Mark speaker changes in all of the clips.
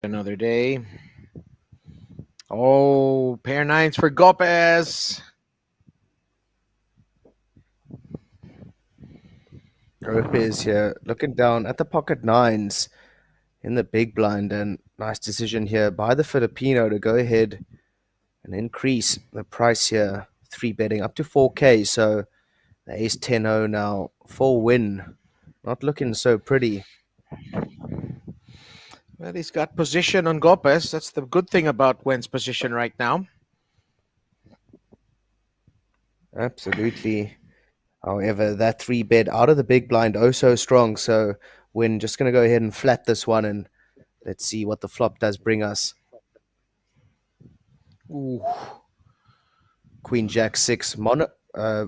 Speaker 1: Another day. Oh, pair nines for Gopez.
Speaker 2: Lopez here, looking down at the pocket nines in the big blind, and nice decision here by the Filipino to go ahead and increase the price here. Three betting up to 4K, so the ace 10-0 now, full win. Not looking so pretty.
Speaker 1: Well, he's got position on Gopez. That's the good thing about Wen's position right now.
Speaker 2: Absolutely. However, that three bet out of the big blind, oh so strong. So Win just going to go ahead and flat this one, and let's see what the flop does bring us.
Speaker 1: Ooh.
Speaker 2: Queen Jack 6,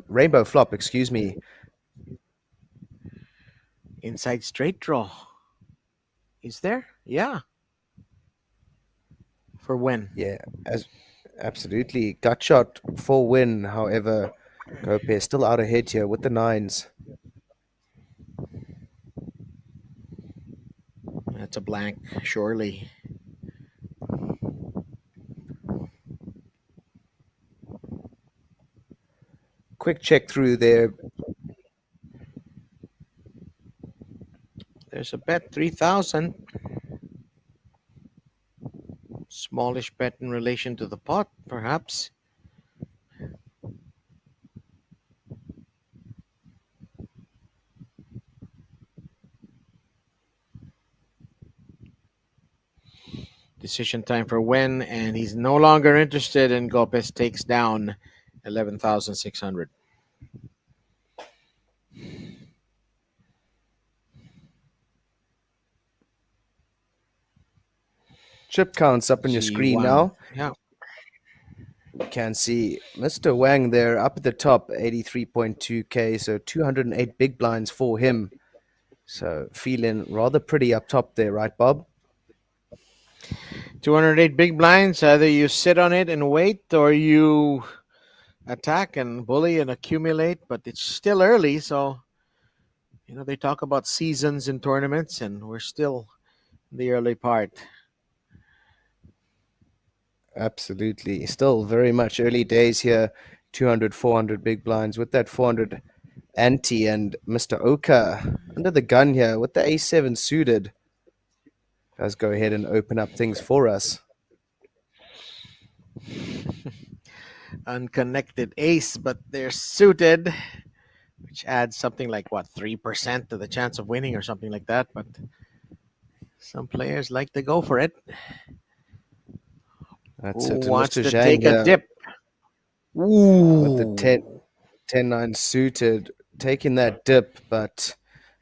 Speaker 2: rainbow flop, excuse me.
Speaker 1: Inside straight draw. Is there? Yeah. For Wen.
Speaker 2: Yeah, as absolutely. Gut shot, full win. However, Gopez still out ahead here with the nines.
Speaker 1: That's a blank, surely.
Speaker 2: Quick check through there.
Speaker 1: There's a bet 3,000. Smallish bet in relation to the pot, perhaps. Decision time for Wen, and he's no longer interested, and Gopez takes down 11,600.
Speaker 2: Chip counts up on your screen
Speaker 1: G1.
Speaker 2: now.
Speaker 1: Yeah.
Speaker 2: You can see Mr. Wang there up at the top, 83.2K, so 208 big blinds for him. So feeling rather pretty up top there, right, Bob?
Speaker 1: 208 big blinds. Either you sit on it and wait, or you attack and bully and accumulate. But it's still early, so they talk about seasons in tournaments, and we're still in the early part.
Speaker 2: Absolutely. Still very much early days here. 200, 400 big blinds with that 400 ante, and Mr. Oka under the gun here with the A7 suited. Does go ahead and open up things for us.
Speaker 1: Unconnected ace, but they're suited, which adds something like what 3% to the chance of winning or something like that. But some players like to go for it.
Speaker 2: That's
Speaker 1: Who
Speaker 2: it. And
Speaker 1: wants
Speaker 2: Mr.
Speaker 1: to
Speaker 2: Zhang
Speaker 1: take a
Speaker 2: here
Speaker 1: dip?
Speaker 2: with the
Speaker 1: Ooh.
Speaker 2: 10-9 suited, taking that dip, but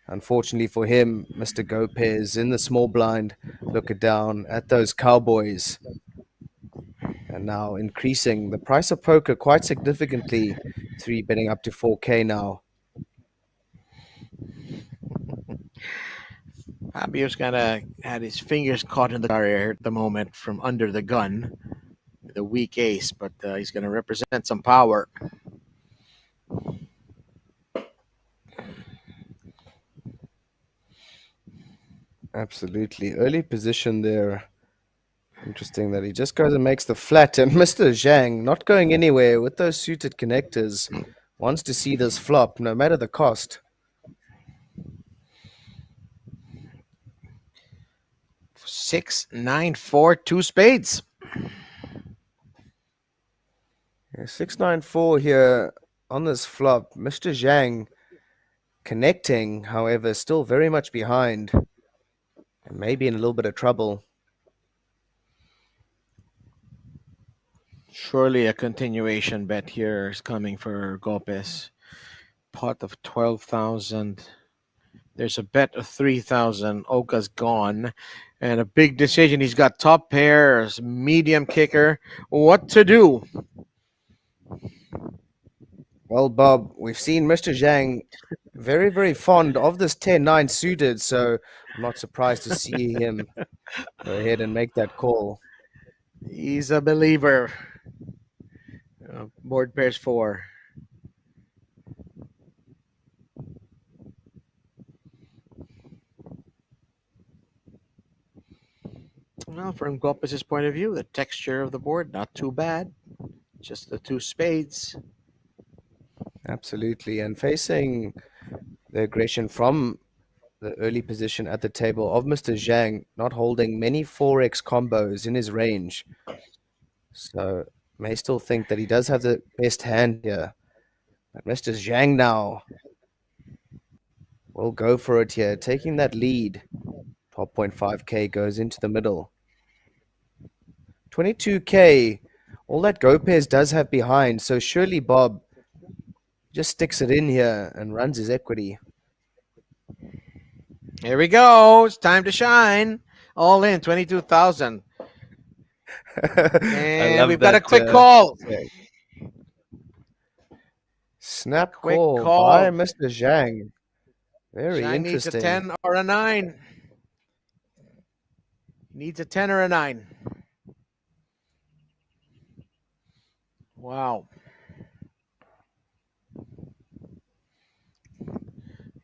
Speaker 2: unfortunately for him, Mr. Gopez in the small blind, looking down at those Cowboys. And now increasing the price of poker quite significantly, three betting up to 4K now.
Speaker 1: Fabio's kind of had his fingers caught in the barrier at the moment from under the gun with a weak ace, but he's going to represent some power.
Speaker 2: Absolutely. Early position there. Interesting that he just goes and makes the flat. And Mr. Zhang, not going anywhere with those suited connectors, wants to see this flop no matter the cost.
Speaker 1: 6-9-4, two spades.
Speaker 2: Yeah, 694 here on this flop. Mr. Zhang connecting, however, still very much behind and maybe in a little bit of trouble.
Speaker 1: Surely a continuation bet here is coming for Gopez. Pot of 12,000. There's a bet of 3,000. Oka's gone. And a big decision. He's got top pairs, medium kicker. What to do?
Speaker 2: Well, Bob, we've seen Mr. Zhang very, very fond of this 10-9 suited, so I'm not surprised to see him go ahead and make that call.
Speaker 1: He's a believer. Board pairs 4. Well, from Gopis' point of view, the texture of the board not too bad. Just the two spades.
Speaker 2: Absolutely. And facing the aggression from the early position at the table of Mr. Zhang, not holding many 4x combos in his range. So may still think that he does have the best hand here. But Mr. Zhang now will go for it here, taking that lead. 12.5k goes into the middle. 22k. All that Gopez does have behind, so surely Bob just sticks it in here and runs his equity.
Speaker 1: Here we go. It's time to shine. All in 22,000.
Speaker 2: I
Speaker 1: And
Speaker 2: love
Speaker 1: we've got a
Speaker 2: that.
Speaker 1: quick call.
Speaker 2: Snap
Speaker 1: Quick
Speaker 2: call by
Speaker 1: call.
Speaker 2: Mr. Zhang. Very
Speaker 1: Zhang needs a
Speaker 2: interesting.
Speaker 1: 10 or a 9. Needs a 10 or a 9. Wow.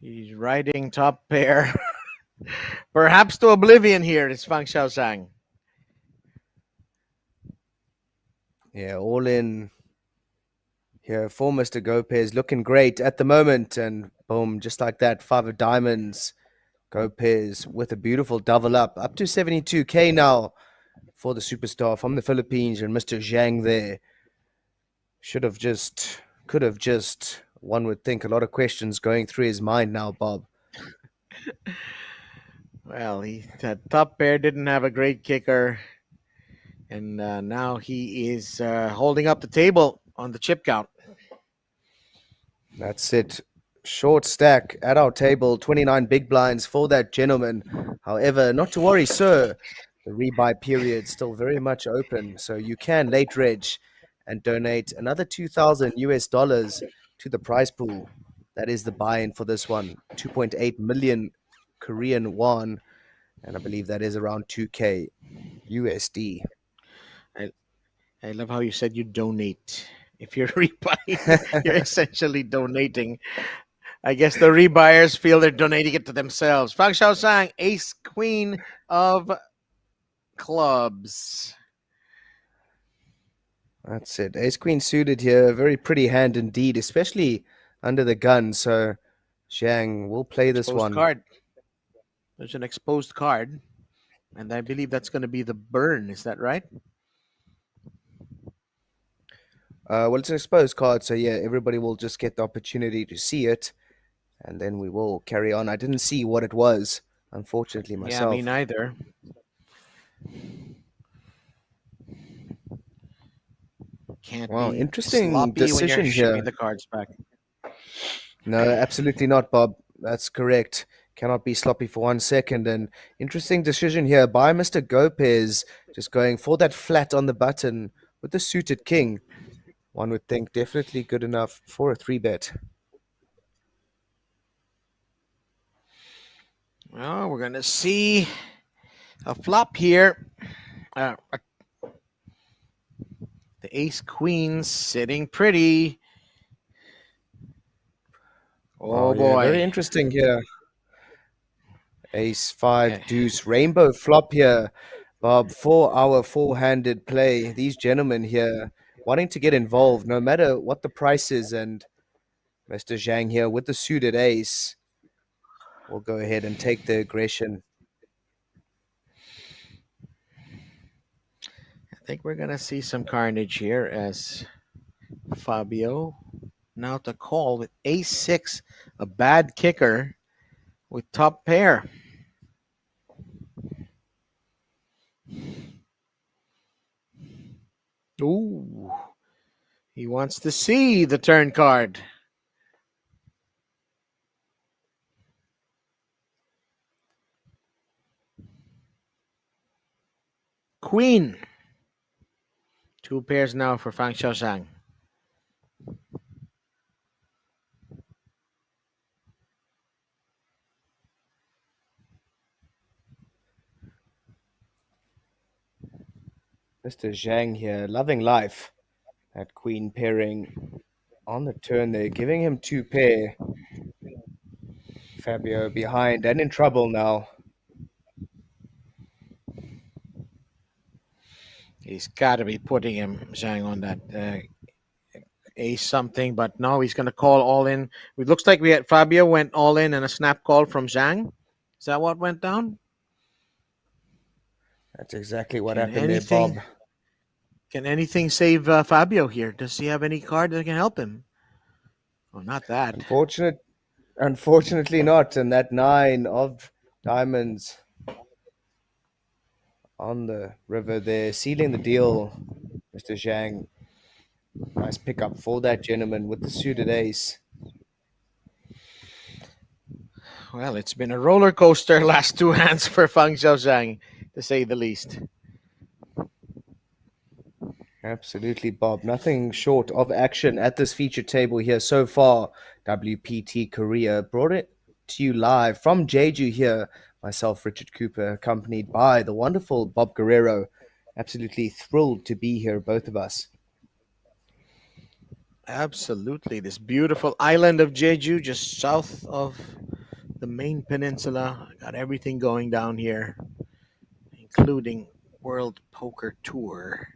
Speaker 1: He's riding top pair. Perhaps to oblivion here. It's Fang Xiaosang.
Speaker 2: Yeah, all in here for Mr. Gopez. Looking great at the moment. And boom, just like that, 5 of diamonds. Gopez with a beautiful double up to 72k now for the superstar from the Philippines. And Mr. Zhang there could have just, one would think, a lot of questions going through his mind now, Bob.
Speaker 1: Well, that top pair didn't have a great kicker. And now he is holding up the table on the chip count.
Speaker 2: That's it. Short stack at our table, 29 big blinds for that gentleman. However, not to worry, sir. The rebuy period still very much open, so you can late reg and donate another 2,000 US dollars to the prize pool. That is the buy-in for this one, 2.8 million Korean won, and I believe that is around 2k USD.
Speaker 1: I, I love how you said you donate. If you're rebuying, you're essentially donating. I guess the rebuyers feel they're donating it to themselves. Fang Xiaosang, ace queen of clubs.
Speaker 2: That's it. Ace Queen suited here. A very pretty hand indeed, especially under the gun. So Zhang will play this
Speaker 1: Exposed
Speaker 2: one.
Speaker 1: card. There's an exposed card. And I believe that's going to be the burn. Is that right?
Speaker 2: Well, it's an exposed card, so yeah, everybody will just get the opportunity to see it, and then we will carry on. I didn't see what it was, unfortunately,
Speaker 1: Yeah, me
Speaker 2: myself.
Speaker 1: neither. Can't
Speaker 2: Wow,
Speaker 1: be
Speaker 2: interesting
Speaker 1: sloppy when you're
Speaker 2: decision
Speaker 1: shipping
Speaker 2: here.
Speaker 1: the cards back.
Speaker 2: No, absolutely not, Bob. That's correct. Cannot be sloppy for 1 second. And interesting decision here by Mr. Gopez, just going for that flat on the button with the suited king. One would think definitely good enough for a 3 bet.
Speaker 1: Well, we're going to see a flop here. The ace queen sitting pretty.
Speaker 2: Oh,
Speaker 1: Oh
Speaker 2: yeah, very
Speaker 1: boy.
Speaker 2: interesting here. Ace, five,
Speaker 1: Eh,
Speaker 2: deuce, rainbow flop here. Bob, 4 hour four-handed play. These gentlemen here wanting to get involved no matter what the price is. And Mr. Zhang here with the suited ace will go ahead and take the aggression.
Speaker 1: I think we're going to see some carnage here as Fabio now to call with ace six, a bad kicker with top pair. Ooh. He wants to see the turn card. Queen. Two pairs now for Fang Xiaosang.
Speaker 2: Mr. Zhang here, loving life. That queen pairing on the turn there, giving him 2 pair. Fabio behind and in trouble now.
Speaker 1: He's got to be putting him Zhang on that ace something, but no, he's going to call all in. It looks like we had Fabio went all in and a snap call from Zhang. Is that what went down?
Speaker 2: That's exactly what
Speaker 1: Can
Speaker 2: happened there,
Speaker 1: anything
Speaker 2: Bob.
Speaker 1: can anything save Fabio here? Does he have any card that can help him? Oh, not that.
Speaker 2: Unfortunate, unfortunately not. And that nine of diamonds on the river there, sealing the deal, Mr. Zhang. Nice pickup for that gentleman with the suited ace.
Speaker 1: Well, it's been a roller coaster last two hands for Fang Zhaozhang, to say the least.
Speaker 2: Absolutely, Bob. Nothing short of action at this feature table here so far. WPT Korea brought it to you live from Jeju here. Myself, Richard Cooper, accompanied by the wonderful Bob Guerrero. Absolutely thrilled to be here, both of us.
Speaker 1: Absolutely. This beautiful island of Jeju, just south of the main peninsula. Got everything going down here, including World Poker Tour.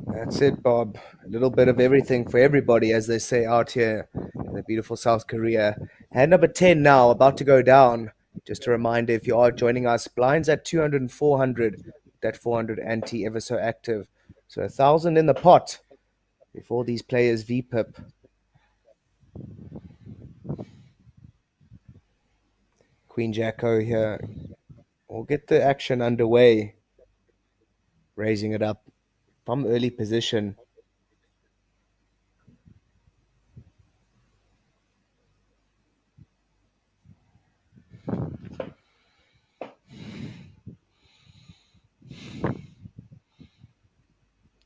Speaker 2: That's it, Bob. A little bit of everything for everybody, as they say out here in the beautiful South Korea. Hand number 10 now, about to go down. Just a reminder, if you are joining us, blinds at 200 and 400. That 400 ante ever so active. So 1,000 in the pot before these players VPIP. Queen Jacko here. We'll get the action underway, raising it up from early position.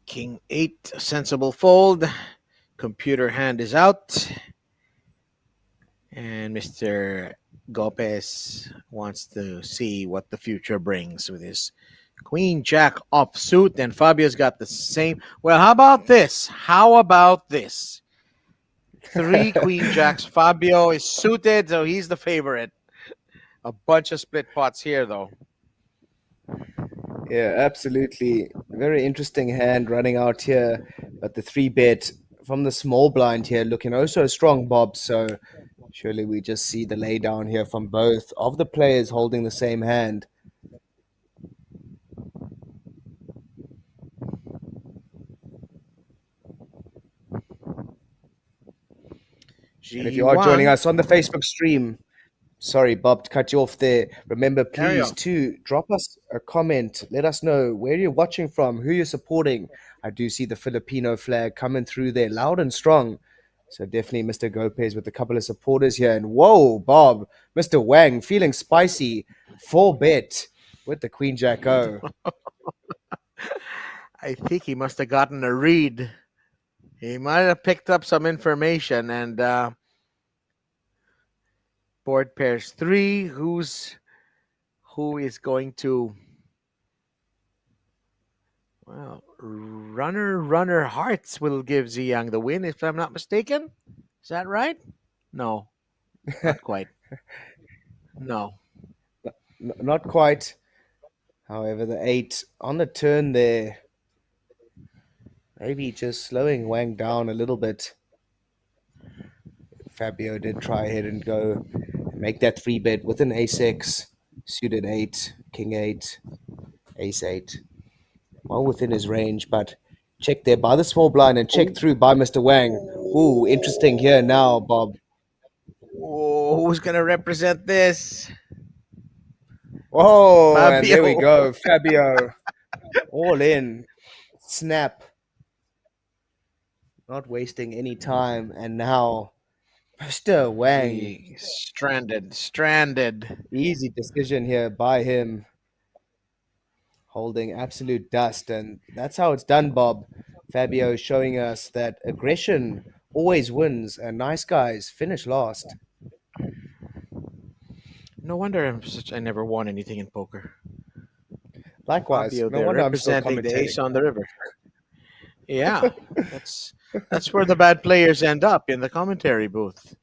Speaker 1: King 8, sensible fold. Computer hand is out. And Mr. Gopez wants to see what the future brings with his Queen Jack offsuit. And Fabio's got the same. Well, how about this? How about this? Three Queen Jacks. Fabio is suited, so he's the favorite. A bunch of split pots here, though.
Speaker 2: Yeah, absolutely. Very interesting hand running out here. But the three bet from the small blind here looking also strong, Bob. So surely we just see the lay down here from both of the players holding the same hand. And if you are joining
Speaker 1: G1.
Speaker 2: us on the Facebook stream, sorry, Bob, to cut you off there. Remember,
Speaker 1: Carry
Speaker 2: please,
Speaker 1: on.
Speaker 2: to drop us a comment. Let us know where you're watching from, who you're supporting. I do see the Filipino flag coming through there loud and strong. So definitely Mr. Gopez with a couple of supporters here. And whoa, Bob, Mr. Wang feeling spicy. Four bet with the Queen Jack O.
Speaker 1: I think he must have gotten a read. He might have picked up some information and board pairs 3. Who is going to, well, runner hearts will give Ziyang the win if I'm not mistaken. Is that right? No, not quite. No.
Speaker 2: Not quite. However, the eight on the turn there, maybe just slowing Wang down a little bit. Fabio did try ahead and go and make that three bet with an ace X, suited eight, king eight, ace eight. Well within his range, but checked there by the small blind and checked through by Mr. Wang. Ooh, interesting here now, Bob.
Speaker 1: Oh, who's gonna represent this?
Speaker 2: Oh, and there we
Speaker 1: Fabio.
Speaker 2: go. Fabio all in. Snap. Not wasting any time. And now Mr. Wang.
Speaker 1: He stranded.
Speaker 2: Easy decision here by him. Holding absolute dust. And that's how it's done, Bob. Fabio showing us that aggression always wins, and nice guys finish last.
Speaker 1: No wonder I never won anything in poker.
Speaker 2: Likewise,
Speaker 1: Fabio
Speaker 2: no
Speaker 1: there
Speaker 2: wonder I'm still
Speaker 1: representing the
Speaker 2: commentating.
Speaker 1: ace on the river. Yeah, that's that's where the bad players end up, in the commentary booth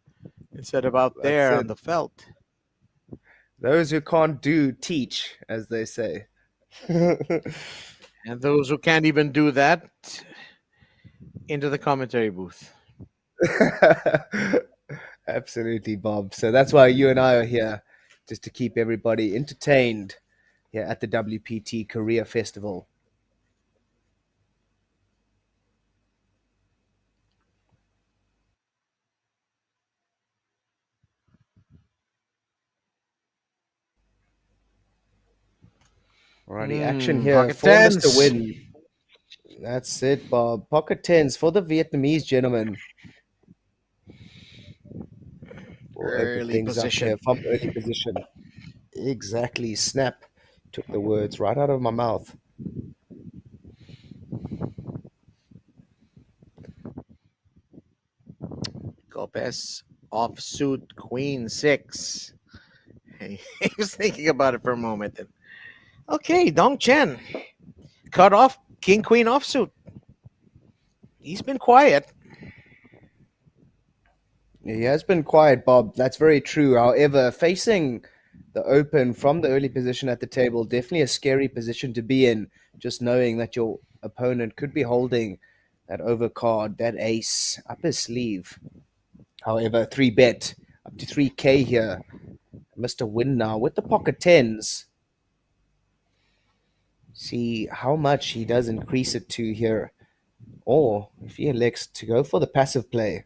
Speaker 1: instead of out
Speaker 2: That's
Speaker 1: there
Speaker 2: it.
Speaker 1: on the felt.
Speaker 2: Those who can't do teach, as they say.
Speaker 1: And those who can't even do that, into the commentary booth.
Speaker 2: Absolutely, Bob. So that's why you and I are here, just to keep everybody entertained here at the WPT Korea Festival. Alrighty, action here
Speaker 1: Pocket
Speaker 2: for Mr.
Speaker 1: tens.
Speaker 2: Win. That's it, Bob. Pocket tens for the Vietnamese gentleman. We'll open
Speaker 1: Early
Speaker 2: things up here
Speaker 1: position.
Speaker 2: from early position. Exactly. Snap. Took the words right out of my mouth.
Speaker 1: Gopes offsuit queen six. He was thinking about it for a moment. Okay, Dong Chen. Cut off king queen offsuit. He's been quiet.
Speaker 2: He has been quiet, Bob. That's very true. However, facing the open from the early position at the table, definitely a scary position to be in, just knowing that your opponent could be holding that overcard, that ace up his sleeve. However, 3 bet up to 3K here. Mr. Win now with the pocket tens. See how much he does increase it to here. Or if he elects to go for the passive play.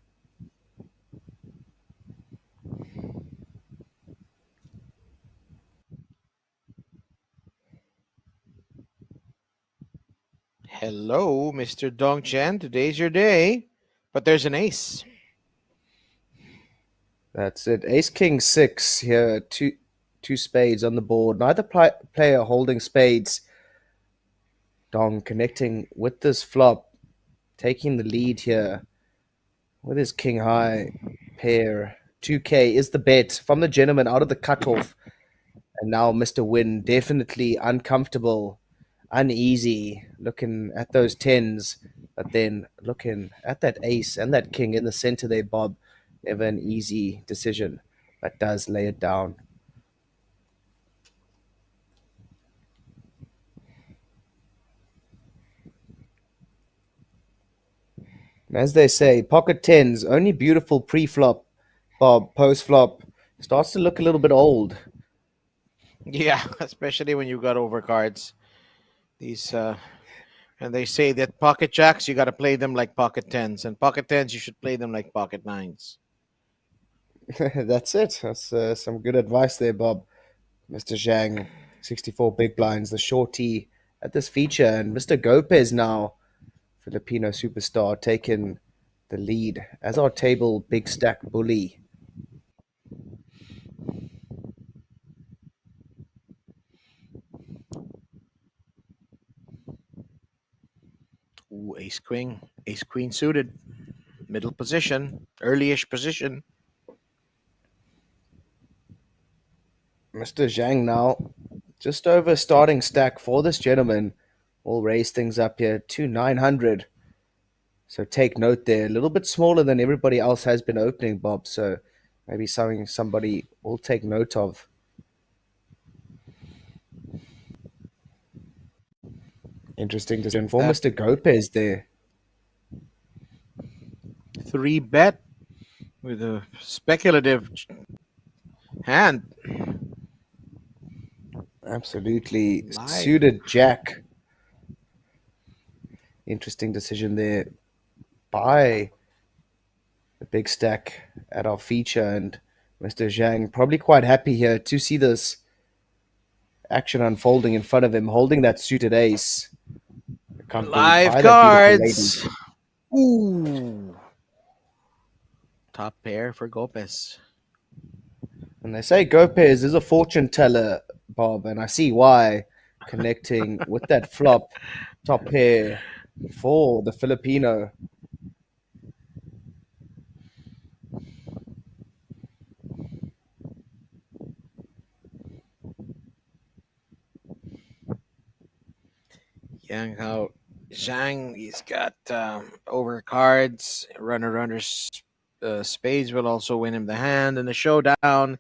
Speaker 1: Hello, Mr. Dong Chen. Today's your day. But there's an ace.
Speaker 2: That's it. Ace King six here. Two spades on the board. Neither player holding spades. Dong connecting with this flop, taking the lead here with his king high pair. 2K is the bet from the gentleman out of the cutoff. And now Mr. Win definitely uncomfortable, uneasy, looking at those tens, but then looking at that ace and that king in the center there, Bob. Never an easy decision, but does lay it down. And as they say, pocket tens, only beautiful pre-flop, Bob, post-flop, starts to look a little bit old.
Speaker 1: Yeah, especially when you got overcards. These and they say that pocket jacks you got to play them like pocket tens, and pocket tens you should play them like pocket nines.
Speaker 2: That's it. That's some good advice there, Bob. Mr. Zhang, 64 big blinds, the shorty at this feature, and Mr. Gopez now, Filipino superstar, taking the lead as our table big stack bully.
Speaker 1: Ooh, ace queen suited, middle position, earlyish position.
Speaker 2: Mr. Zhang now, just over starting stack for this gentleman. We'll raise things up here to 900. So take note there, a little bit smaller than everybody else has been opening, Bob. So maybe something somebody will take note of. Interesting decision for
Speaker 1: That
Speaker 2: Mr. Gopez there.
Speaker 1: 3 bet with a speculative hand.
Speaker 2: Absolutely
Speaker 1: Live.
Speaker 2: suited Jack. Interesting decision there by the big stack at our feature, and Mr. Zhang probably quite happy here to see this action unfolding in front of him, holding that suited ace, accompanied
Speaker 1: Live
Speaker 2: by that beautiful lady.
Speaker 1: cards. Ooh. Top pair for Gopes.
Speaker 2: And they say Gopez is a fortune teller, Bob, and I see why, connecting with that flop top pair for the Filipino.
Speaker 1: Yang Hao Zhang, he's got overcards. Runner spades will also win him the hand in the showdown.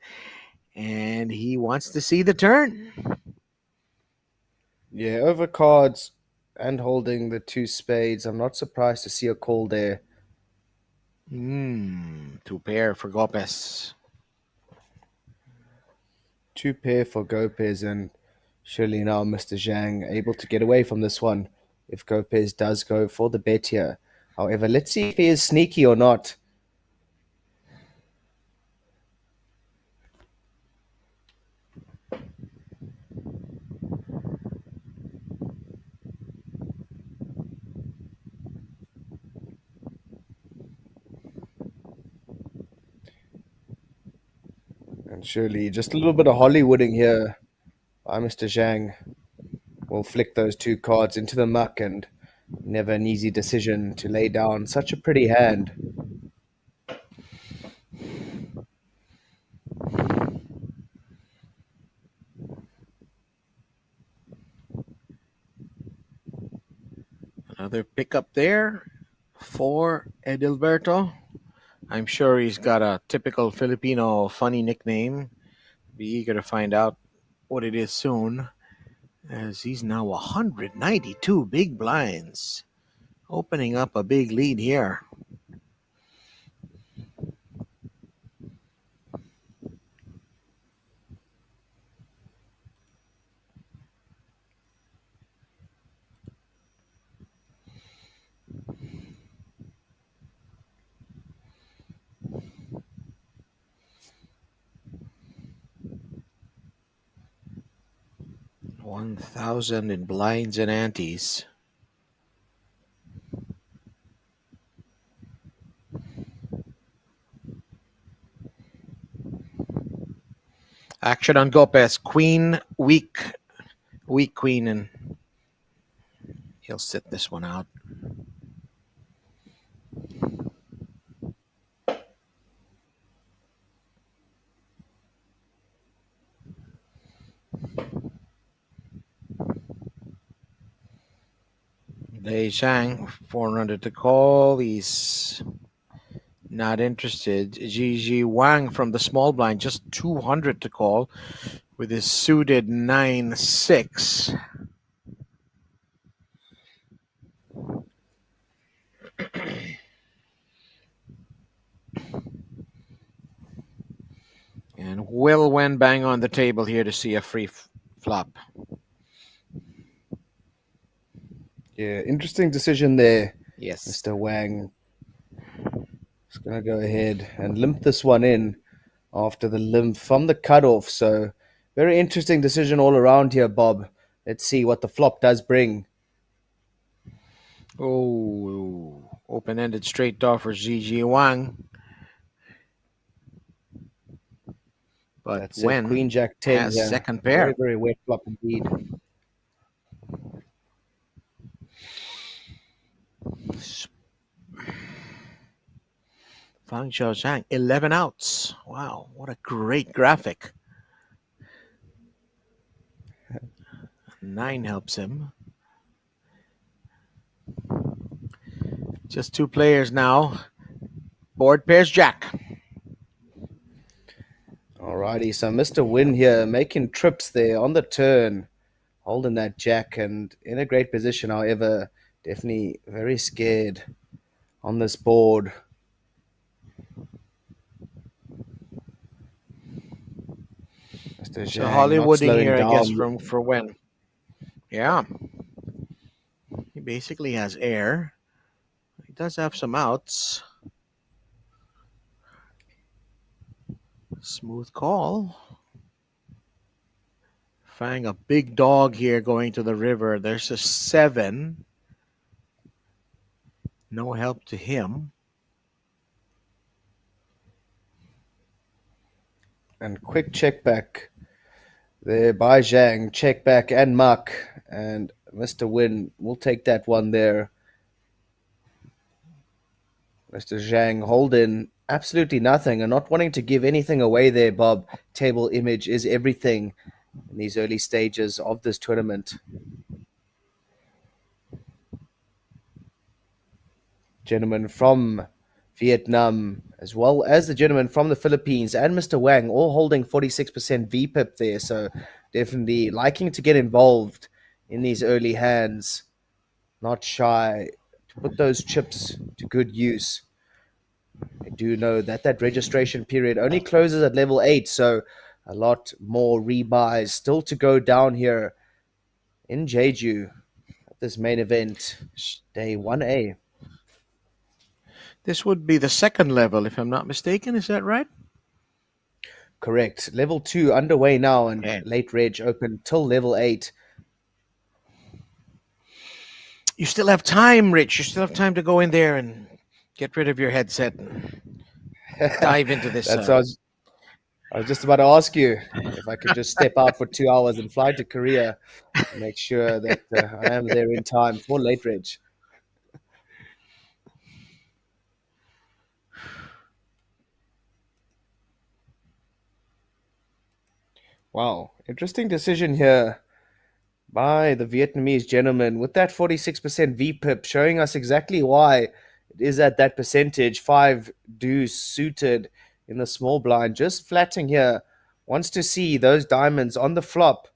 Speaker 1: And he wants to see the turn.
Speaker 2: Yeah, over cards and holding the two spades. I'm not surprised to see a call there.
Speaker 1: Two pair for Gopes.
Speaker 2: Two pair for Gopez, and surely now Mr. Zhang able to get away from this one if Gopez does go for the bet here. However, let's see if he is sneaky or not. And surely just a little bit of Hollywooding here by Mr. Zhang will flick those two cards into the muck, and never an easy decision to lay down such a pretty hand.
Speaker 1: Another pickup there for Edilberto. I'm sure he's got a typical Filipino funny nickname. Be eager to find out what it is soon, as he's now 192 big blinds, opening up a big lead here. $1,000 in blinds and antes. Action on Gopes. Queen, weak queen, and he'll sit this one out. Lei Shang, 400 to call. He's not interested. Gigi Wang from the small blind, just 200 to call with his suited 9-6. And Will Wen bang on the table here to see a free flop.
Speaker 2: Yeah, interesting decision there,
Speaker 1: Yes.
Speaker 2: Mr. Wang. Just going to go ahead and limp this one in after the limp from the cutoff. So, very interesting decision all around here, Bob. Let's see what the flop does bring.
Speaker 1: Oh, open-ended straight draw for Gigi Wang. But
Speaker 2: That's it.
Speaker 1: Wen
Speaker 2: Queen Jack 10
Speaker 1: has
Speaker 2: here.
Speaker 1: second
Speaker 2: Very,
Speaker 1: pair.
Speaker 2: very wet flop indeed.
Speaker 1: Fang Xiaoshang, 11 outs. Wow, what a great graphic. 9 helps him. Just two players now. Board pairs Jack.
Speaker 2: Alrighty, so Mr. Win here making trips there on the turn, holding that Jack and in a great position. However, definitely very scared on this board. Mr.
Speaker 1: So
Speaker 2: Zhang not
Speaker 1: Hollywooding
Speaker 2: slowing
Speaker 1: here, I guess,
Speaker 2: down.
Speaker 1: for Wen. Yeah. He basically has air. He does have some outs. Smooth call. Fang, a big dog here going to the river. There's a 7. No help to him.
Speaker 2: And quick check back there by Zhang. Check back and muck. And Mr. Win will take that one there. Mr. Zhang holding absolutely nothing and not wanting to give anything away there, Bob. Table image is everything in these early stages of this tournament. Gentlemen from Vietnam, as well as the gentleman from the Philippines and Mr. Wang, all holding 46% VPIP there. So definitely liking to get involved in these early hands, not shy to put those chips to good use. I do know that that registration period only closes at level 8, so a lot more rebuys still to go down here in Jeju at this main event, day 1A.
Speaker 1: This would be the second level, if I'm not mistaken. Is that right?
Speaker 2: Correct. Level 2 underway now, and
Speaker 1: And
Speaker 2: late reg open till level 8.
Speaker 1: you still have time, Rich. You still have time to go in there and get rid of your headset and dive into this.
Speaker 2: That's what I was just about to ask you if I could just step out for 2 hours and fly to Korea to make sure that I am there in time for late reg. Wow, interesting decision here by the Vietnamese gentleman with that 46% VPIP, showing us exactly why it is at that percentage. Five deuce suited in the small blind, just flatting here. Wants to see those diamonds on the flop.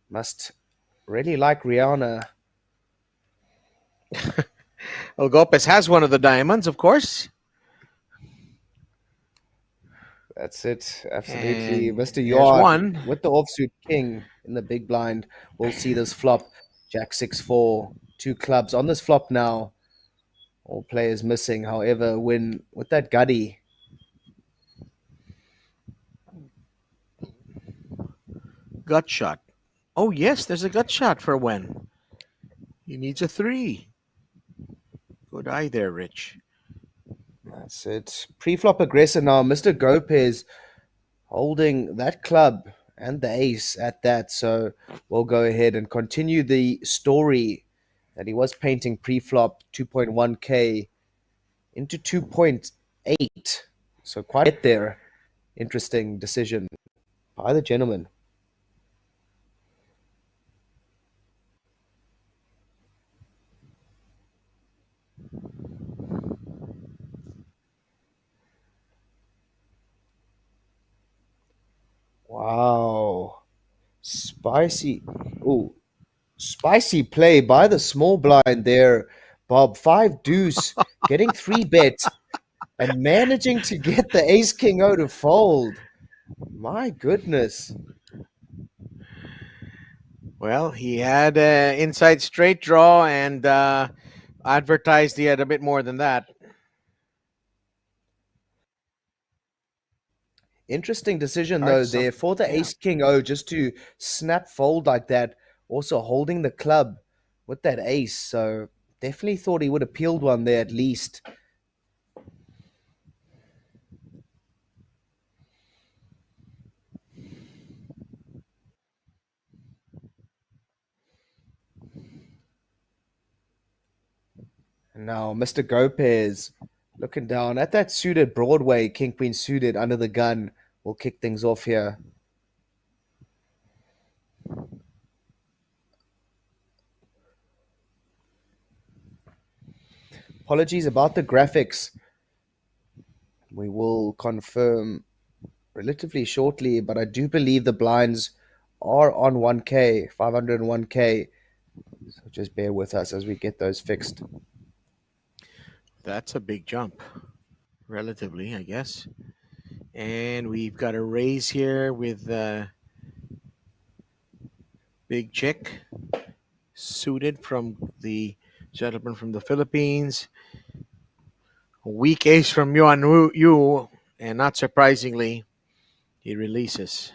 Speaker 2: Must really like Rihanna.
Speaker 1: El Gopez has one of the diamonds, of course.
Speaker 2: That's it. Absolutely.
Speaker 1: And
Speaker 2: Mr.
Speaker 1: there's
Speaker 2: Yuan
Speaker 1: one.
Speaker 2: with the offsuit king in the big blind. We'll see this flop. Jack 6-4. Two clubs on this flop now. All players missing. However, when with that gutty,
Speaker 1: Gut shot. Oh, yes, there's a gut shot for when. He needs a three. Good eye there, Rich.
Speaker 2: that's it. Pre-flop aggressor now. Mr. Gopez holding that club and the ace at that. So we'll go ahead and continue the story that he was painting pre-flop 2.1k into 2.8. So quite a bit there. Interesting decision by the gentleman. Wow. Spicy. Ooh, spicy play by the small blind there. Bob, five deuce, getting three bet and managing to get the ace king O to fold. My goodness.
Speaker 1: Well, he had inside straight draw and advertised he had a bit more than that.
Speaker 2: Interesting decision
Speaker 1: Hard
Speaker 2: though
Speaker 1: some,
Speaker 2: there for the
Speaker 1: yeah.
Speaker 2: ace king O just to snap fold like that. Also holding the club with that ace. So definitely thought he would have peeled one there at least. And now Mr. Gopez looking down at that suited Broadway, King Queen suited under the gun. We'll kick things off here. Apologies about the graphics. We will confirm relatively shortly, but I do believe the blinds are on 1K, 501K. So just bear with us as we get those fixed.
Speaker 1: That's a big jump, relatively, I guess. And we've got a raise here with Big Chick, suited from the gentleman from the Philippines. A weak ace from Yuan Yu, and not surprisingly, he releases.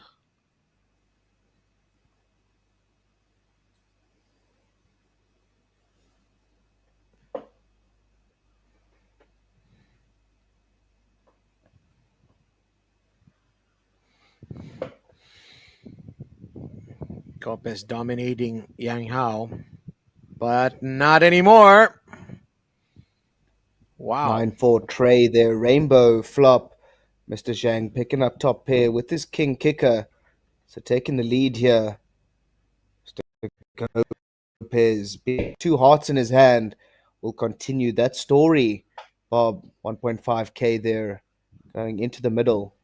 Speaker 1: Gopez dominating Yang Hao, but not anymore. Wow.
Speaker 2: 9-4 tray there, rainbow flop. Mr. Zhang picking up top pair with his king kicker. So taking the lead here. Lopez, two hearts in his hand, will continue that story. Bob, 1.5K there, going into the middle.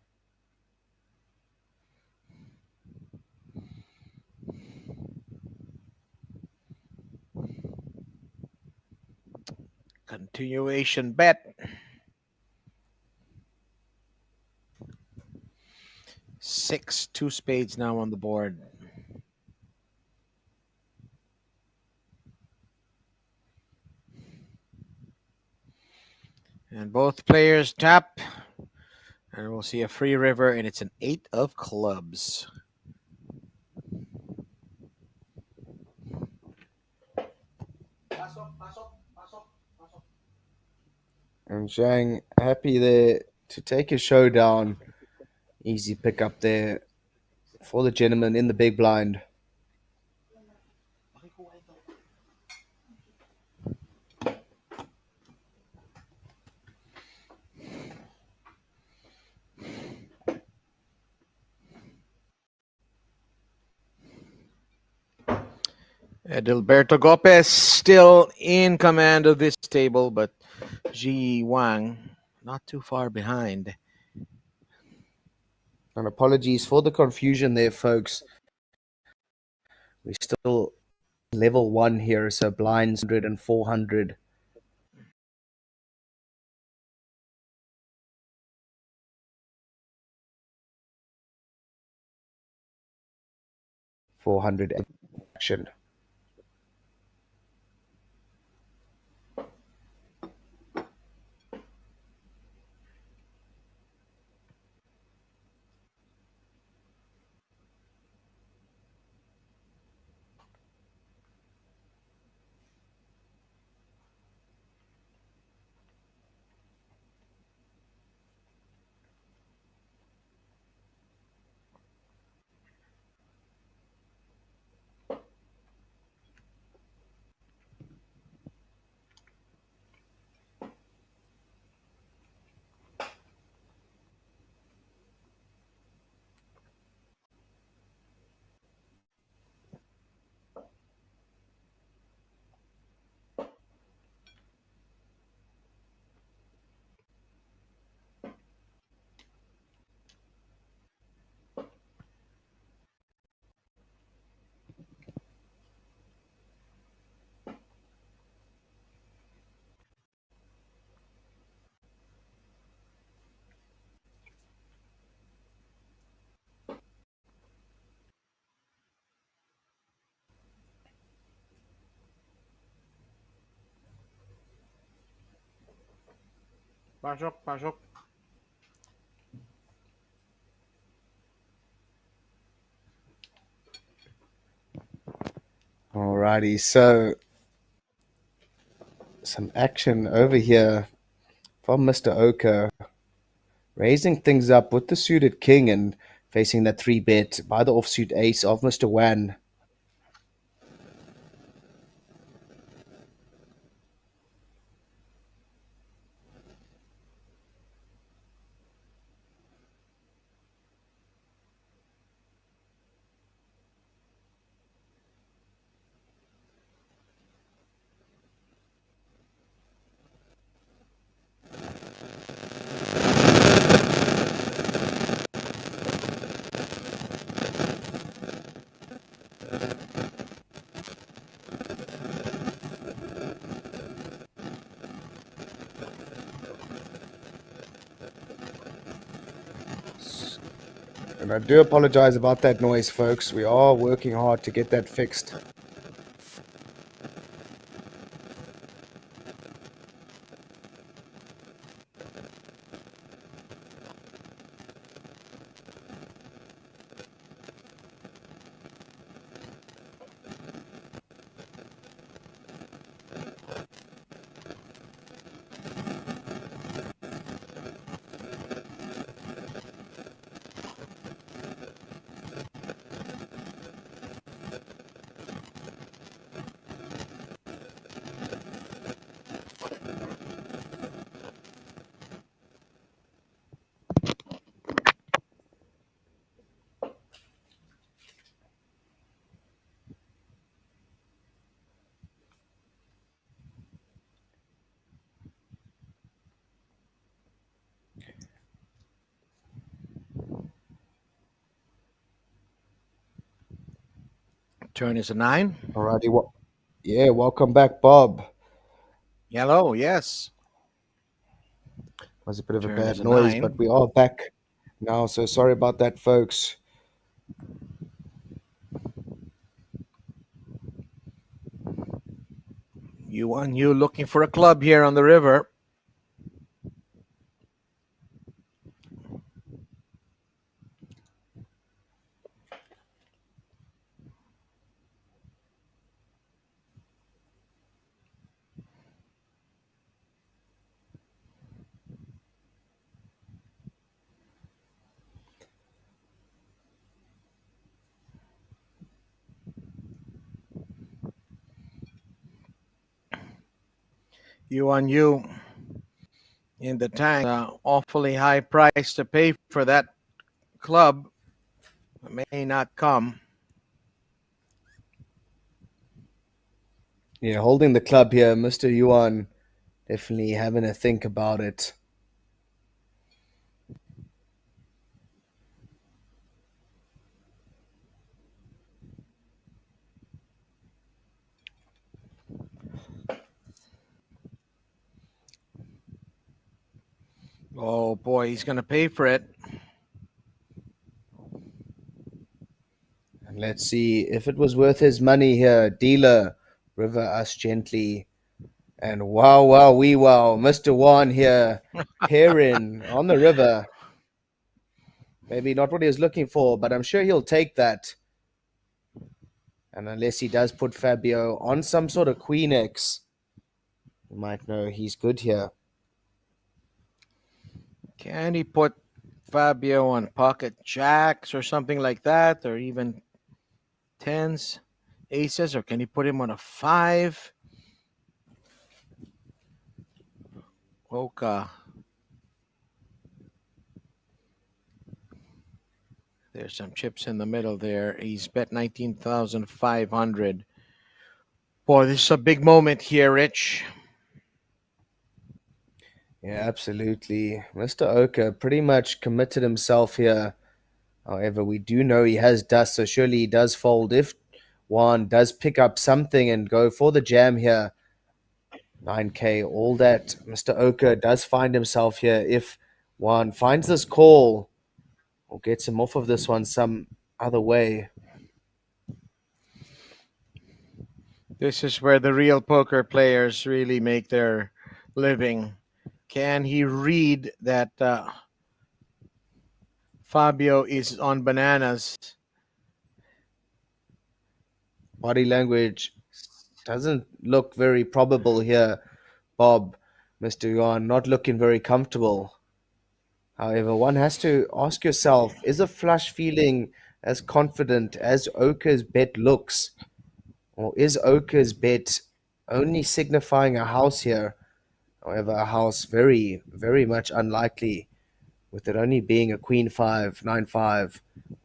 Speaker 1: Continuation bet. Six, two spades now on the board. And both players tap. And we'll see a free river, and it's an eight of clubs.
Speaker 2: And Zhang happy there to take a showdown. Easy pick up there for the gentleman in the big blind.
Speaker 1: Edilberto Gopez still in command of this table, but Ji Wang not too far behind.
Speaker 2: And apologies for the confusion there, folks. We're still level one here, so blinds 100 and 400. 400 action.
Speaker 1: Pasok, pasok.
Speaker 2: Alrighty, so some action over here from Mr. Oka, raising things up with the suited king and facing that three bet by the offsuit ace of Mr. Wan. And I do apologize about that noise, folks. We are working hard to get that fixed.
Speaker 1: Turn is a nine.
Speaker 2: Alrighty, yeah, welcome back, Bob.
Speaker 1: Yellow, yes.
Speaker 2: Was a bit of a
Speaker 1: Turn is
Speaker 2: bad
Speaker 1: a
Speaker 2: noise, but
Speaker 1: 9.
Speaker 2: we are back now. So sorry about that, folks.
Speaker 1: You looking for a club here on the river. You in the tank. Awfully high price to pay for that club. It may not come.
Speaker 2: Yeah, holding the club here, Mr. Yuan, definitely having a think about it.
Speaker 1: Oh boy, he's going to pay for it.
Speaker 2: And let's see if it was worth his money here. Dealer, river us gently. And wow, wow, wee wow, Mr. Yuan here, pairing on the river. Maybe not what he was looking for, but I'm sure he'll take that. And unless he does put Fabio on some sort of Queen X, you might know he's good here.
Speaker 1: Can he put Fabio on pocket jacks or something like that, or even tens, aces, or can he put him on a 5? Oka. There's some chips in the middle there. He's bet 19,500. Boy, this is a big moment here, Rich.
Speaker 2: Yeah, absolutely. Mr. Oka pretty much committed himself here. However, we do know he has dust, so surely he does fold. If Juan does pick up something and go for the jam here, 9K, all that Mr. Oka does find himself here. If Juan finds this call or gets him off of this one some other way,
Speaker 1: This is where the real poker players really make their living. Can he read that Fabio is on bananas?
Speaker 2: body language doesn't look very probable here, Bob. Mr. Yuan not looking very comfortable. However, one has to ask yourself, is a flush feeling as confident as Oka's bet looks? Or is Oka's bet only signifying a house here? However, a house very, very much unlikely, with it only being a queen 5, 9 5,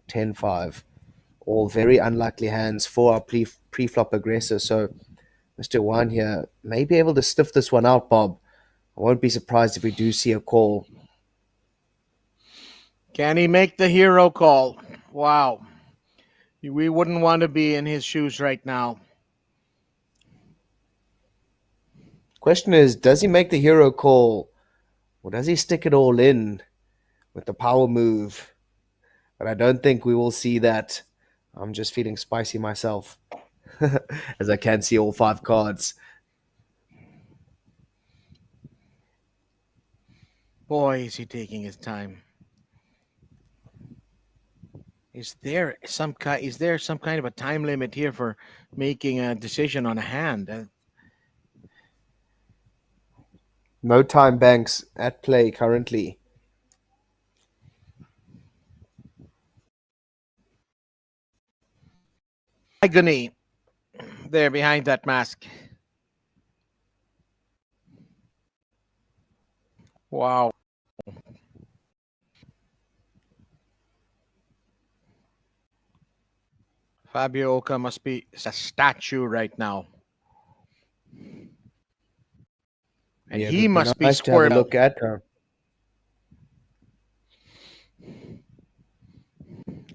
Speaker 2: 10 5. All very unlikely hands for our pre-flop aggressor. So Mr. One here may be able to sniff this one out, Bob. I won't be surprised if we do see a call.
Speaker 1: Can he make the hero call? Wow. We wouldn't want to be in his shoes right now.
Speaker 2: Question is, does he make the hero call or does he stick it all in with the power move? But I don't think we will see that. I'm just feeling spicy myself as I can see all 5 cards.
Speaker 1: Boy, is he taking his time. Is there some kind of a time limit here for making a decision on a hand?
Speaker 2: No time banks at play currently.
Speaker 1: Agony there behind that mask. Wow. Fabio Oka must be a statue right now. And
Speaker 2: Yeah, it
Speaker 1: he
Speaker 2: would be
Speaker 1: must be
Speaker 2: nice to have a
Speaker 1: squirrel.
Speaker 2: look at her.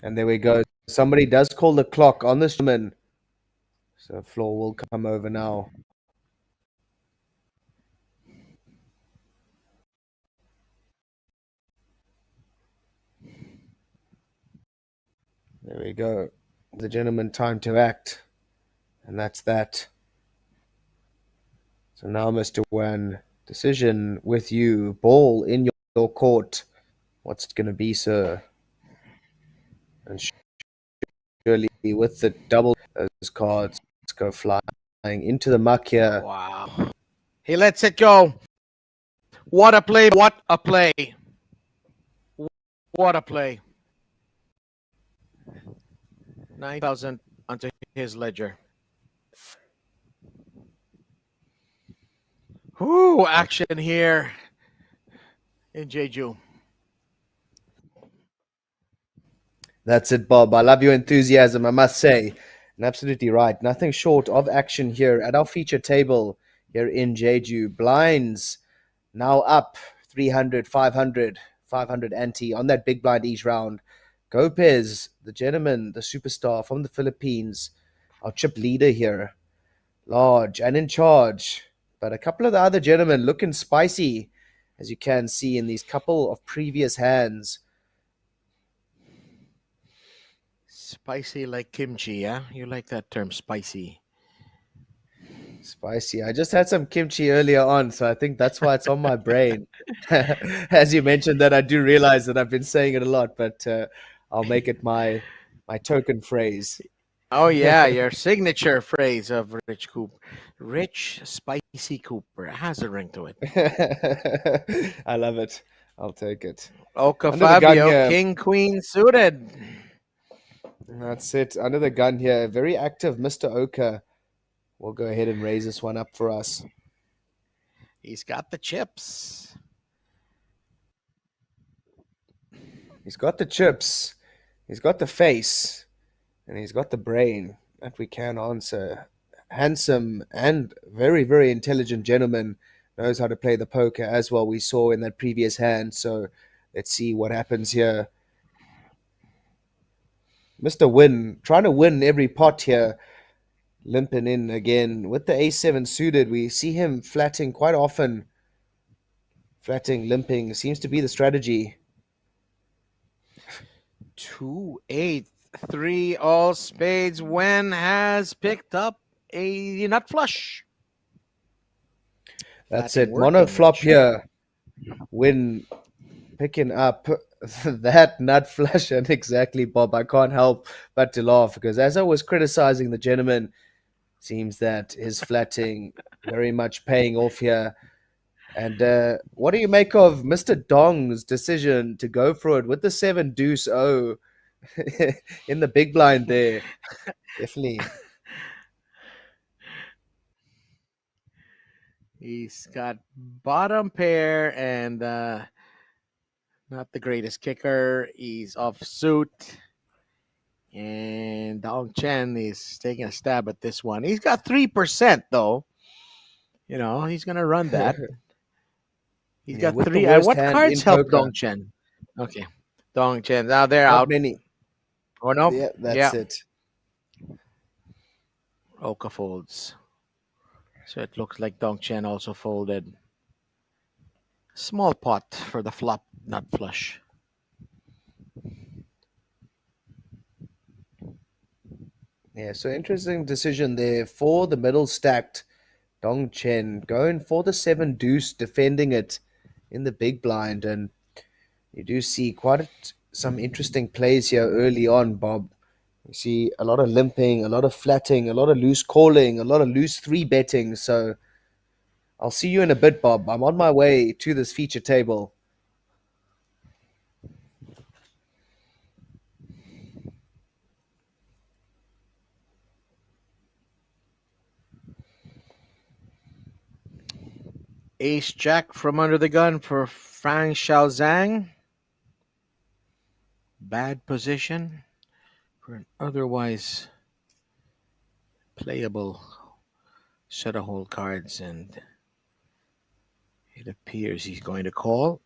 Speaker 2: And there we go. Somebody does call the clock on this woman. So floor will come over now. There we go. The gentleman time to act. And that's that. So now, Mr. Wan, decision with you. Ball in your court. What's it going to be, sir? And surely with the double, those cards go flying into the muck here.
Speaker 1: Wow. He lets it go. What a play. What a play. What a play. 9,000 onto his ledger. Whoo, action here in Jeju.
Speaker 2: That's it, Bob. I love your enthusiasm, I must say. And absolutely right. Nothing short of action here at our feature table here in Jeju. Blinds now up 300, 500, 500 ante on that big blind each round. Gopez, the gentleman, the superstar from the Philippines, our chip leader here, large and in charge. But a couple of the other gentlemen looking spicy, as you can see in these couple of previous hands.
Speaker 1: Spicy like kimchi, yeah? You like that term, spicy.
Speaker 2: Spicy. I just had some kimchi earlier on, so I think that's why it's on my brain. As you mentioned that, I do realize that I've been saying it a lot, but I'll make it my token phrase.
Speaker 1: Oh, yeah, your signature phrase of Rich Cooper. Rich, spicy Cooper. It has a ring to it.
Speaker 2: I love it. I'll take it.
Speaker 1: Oka
Speaker 2: Under the gun
Speaker 1: Fabio,
Speaker 2: here.
Speaker 1: King, Queen suited.
Speaker 2: That's it. Under the gun here. Very active Mr. Oka will go ahead and raise this one up for us.
Speaker 1: He's got the chips.
Speaker 2: He's got the chips. He's got the face. And he's got the brain that we can answer. Handsome and very, very intelligent gentleman, knows how to play the poker as well. We saw in that previous hand. So let's see what happens here. Mr. Win trying to win every pot here. Limping in again with the A7 suited. We see him flatting quite often. Flatting, limping seems to be the strategy.
Speaker 1: 2, 8, 3, all spades. Wen has picked up a nut flush.
Speaker 2: That's
Speaker 1: Flatting
Speaker 2: it. Mono
Speaker 1: working,
Speaker 2: flop
Speaker 1: Rich.
Speaker 2: here. Win picking up that nut flush. And exactly, Bob, I can't help but to laugh because as I was criticizing the gentleman, seems that his flatting very much paying off here. And what do you make of Mr. Dong's decision to go for it with the 7 deuce O in the big blind there? Definitely.
Speaker 1: He's got bottom pair and not the greatest kicker. He's off suit. And Dong Chen is taking a stab at this one. He's got 3%, though. You know, he's going to run that. He's
Speaker 2: Yeah,
Speaker 1: got
Speaker 2: with the
Speaker 1: three.
Speaker 2: worst
Speaker 1: What
Speaker 2: hand
Speaker 1: cards
Speaker 2: in
Speaker 1: help
Speaker 2: poker.
Speaker 1: Dong Chen? Okay. Dong Chen. Now they're
Speaker 2: Not
Speaker 1: out.
Speaker 2: many.
Speaker 1: Or no?
Speaker 2: Yeah, that's
Speaker 1: Yeah.
Speaker 2: it.
Speaker 1: Oka folds. So it looks like Dong Chen also folded. Small pot for the flop, not flush.
Speaker 2: Yeah, so interesting decision there for the middle stacked Dong Chen going for the 7 deuce, defending it in the big blind. And you do see some interesting plays here early on, Bob. You see a lot of limping, a lot of flatting, a lot of loose calling, a lot of loose 3 betting. So I'll see you in a bit, Bob. I'm on my way to this feature table.
Speaker 1: Ace Jack from under the gun for Fang Xiaozhang. Bad position for an otherwise playable set of hole cards, and it appears he's going to call.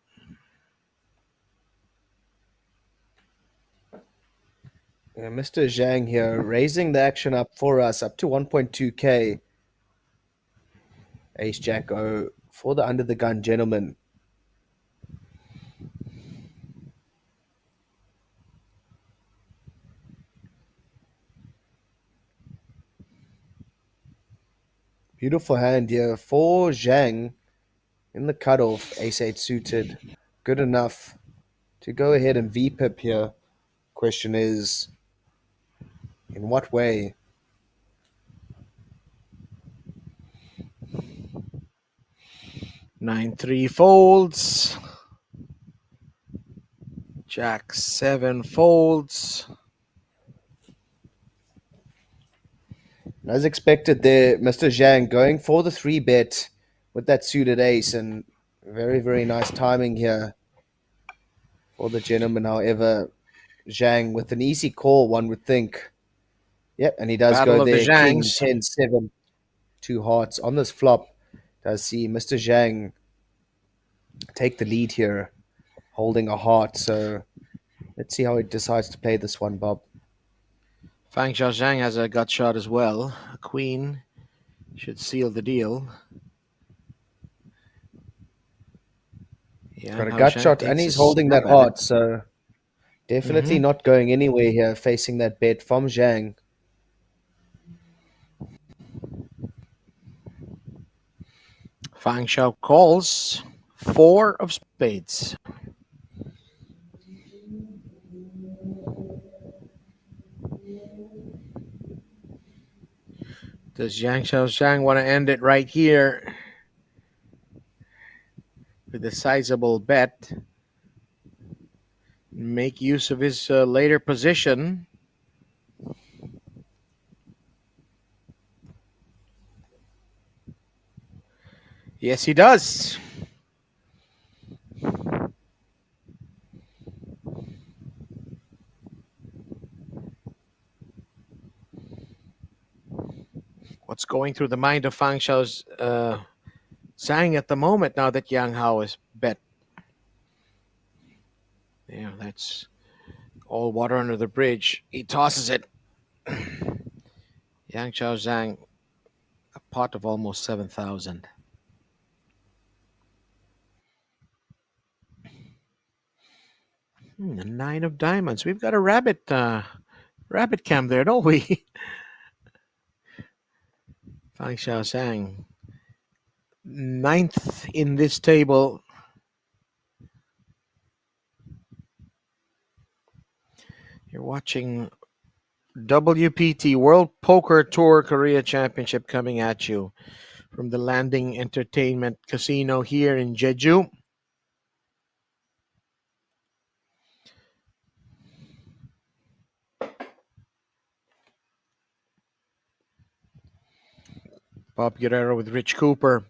Speaker 2: Mr. Zhang here raising the action up for us up to 1.2k. Ace Jack O for the under the gun gentleman. Beautiful hand here for Zhang in the cutoff. Ace 8 suited. Good enough to go ahead and VPIP here. Question is, in what way?
Speaker 1: 9-3 folds. Jack 7 folds.
Speaker 2: As expected there, Mr. Zhang going for the 3 bet with that suited ace, and very, very nice timing here for the gentleman. However, Zhang with an easy call, one would think. Yep, and he does go
Speaker 1: Battle of the
Speaker 2: there. King
Speaker 1: Zhangs.
Speaker 2: 10-7, 2 hearts on this flop. Does see Mr. Zhang take the lead here, holding a heart. So let's see how he decides to play this one, Bob.
Speaker 1: Fang Xiaozhang has a gut shot as well. A queen should seal the deal.
Speaker 2: Got
Speaker 1: Yang
Speaker 2: a gut
Speaker 1: Haoshang
Speaker 2: shot, and
Speaker 1: takes a
Speaker 2: he's holding that
Speaker 1: stab at it.
Speaker 2: heart. So definitely
Speaker 1: Mm-hmm.
Speaker 2: not going anywhere here, facing that bet from Zhang.
Speaker 1: Fang Xiao calls 4 of spades. Does Yang Xiaozhang want to end it right here with a sizable bet? Make use of his later position. Yes, he does. What's going through the mind of Fang Xiao's Zhang at the moment now that Yang Hao is bet? Yeah, that's all water under the bridge. He tosses it. Yang Chao Zhang, a pot of almost 7,000. The 9 of diamonds. We've got a rabbit cam there, don't we? Fang Xiao Zhang, ninth in this table. You're watching WPT World Poker Tour Korea Championship coming at you from the Landing Entertainment Casino here in Jeju. Bob Guerrero with Rich Cooper.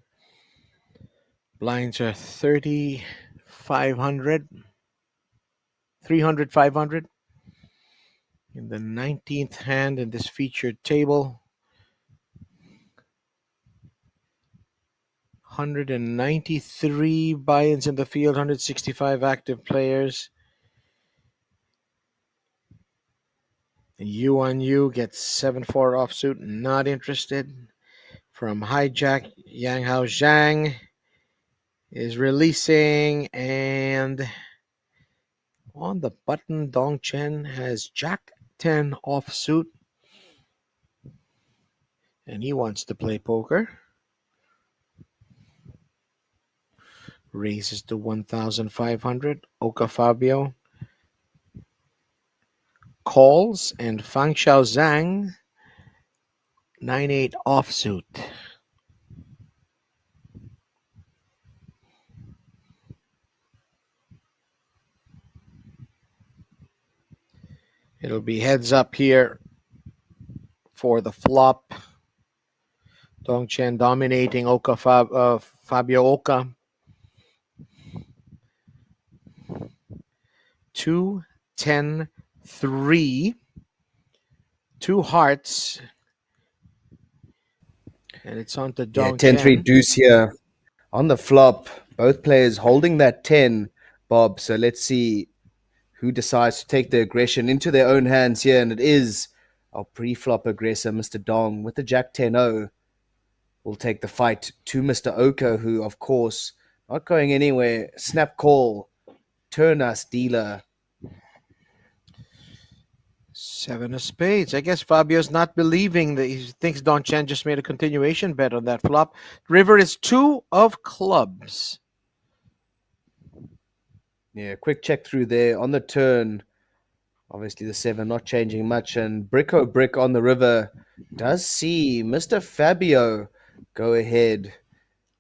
Speaker 1: Blinds are 3,500. 300, 500. In the 19th hand in this featured table. 193 buy-ins in the field, 165 active players. Yuan Yu gets 7-4 offsuit, not interested. From hijack, Yang Hao Zhang is releasing, and on the button, Dong Chen has Jack 10 offsuit, and he wants to play poker. Raises to 1,500. Oka Fabio calls, and Fang Xiao Zhang 9-8 offsuit. It'll be heads up here for the flop. Dong Chen dominating Fabio Oka. 2, 10, 3. 2 hearts. And it's on to
Speaker 2: Yeah,
Speaker 1: Dong
Speaker 2: 10-3
Speaker 1: Chen.
Speaker 2: deuce here on the flop. Both players holding that 10, Bob. So let's see who decides to take the aggression into their own hands here. And it is our pre-flop aggressor, Mr. Dong, with the Jack 10-0. Will take the fight to Mr. Oka, who, of course, not going anywhere. Snap call, turn us dealer.
Speaker 1: Seven of spades. I guess Fabio's not believing that he thinks Don Chen just made a continuation bet on that flop. River is two of clubs.
Speaker 2: Yeah, quick check through there on the turn. Obviously, the seven not changing much, and Bricko Brick on the river does see Mr. Fabio go ahead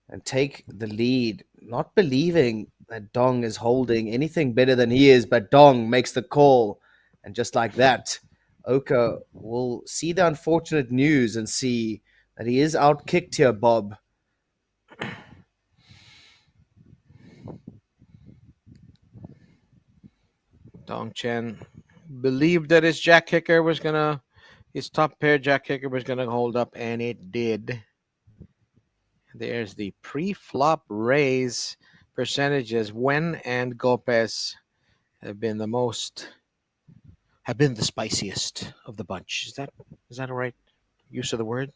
Speaker 2: and take the lead, not believing that Dong is holding anything better than he is, but Dong makes the call. And just like that, Oka will see the unfortunate news and see that he is outkicked here, Bob.
Speaker 1: Dong Chen believed that his top pair jack kicker was gonna hold up, and it did. There's the pre-flop raise percentages. Wen and Gopez have been the spiciest of the bunch. Is that a right use of the word?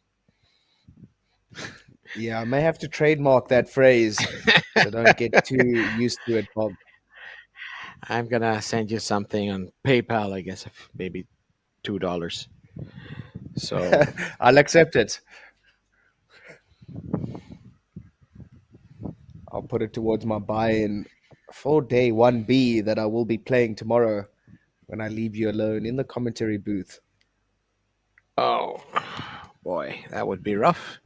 Speaker 2: Yeah, I may have to trademark that phrase so don't get too used to it, Bob.
Speaker 1: I'm gonna send you something on PayPal, I guess, if maybe $2. So,
Speaker 2: I'll accept it. I'll put it towards my buy-in for day 1B that I will be playing tomorrow when I leave you alone in the commentary booth.
Speaker 1: oh boy, that would be rough.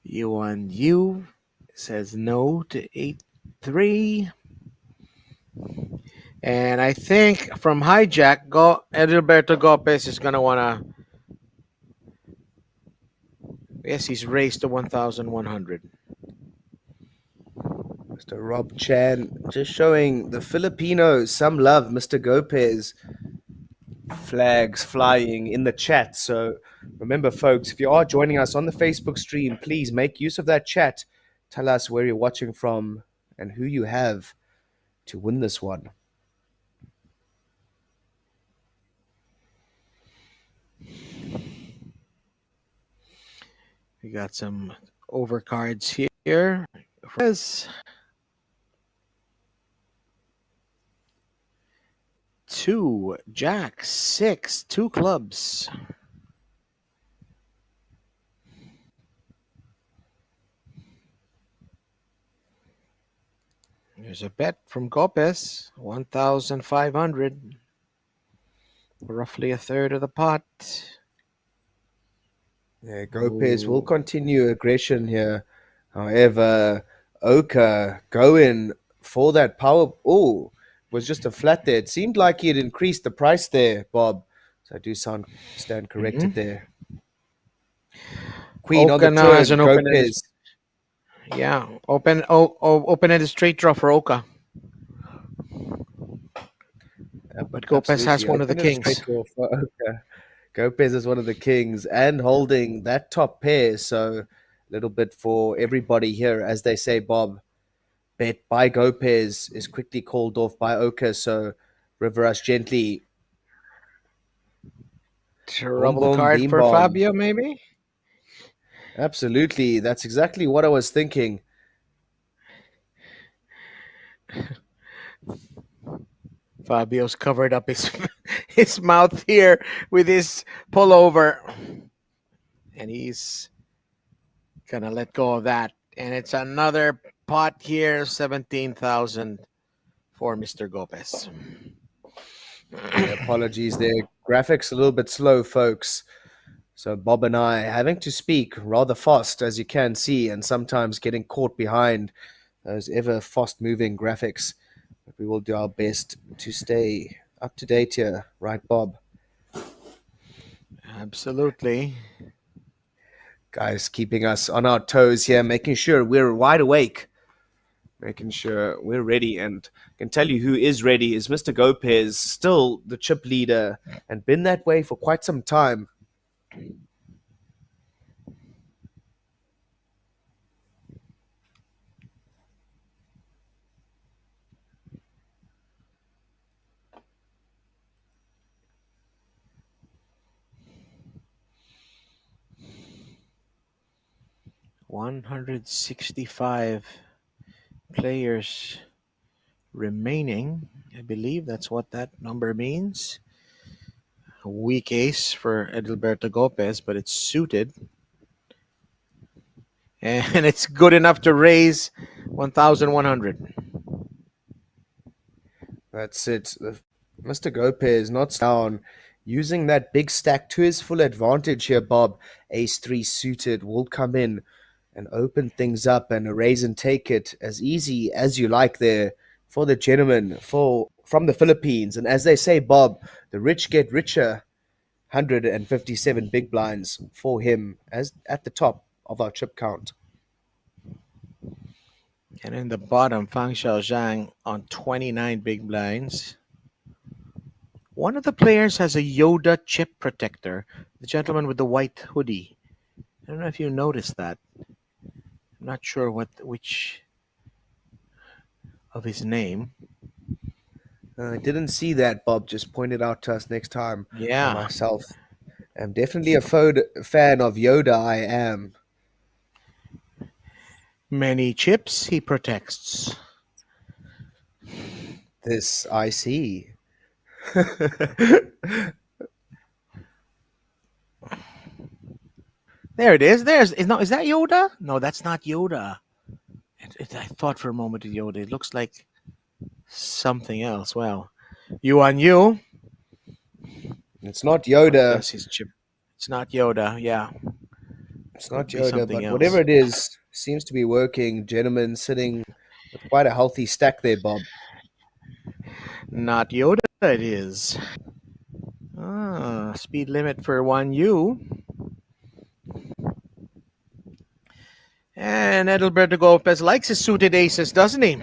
Speaker 1: You says no to 8-3. And I think from hijack, Edilberto Gopez is gonna wanna. Yes, he's raised to 1,100.
Speaker 2: Mr. Rob Chan just showing the Filipinos some love. Mr. Gopez flags flying in the chat. So remember, folks, if you are joining us on the Facebook stream, please make use of that chat. Tell us where you're watching from and who you have to win this one.
Speaker 1: We got some overcards here. Yes. Two, Jack, six, two clubs. There's a bet from Gopez, 1,500, roughly a third of the pot.
Speaker 2: Yeah, Gopez will
Speaker 1: Ooh.
Speaker 2: continue aggression here. However, Oka going for that power. Oh, was just a flat there. It seemed like he had increased the price there, Bob. So I do stand corrected
Speaker 1: Mhm.
Speaker 2: there. Queen on the
Speaker 1: Oka now has
Speaker 2: turn.
Speaker 1: an open-ended,
Speaker 2: Gopez.
Speaker 1: yeah, open-ended straight draw for Oka, but Gopez has
Speaker 2: Absolutely.
Speaker 1: one of the
Speaker 2: Open and straight
Speaker 1: kings.
Speaker 2: draw for Oka. Gopez is one of the kings and holding that top pair. So a little bit for everybody here, as they say, Bob. Bet by Gopez is quickly called off by Oka. So River Rush gently. Boom,
Speaker 1: Trouble
Speaker 2: boom,
Speaker 1: card
Speaker 2: beam,
Speaker 1: for
Speaker 2: bomb.
Speaker 1: Fabio, maybe.
Speaker 2: Absolutely. That's exactly what I was thinking.
Speaker 1: Fabio's covered up his his mouth here with his pullover, and he's gonna let go of that. And it's another pot here, 17,000 for Mr. Gopez.
Speaker 2: Yeah, apologies there. Graphics a little bit slow, folks. So Bob and I having to speak rather fast, as you can see, and sometimes getting caught behind those ever fast moving graphics. But we will do our best to stay up to date here, right, Bob?
Speaker 1: Absolutely.
Speaker 2: Guys, keeping us on our toes here, making sure we're wide awake, making sure we're ready. And I can tell you who is ready is Mr. Gopez, still the chip leader, and been that way for quite some time.
Speaker 1: 165 players remaining. I believe that's what that number means. A weak ace for Edilberto Gopez, but it's suited. And it's good enough to raise 1,100.
Speaker 2: That's it. Mr. Gopez not down, using that big stack to his full advantage here, Bob. Ace 3 suited will come in and open things up and raise and take it as easy as you like there for the gentleman from the Philippines. And as they say, Bob, the rich get richer. 157 big blinds for him as at the top of our chip count.
Speaker 1: And in the bottom, Fang Xiaozhang on 29 big blinds. One of the players has a Yoda chip protector, the gentleman with the white hoodie. I don't know if you noticed that. I'm not sure which of his name.
Speaker 2: I didn't see that. Bob just pointed out to us next time. I
Speaker 1: Yeah,
Speaker 2: myself am definitely a fan of Yoda. I am.
Speaker 1: many chips he protects.
Speaker 2: This I see.
Speaker 1: There it is. Is that Yoda? No, that's not Yoda. I thought for a moment it Yoda. It looks like something else. Well, you on you.
Speaker 2: It's not
Speaker 1: What
Speaker 2: Yoda.
Speaker 1: does his chip? It's not Yoda. Yeah,
Speaker 2: It's not
Speaker 1: could be
Speaker 2: Yoda,
Speaker 1: something
Speaker 2: but whatever
Speaker 1: else.
Speaker 2: it is, seems to be working. Gentlemen sitting with quite a healthy stack there, Bob.
Speaker 1: Not Yoda. It is. Speed limit for 1U. And Edilberto Gopez likes his suited aces, doesn't he?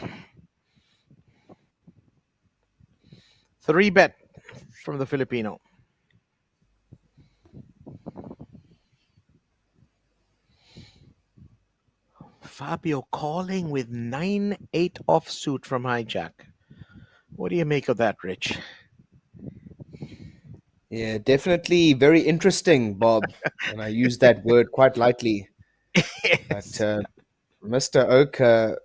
Speaker 1: 3-bet from the Filipino. Fabio calling with 9-8 offsuit from hijack. What do you make of that, Rich?
Speaker 2: Yeah, definitely very interesting, Bob. And I use that word quite lightly. But
Speaker 1: Yes.
Speaker 2: Mr. Oka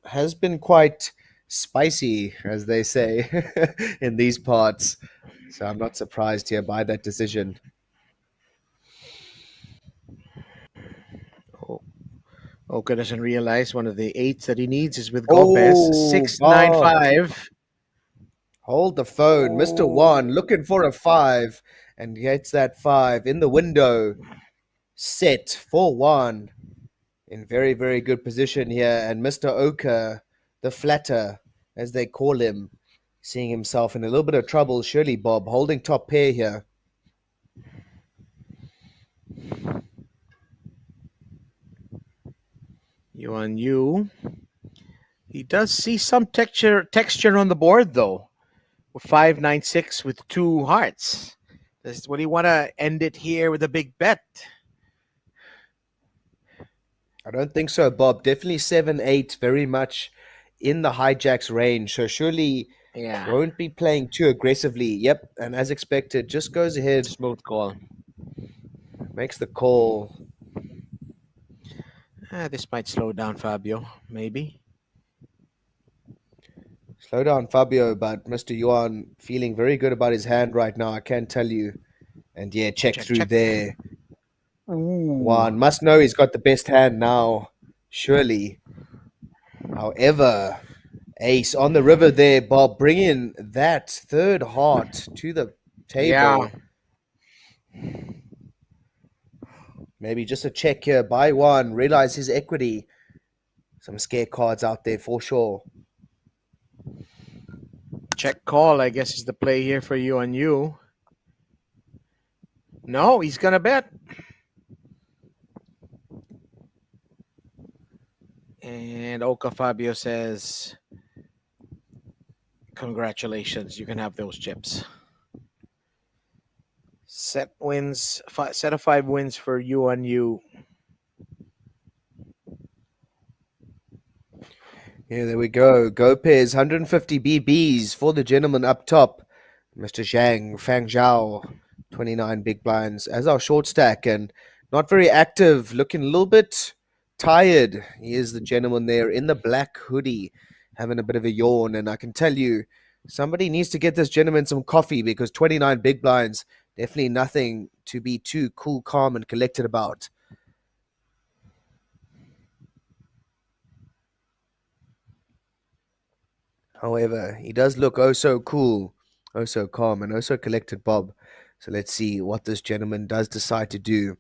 Speaker 2: has been quite spicy, as they say, in these parts. So I'm not surprised here by that decision.
Speaker 1: Oh, Oka doesn't realize one of the eights that he needs is with Gopez.
Speaker 2: Oh,
Speaker 1: Six nine
Speaker 2: Bob,
Speaker 1: five.
Speaker 2: hold the phone. Mr. One
Speaker 1: Oh,
Speaker 2: looking for a five and gets that five in the window. Set for one in very, very good position here. And Mr. Oka, the flatter, as they call him, seeing himself in a little bit of trouble. Surely, Bob, holding top pair here.
Speaker 1: you on you. He does see some texture on the board though. With 596 with two hearts. What do you want to end it here with a big bet?
Speaker 2: I don't think so, Bob. Definitely 7-8, very much in the hijacks range. So surely
Speaker 1: Yeah,
Speaker 2: won't be playing too aggressively. Yep, and as expected, just goes ahead,
Speaker 1: smooth call.
Speaker 2: makes the call.
Speaker 1: This might slow down Fabio, maybe.
Speaker 2: Slow down, Fabio, but Mr. Yuan feeling very good about his hand right now, I can tell you. And yeah, check
Speaker 1: Check,
Speaker 2: through
Speaker 1: check.
Speaker 2: there.
Speaker 1: Ooh.
Speaker 2: Juan must know he's got the best hand now, surely. However, ace on the river there, Bob, bringing that third heart to the
Speaker 1: Yeah,
Speaker 2: table. Maybe just a check here, buy one, realize his equity. Some scare cards out there for sure.
Speaker 1: check call, I guess, is the play here for you and you. No, he's going to bet. And Oka Fabio says, congratulations, you can have those chips. Set of 5 wins for you and you.
Speaker 2: Yeah, there we go. Go pairs, 150 BBs for the gentleman up top. Mr. Zhang, Fang Zhao, 29 big blinds as our short stack and not very active, looking a little bit tired. He is the gentleman there in the black hoodie. having a bit of a yawn, and I can tell you, somebody needs to get this gentleman some coffee because 29 big blinds, definitely nothing to be too cool, calm, and collected about. However, he does look oh so cool, oh so calm, and oh so collected, Bob. So let's see what this gentleman does decide to do.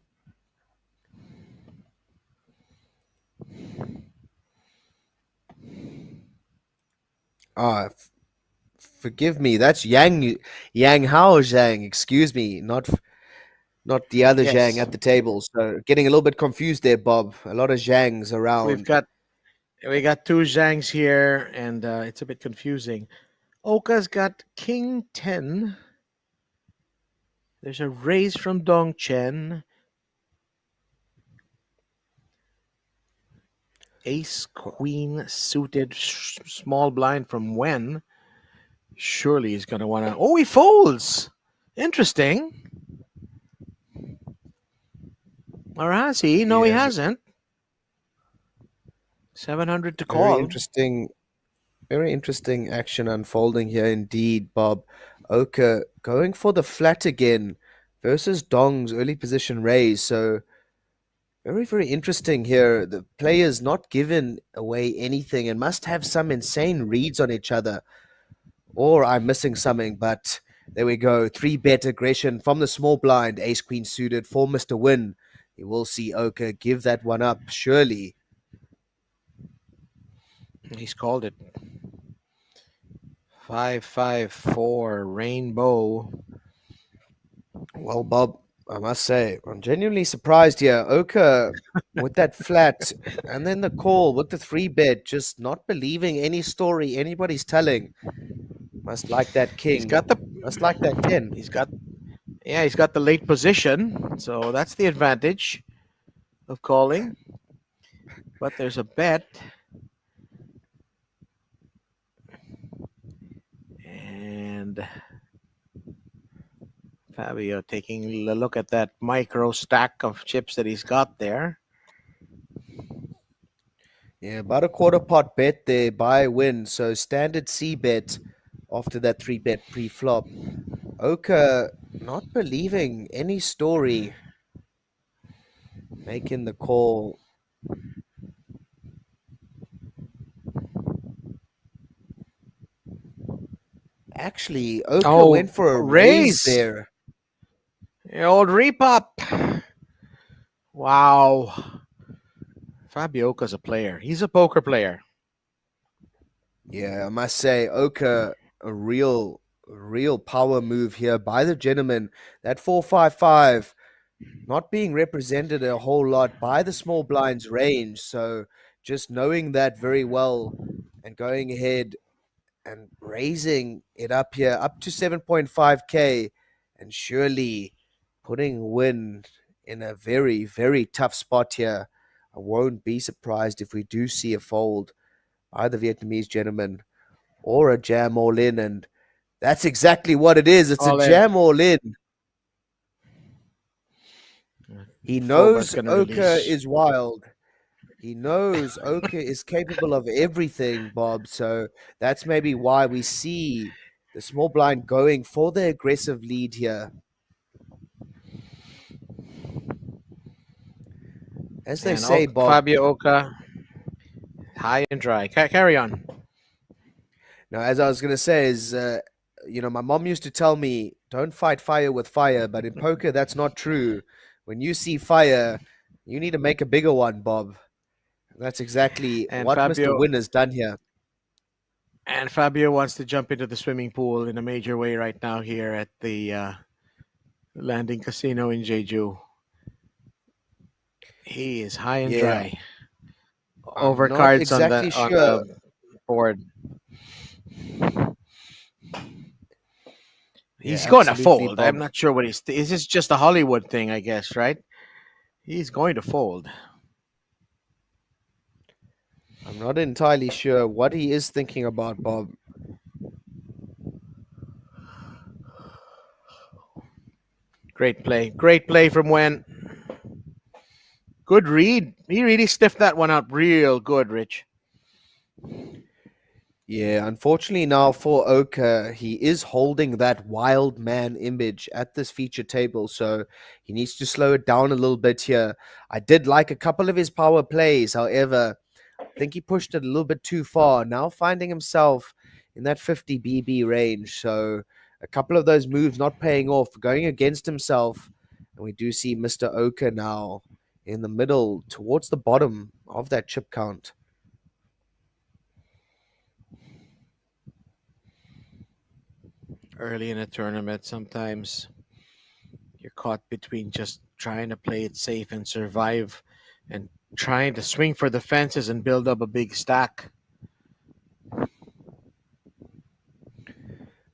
Speaker 2: Ah, forgive me, that's Yang Hao Zhang. Excuse me, not the other Zhang
Speaker 1: Yes,
Speaker 2: at the table. So getting a little bit confused there, Bob. A lot of Zhangs
Speaker 1: we've
Speaker 2: around.
Speaker 1: got we got two Zhangs here, and it's a bit confusing. Oka's got King 10. There's a raise from Dong Chen. Ace Queen suited small blind from Wen. Surely he's going to want to. Oh, he folds. Interesting. Or has he? No, he
Speaker 2: Yeah,
Speaker 1: hasn't. 700 to
Speaker 2: very
Speaker 1: call.
Speaker 2: interesting. Very interesting action unfolding here indeed, Bob. Oka going for the flat again versus Dong's early position raise. So very, very interesting here. The players not given away anything and must have some insane reads on each other. Or I'm missing something, but there we go. Three bet aggression from the small blind, ace queen suited for Mr. Win. You will see Oka give that one up, surely.
Speaker 1: He's called it. 554 Rainbow.
Speaker 2: Well, Bob, I must say, I'm genuinely surprised here. Oka with that flat and then the call with the three bet, just not believing any story anybody's telling. Must like that
Speaker 1: He's
Speaker 2: king.
Speaker 1: got the
Speaker 2: Must like that 10.
Speaker 1: he's got yeah, he's got the late position. So that's the advantage of calling. But there's a bet. And Fabio taking a look at that micro stack of chips that he's got there.
Speaker 2: Yeah, about a quarter pot bet there, buy win. So standard C bet after that three bet pre flop. Oka not believing any story, making the call. Actually, Oka
Speaker 1: Oh,
Speaker 2: went for a raise
Speaker 1: raise.
Speaker 2: there.
Speaker 1: The old repop. Wow. Fabioca's a player. He's a poker player.
Speaker 2: Yeah, I must say, Oka, a real power move here by the gentleman. That 455 not being represented a whole lot by the small blinds range. So just knowing that very well and going ahead and raising it up here up to 7.5K and surely putting Win in a very, very tough spot here. I won't be surprised if we do see a fold by the Vietnamese gentleman or a jam all in. And that's exactly what it is. It's a
Speaker 1: All in.
Speaker 2: jam all in. He
Speaker 1: Fogart's
Speaker 2: knows
Speaker 1: going to
Speaker 2: Oka
Speaker 1: release.
Speaker 2: is wild. He knows Oka is capable of everything, Bob. So that's maybe why we see the small blind going for the aggressive lead here. As they
Speaker 1: And
Speaker 2: say, Bob.
Speaker 1: Fabio Oka, high and dry. Carry on.
Speaker 2: Now, as I was going to say, is my mom used to tell me, don't fight fire with fire, but in poker, that's not true. When you see fire, you need to make a bigger one, Bob. And that's exactly
Speaker 1: And
Speaker 2: what Mr.
Speaker 1: Fabio
Speaker 2: Win has done here.
Speaker 1: and Fabio wants to jump into the swimming pool in a major way right now here at the Landing Casino in Jeju. He is high and
Speaker 2: Yeah,
Speaker 1: dry.
Speaker 2: I'm
Speaker 1: Over
Speaker 2: not
Speaker 1: cards on
Speaker 2: exactly sure.
Speaker 1: the board.
Speaker 2: Yeah,
Speaker 1: He's going to
Speaker 2: absolutely,
Speaker 1: fold. I'm
Speaker 2: Bob.
Speaker 1: not sure what he's. Is this just a Hollywood thing? I guess, right? He's going to fold.
Speaker 2: I'm not entirely sure what he is thinking about, Bob.
Speaker 1: Great play. Great play from Wen. Good read. He really stiffed that one out real good, Rich.
Speaker 2: Yeah, unfortunately now for Oka, he is holding that wild man image at this feature table, so he needs to slow it down a little bit here. I did like a couple of his power plays, however, I think he pushed it a little bit too far. Now finding himself in that 50 BB range, so a couple of those moves not paying off, going against himself, and we do see Mr. Oka now in the middle, towards the bottom of that chip count.
Speaker 1: Early in a tournament, sometimes you're caught between just trying to play it safe and survive and trying to swing for the fences and build up a big stack.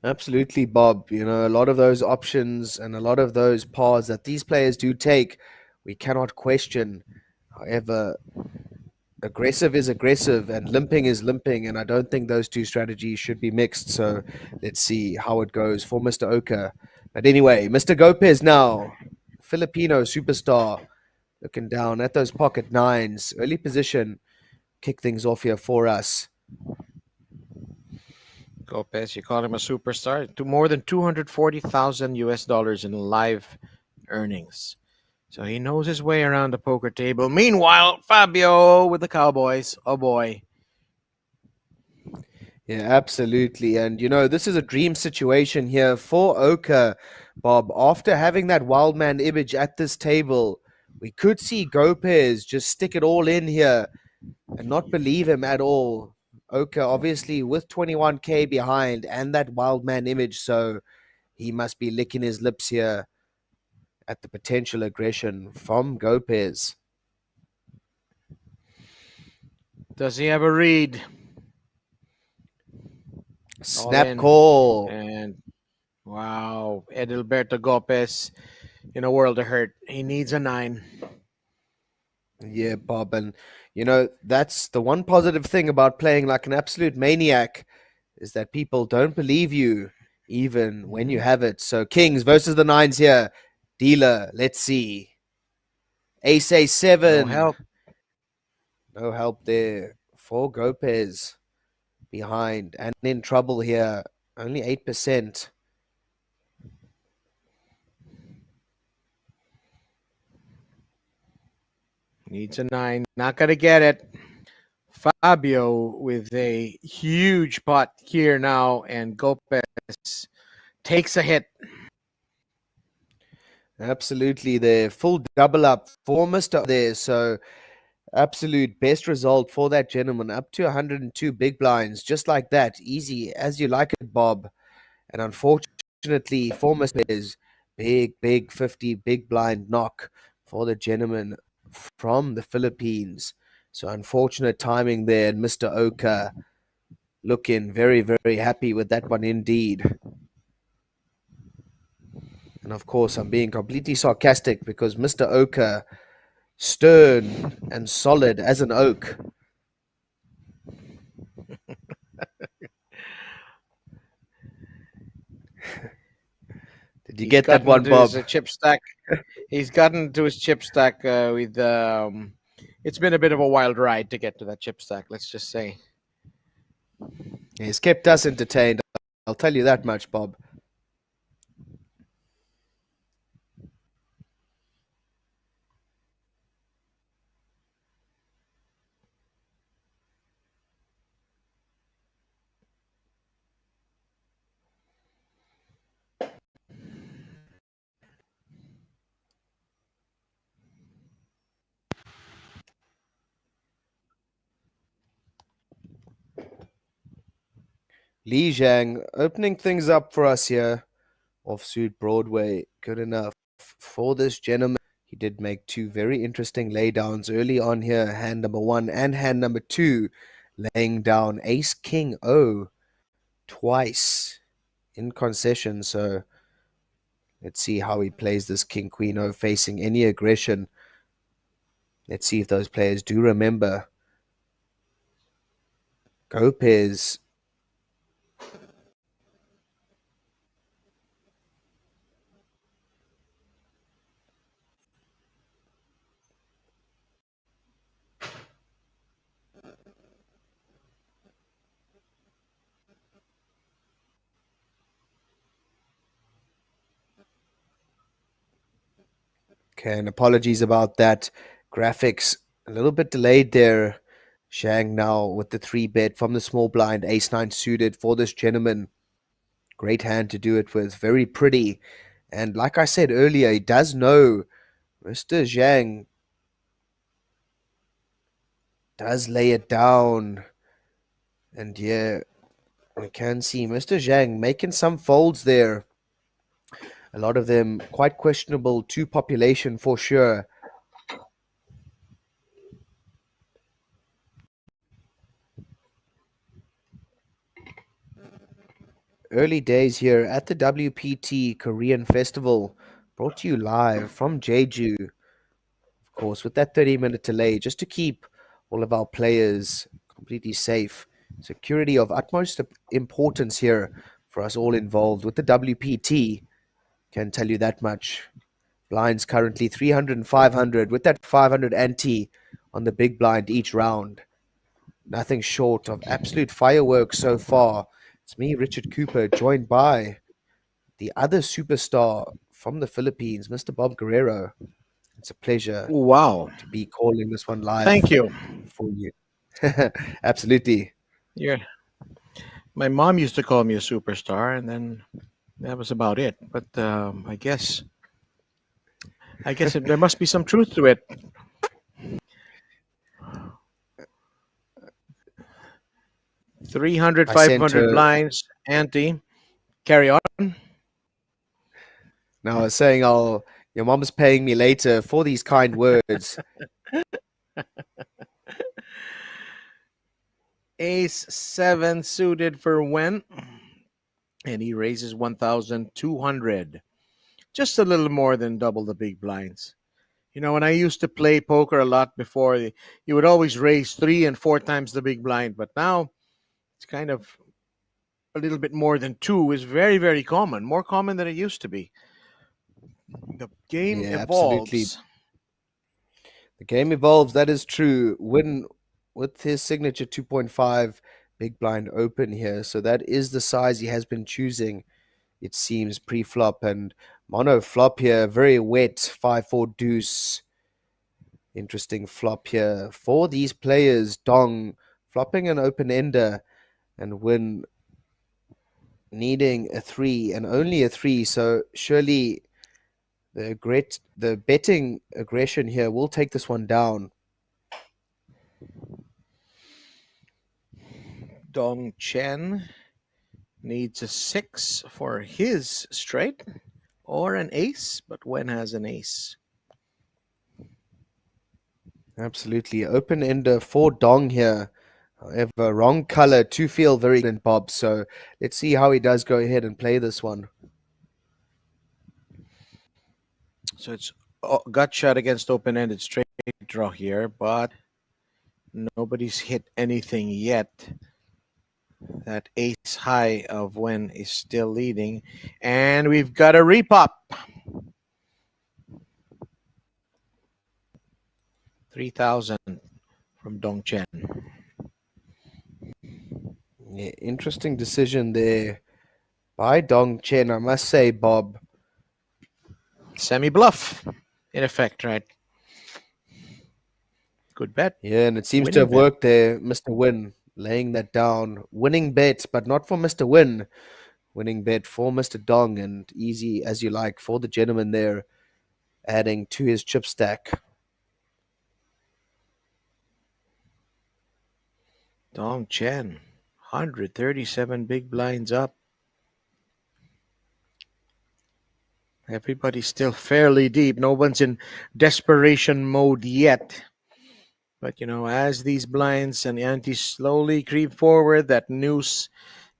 Speaker 2: Absolutely, Bob. You know, a lot of those options and a lot of those paths that these players do take, we cannot question. However, aggressive is aggressive and limping is limping, and I don't think those two strategies should be mixed. So let's see how it goes for Mr. Oka. But anyway, Mr. Gopez now, Filipino superstar, looking down at those pocket nines. Early position, kick things off here for us.
Speaker 1: Lopez, you call him a superstar, to more than 240,000 US dollars in live earnings. So he knows his way around the poker table. Meanwhile, Fabio with the Cowboys. Oh boy.
Speaker 2: Yeah, absolutely. And, you know, this is a dream situation here for Oka, Bob. After having that wild man image at this table, we could see Gopez just stick it all in here and not believe him at all. Oka, obviously, with 21K behind and that wild man image, so he must be licking his lips here at the potential aggression from Gopez.
Speaker 1: Does he have a read? All
Speaker 2: Snap
Speaker 1: in.
Speaker 2: call.
Speaker 1: And wow, Edilberto Gopez in a world of hurt. He needs a nine.
Speaker 2: Yeah, Bob. And, you know, that's the one positive thing about playing like an absolute maniac is that people don't believe you even when you
Speaker 1: Mhm.
Speaker 2: have it. So, Kings versus the Nines here. Dealer, let's see. Ace
Speaker 1: No
Speaker 2: A7.
Speaker 1: help.
Speaker 2: No help there for Gopez behind and in trouble here. Only 8%.
Speaker 1: Needs a nine. Not going to get it. Fabio with a huge pot here now, and Gopez takes a hit.
Speaker 2: Absolutely there. Full double up for Mr. there. So, absolute best result for that gentleman. Up to 102 big blinds. Just like that. Easy as you like it, Bob. And unfortunately, for Mr. is big 50 big blind knock for the gentleman from the Philippines. So unfortunate timing there, and Mr. Oka looking very happy with that one indeed. And of course, I'm being completely sarcastic because Mr. Oka, stern and solid as an oak. Did you
Speaker 1: He's
Speaker 2: get that
Speaker 1: gotten
Speaker 2: one,
Speaker 1: to his
Speaker 2: Bob?
Speaker 1: chip stack. He's gotten to his chip stack with. It's been a bit of a wild ride to get to that chip stack. Let's just say.
Speaker 2: He's kept us entertained. I'll tell you that much, Bob. Li Zhang opening things up for us here. Offsuit Broadway, good enough for this gentleman. He did make two very interesting laydowns early on here, hand number one and hand number two, laying down Ace King O twice in concession. So let's see how he plays this King Queen O facing any aggression. Let's see if those players do remember. Gopez. Okay, and apologies about that. Graphics a little bit delayed there. Zhang now with the three bet from the small blind, ace nine suited for this gentleman. Great hand to do it with, very pretty. And like I said earlier, he does know Mr. Zhang does lay it down. And yeah, we can see Mr. Zhang making some folds there. A lot of them quite questionable to population for sure. Early days here at the WPT Korean Festival, brought to you live from Jeju, of course, with that 30-minute delay, just to keep all of our players completely safe. Security of utmost importance here for us all involved with the WPT. Can tell you that much. Blinds currently 300 and 500 with that 500 ante on the big blind each round. Nothing short of absolute fireworks so far. It's me, Richard Cooper, joined by the other superstar from the Philippines, Mr. Bob Guerrero. It's a pleasure
Speaker 1: Wow.
Speaker 2: to be calling this one live
Speaker 1: Thank you.
Speaker 2: for you. Absolutely.
Speaker 1: Yeah. My mom used to call me a superstar, and then that was about it. But there must be some truth to it. 300,
Speaker 2: I sent
Speaker 1: 500
Speaker 2: her.
Speaker 1: blinds, ante. Carry on.
Speaker 2: Now I was saying, "I'll. Your mom's paying me later for these kind words."
Speaker 1: Ace 7 suited for when? And he raises 1,200. Just a little more than double the big blinds. You know, when I used to play poker a lot before, you would always raise 3 and 4 times the big blind. But now it's kind of a little bit more than two is very, very common. More common than it used to be. The game
Speaker 2: Yeah, absolutely.
Speaker 1: evolves.
Speaker 2: The game evolves. That is true. Win with his signature 2.5 big blind open here. So that is the size he has been choosing. It seems pre-flop and mono flop here. Very wet 5-4 deuce. Interesting flop here for these players. Dong flopping an open ender and Win needing a three and only a three. So surely the betting aggression here will take this one down.
Speaker 1: Dong Chen needs a 6 for his straight or an ace, but when has an ace?
Speaker 2: Absolutely. Open ender for Dong here. However, wrong color to feel very good in Bob. So let's see how he does go ahead and play this one.
Speaker 1: So it's gut shot against open ended straight draw here, but nobody's hit anything yet. That ace high of when is still leading. And we've got a repop. 3,000 from Dong Chen.
Speaker 2: Yeah, interesting decision there by Dong Chen, I must say, Bob.
Speaker 1: Semi bluff, in effect, right? Good bet.
Speaker 2: Yeah, and it seems to
Speaker 1: Winning
Speaker 2: have
Speaker 1: bet.
Speaker 2: worked there, Mr. Win, laying that down. Winning bet, but not for Mr. Win. Winning bet for Mr. Dong, and easy as you like for the gentleman there, adding to his chip stack.
Speaker 1: Dong Chen, 137 big blinds up. Everybody's still fairly deep. No one's in desperation mode yet. But, as these blinds and antes slowly creep forward, that noose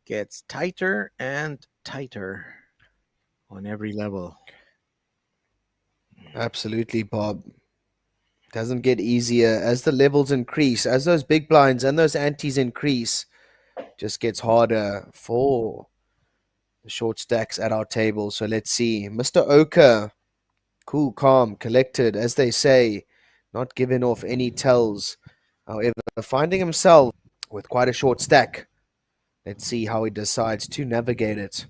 Speaker 1: gets tighter and tighter on every level.
Speaker 2: Absolutely, Bob. Doesn't get easier as the levels increase, as those big blinds and those antes increase. Just gets harder for the short stacks at our table. So let's see. Mr. Oka, cool, calm, collected, as they say, not giving off any tells. However, finding himself with quite a short stack. Let's see how he decides to navigate it.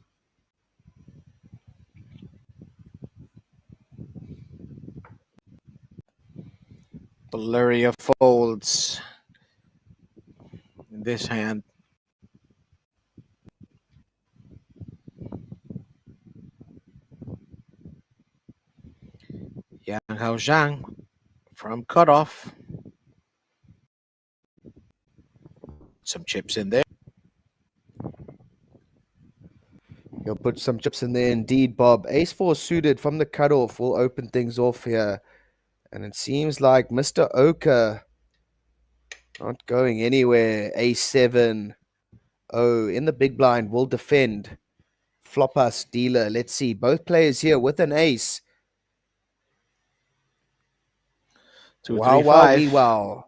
Speaker 1: Blurry of folds in this hand. Yang Hao Zhang from cutoff. Some chips in there.
Speaker 2: He'll put some chips in there indeed, Bob. Ace 4 suited from the cutoff will open things off here. And it seems like Mr. Oka not going anywhere. Ace 7. Oh, in the big blind will defend. Flop us, dealer. Let's see. Both players here with an ace.
Speaker 1: Two,
Speaker 2: Wow,
Speaker 1: three,
Speaker 2: wow,
Speaker 1: five.
Speaker 2: wee, wow.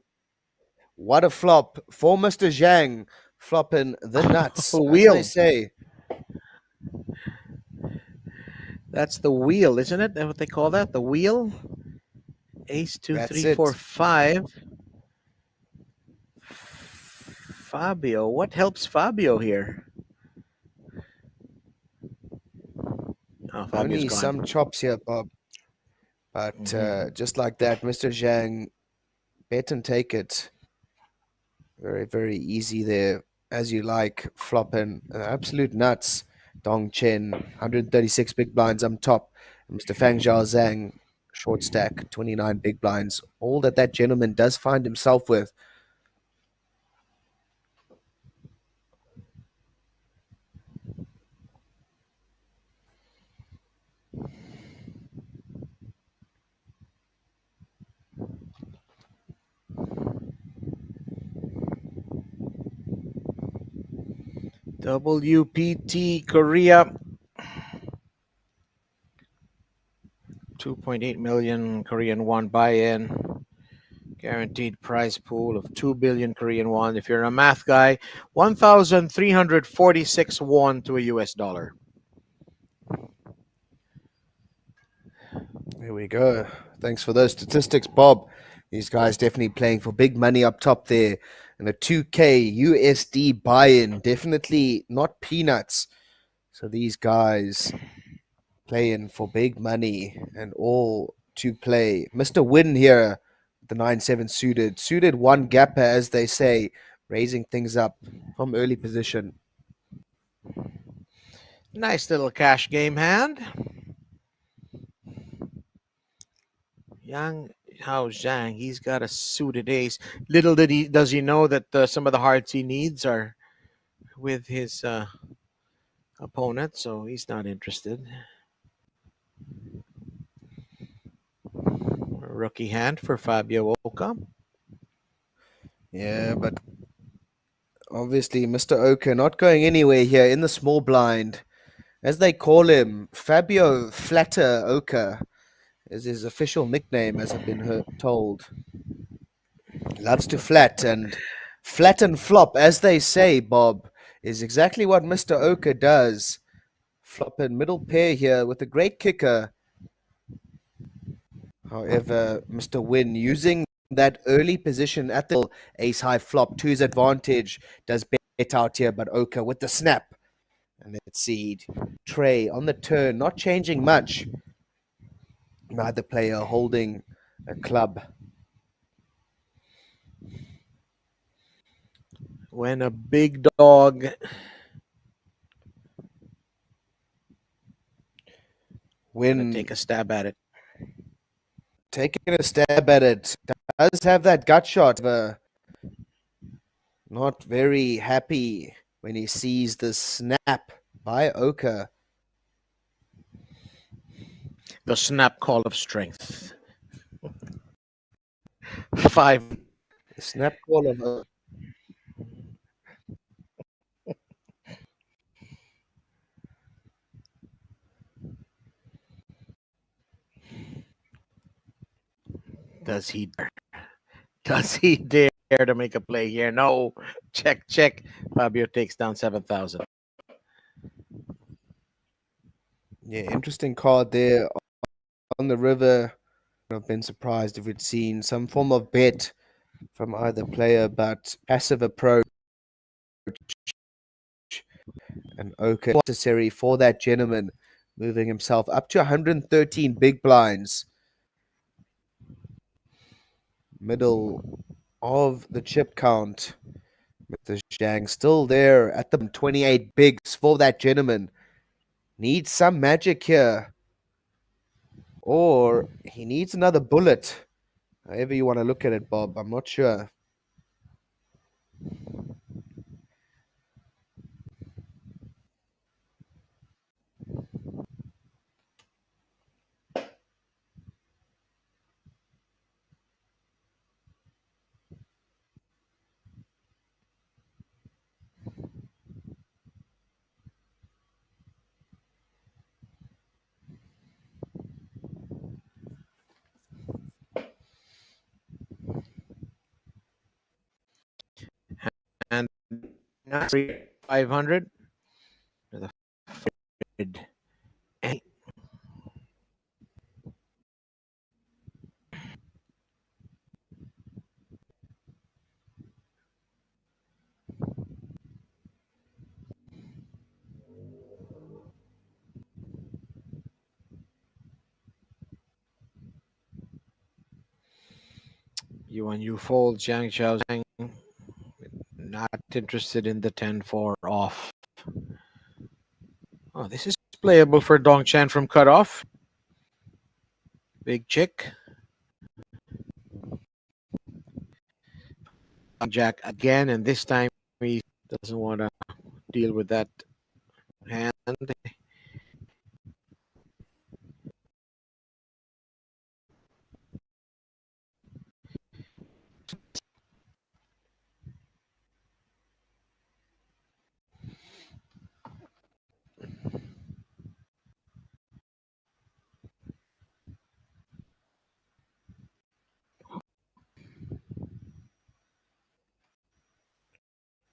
Speaker 2: What a flop for Mr. Zhang. Flopping the nuts, as they
Speaker 1: Wheel.
Speaker 2: say.
Speaker 1: That's the wheel, isn't it? That's what they call that? The wheel? Ace, two,
Speaker 2: That's
Speaker 1: three, four,
Speaker 2: it.
Speaker 1: five. Fabio. What helps Fabio here? Oh, Fabio's
Speaker 2: Only
Speaker 1: gone.
Speaker 2: some chops here, Bob. But
Speaker 1: Mm-hmm.
Speaker 2: just like that, Mr. Zhang, bet and take it. Very, very easy there. As you like, flopping absolute nuts. Dong Chen, 136 big blinds on top. And Mr. Fang Zhao Zhang, short stack, 29 big blinds. All that that gentleman does find himself with.
Speaker 1: WPT Korea. 2.8 million Korean won buy-in. Guaranteed prize pool of 2 billion Korean won. If you're a math guy, 1,346 won to a US dollar.
Speaker 2: Here we go. Thanks for those statistics, Bob. These guys definitely playing for big money up top there. And a 2K USD buy in. Definitely not peanuts. So these guys playing for big money and all to play. Mr. Win here, the 9-7 suited. Suited one gapper, as they say, raising things up from early position.
Speaker 1: Nice little cash game hand. Yang Hao Zhang, he's got a suited ace. Little does he know that some of the hearts he needs are with his opponent, so he's not interested. Rookie hand for Fabio Oka.
Speaker 2: Yeah, but obviously Mr. Oka not going anywhere here in the small blind. As they call him, Fabio Flatter Oka is his official nickname, as I've been told. Loves to flat and flop, as they say, Bob, is exactly what Mr. Oka does. Flop in middle pair here with a great kicker. However, Mr. Win using that early position at the ace high flop to his advantage does bet out here, but Oka with the snap. And let's see, Trey on the turn, not changing much. Neither player holding a club.
Speaker 1: When a big dog gonna
Speaker 2: Win
Speaker 1: take a stab at it.
Speaker 2: taking a stab at it. Does have that gut shot. Not very happy when he sees the snap by Oka.
Speaker 1: The snap call of strength. Five.
Speaker 2: The snap call of Oka.
Speaker 1: Does he dare? Does he dare to make a play here? No. Check, check. Fabio takes down 7,000.
Speaker 2: Yeah, interesting card there on the river. I've been surprised if we'd seen some form of bet from either player, but passive approach and Oka necessary for that gentleman, moving himself up to 113 big blinds. middle of the chip count. Mr. Zhang still there at the 28 bigs for that gentleman. Needs some magic here. Or he needs another bullet. However you want to look at it, Bob. I'm not sure.
Speaker 1: And 500. The you fold Jiang Zhang, not interested in the 10-4 off. Oh, this is playable for Dong Chen from cutoff. Big chick. Jack again, and this time he doesn't want to deal with that hand.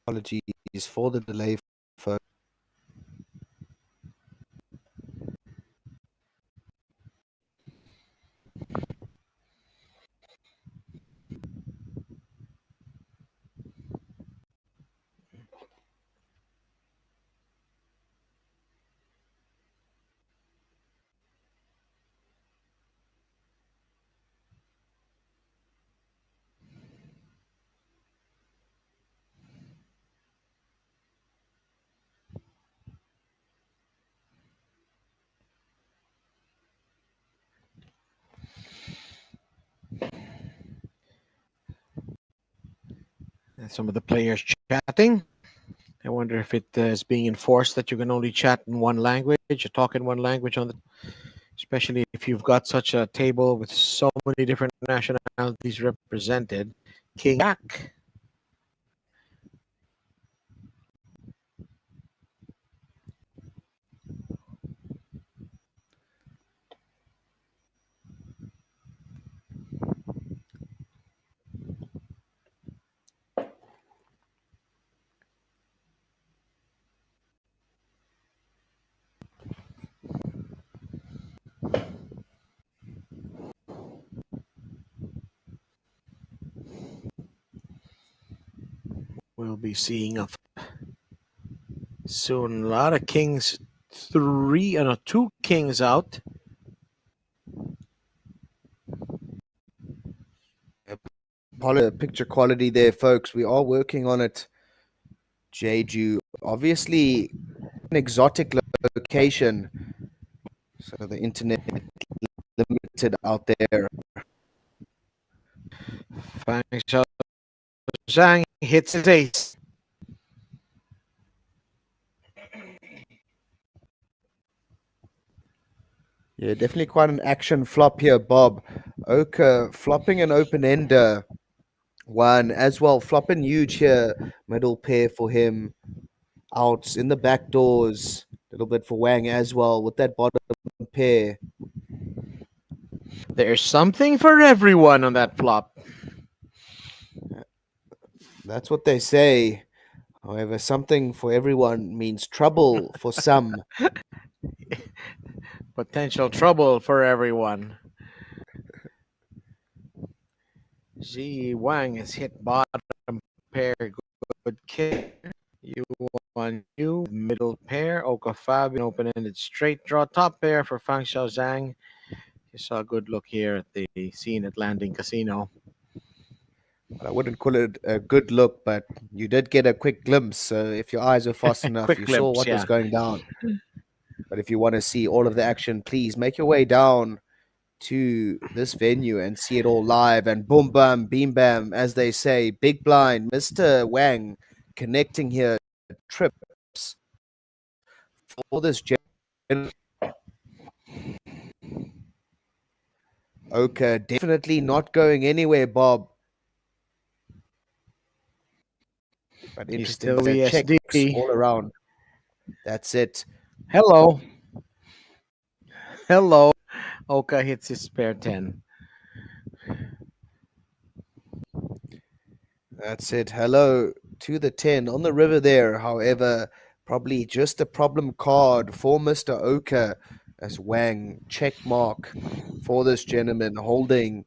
Speaker 2: Apologies for the delay, folks.
Speaker 1: And some of the players chatting. I wonder if it is being enforced that you can only chat in one language, or talk in one language on the, especially if you've got such a table with so many different nationalities represented. King Jack. We'll be seeing a soon. A lot of kings, two kings out.
Speaker 2: Picture quality there, folks. We are working on it. Jeju, obviously an exotic location, so the internet limited out there.
Speaker 1: Fang Zhang hits his ace.
Speaker 2: Yeah, definitely quite an action flop here, Bob. Oka flopping an open ender one as well, flopping huge here. Middle pair for him. Outs in the back doors. A little bit for Wang as well with that bottom pair.
Speaker 1: There's something for everyone on that flop.
Speaker 2: That's what they say. However, something for everyone means trouble for some.
Speaker 1: Potential trouble for everyone. Xi Wang is hit bottom pair. Good kick. You won you. Middle pair. Oka Fabian open-ended straight draw. Top pair for Fang Zhang. You saw a good look here at the scene at Landing Casino.
Speaker 2: I wouldn't call it a good look, but you did get a quick glimpse. So if your eyes were fast enough,
Speaker 1: Quick
Speaker 2: you saw
Speaker 1: glimpse,
Speaker 2: what was
Speaker 1: yeah.
Speaker 2: going down. But if you want to see all of the action, please make your way down to this venue and see it all live. And boom, bam, beam, bam, as they say, big blind, Mr. Wang connecting here, trips for this gentleman. Okay, definitely not going anywhere, Bob. But
Speaker 1: He's
Speaker 2: interesting,
Speaker 1: still
Speaker 2: checks
Speaker 1: VSD.
Speaker 2: all around. That's it.
Speaker 1: Hello. Hello. Oka hits his spare 10.
Speaker 2: That's it. Hello to the 10 on the river there. However, probably just a problem card for Mr. Oka as Wang check mark for this gentleman holding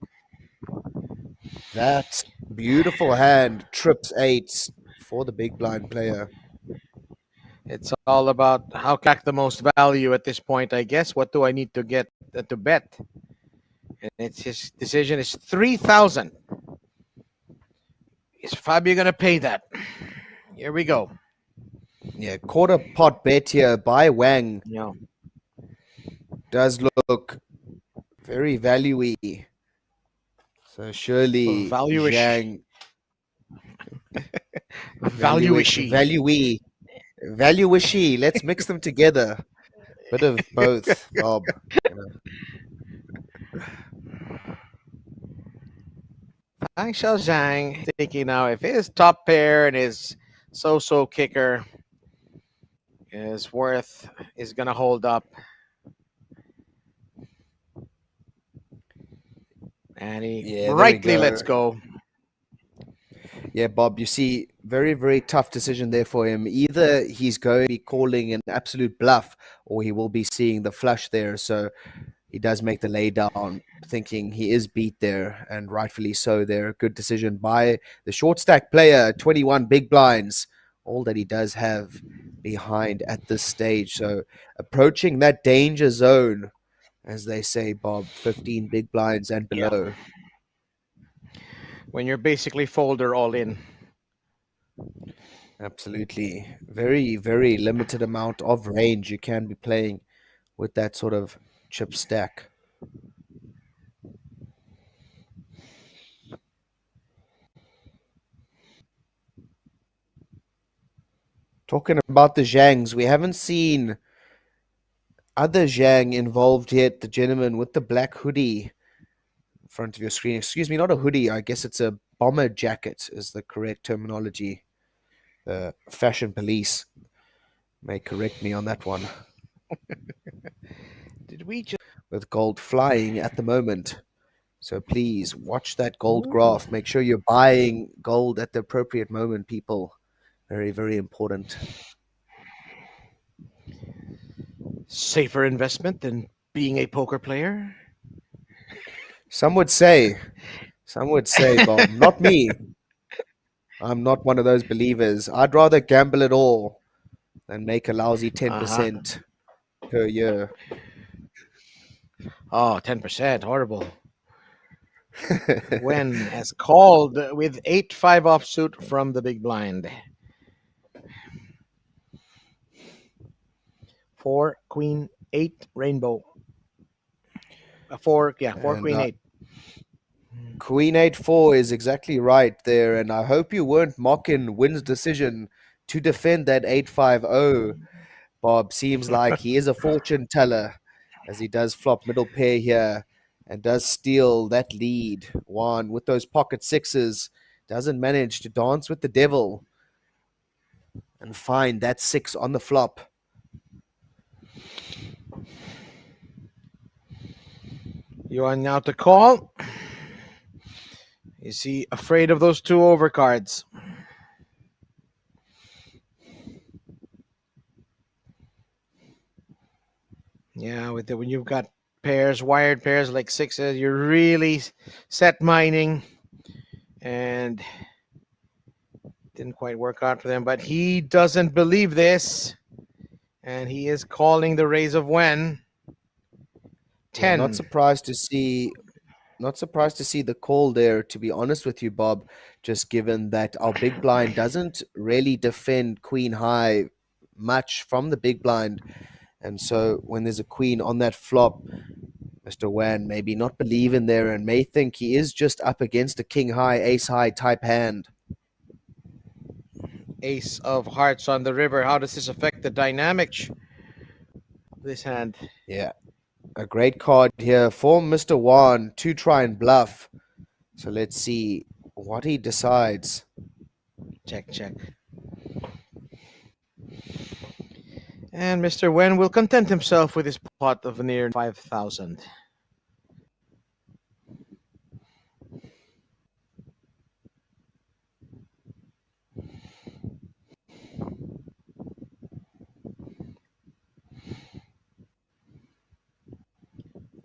Speaker 2: that beautiful hand, trips eights for the big blind player.
Speaker 1: It's all about how can I extract the most value at this point, I guess. What do I need to get to bet? And it's his decision is 3,000. Is Fabio going to pay that? Here we go.
Speaker 2: Yeah, quarter pot bet here by Wang
Speaker 1: Yeah.
Speaker 2: does look very valuey. So surely
Speaker 1: Value-ish.
Speaker 2: Zhang
Speaker 1: Value-ishy.
Speaker 2: valuey, valuishy. Let's mix them together. Bit of both, Bob. You know.
Speaker 1: Fang Zhang thinking now if his top pair and his so-so kicker is gonna hold up, and he
Speaker 2: Yeah, there we
Speaker 1: rightly lets
Speaker 2: go.
Speaker 1: go.
Speaker 2: Yeah, Bob, you see, very, very tough decision there for him. Either he's going to be calling an absolute bluff or he will be seeing the flush there. So he does make the lay down, thinking he is beat there, and rightfully so there. Good decision by the short stack player, 21 big blinds, all that he does have behind at this stage. So approaching that danger zone, as they say, Bob, 15 big blinds and
Speaker 1: Yeah.
Speaker 2: below.
Speaker 1: When you're basically folder all in.
Speaker 2: Absolutely. Very, very limited amount of range you can be playing with that sort of chip stack. Talking about the Zhangs, we haven't seen other Zhang involved yet. The gentleman with the black hoodie in front of your screen. Excuse me, not a hoodie. I guess it's a bomber jacket, is the correct terminology. The fashion police may correct me on that one.
Speaker 1: Did we just?
Speaker 2: With gold flying at the moment. So please watch that gold
Speaker 1: Ooh.
Speaker 2: graph. Make sure you're buying gold at the appropriate moment, people. Very, very important.
Speaker 1: Safer investment than being a poker player?
Speaker 2: Some some would say, Bob, not me. I'm not one of those believers. I'd rather gamble it all than make a lousy
Speaker 1: Uh huh.
Speaker 2: 10% per year.
Speaker 1: Oh, 10%. Horrible. Wen has called with 8-5 offsuit from the big blind. 4, Queen, 8, Rainbow. 4, yeah, 4,
Speaker 2: and
Speaker 1: Queen, 8.
Speaker 2: Queen 8-4 is exactly right there. And I hope you weren't mocking Wynn's decision to defend that 8-5-0. Bob seems like he is a fortune teller as he does flop middle pair here and does steal that lead. One with those pocket sixes doesn't manage to dance with the devil and find that six on the flop.
Speaker 1: You are now to call. Is he afraid of those two overcards? Yeah, when you've got pairs, wired pairs like sixes, you're really set mining, and didn't quite work out for them. But he doesn't believe this, and he is calling the raise of when
Speaker 2: Yeah, not
Speaker 1: 10.
Speaker 2: surprised to see. not surprised to see the call there, to be honest with you, Bob, just given that our big blind doesn't really defend queen high much from the big blind. And so when there's a queen on that flop, Mr. Wan maybe not believe in there and may think he is just up against a king high, ace high type hand.
Speaker 1: Ace of hearts on the river. How does this affect the dynamic of this hand?
Speaker 2: Yeah, a great card here for Mr. Wan to try and bluff. So let's see what he decides.
Speaker 1: Check, check. And Mr. Wen will content himself with his pot of near 5,000.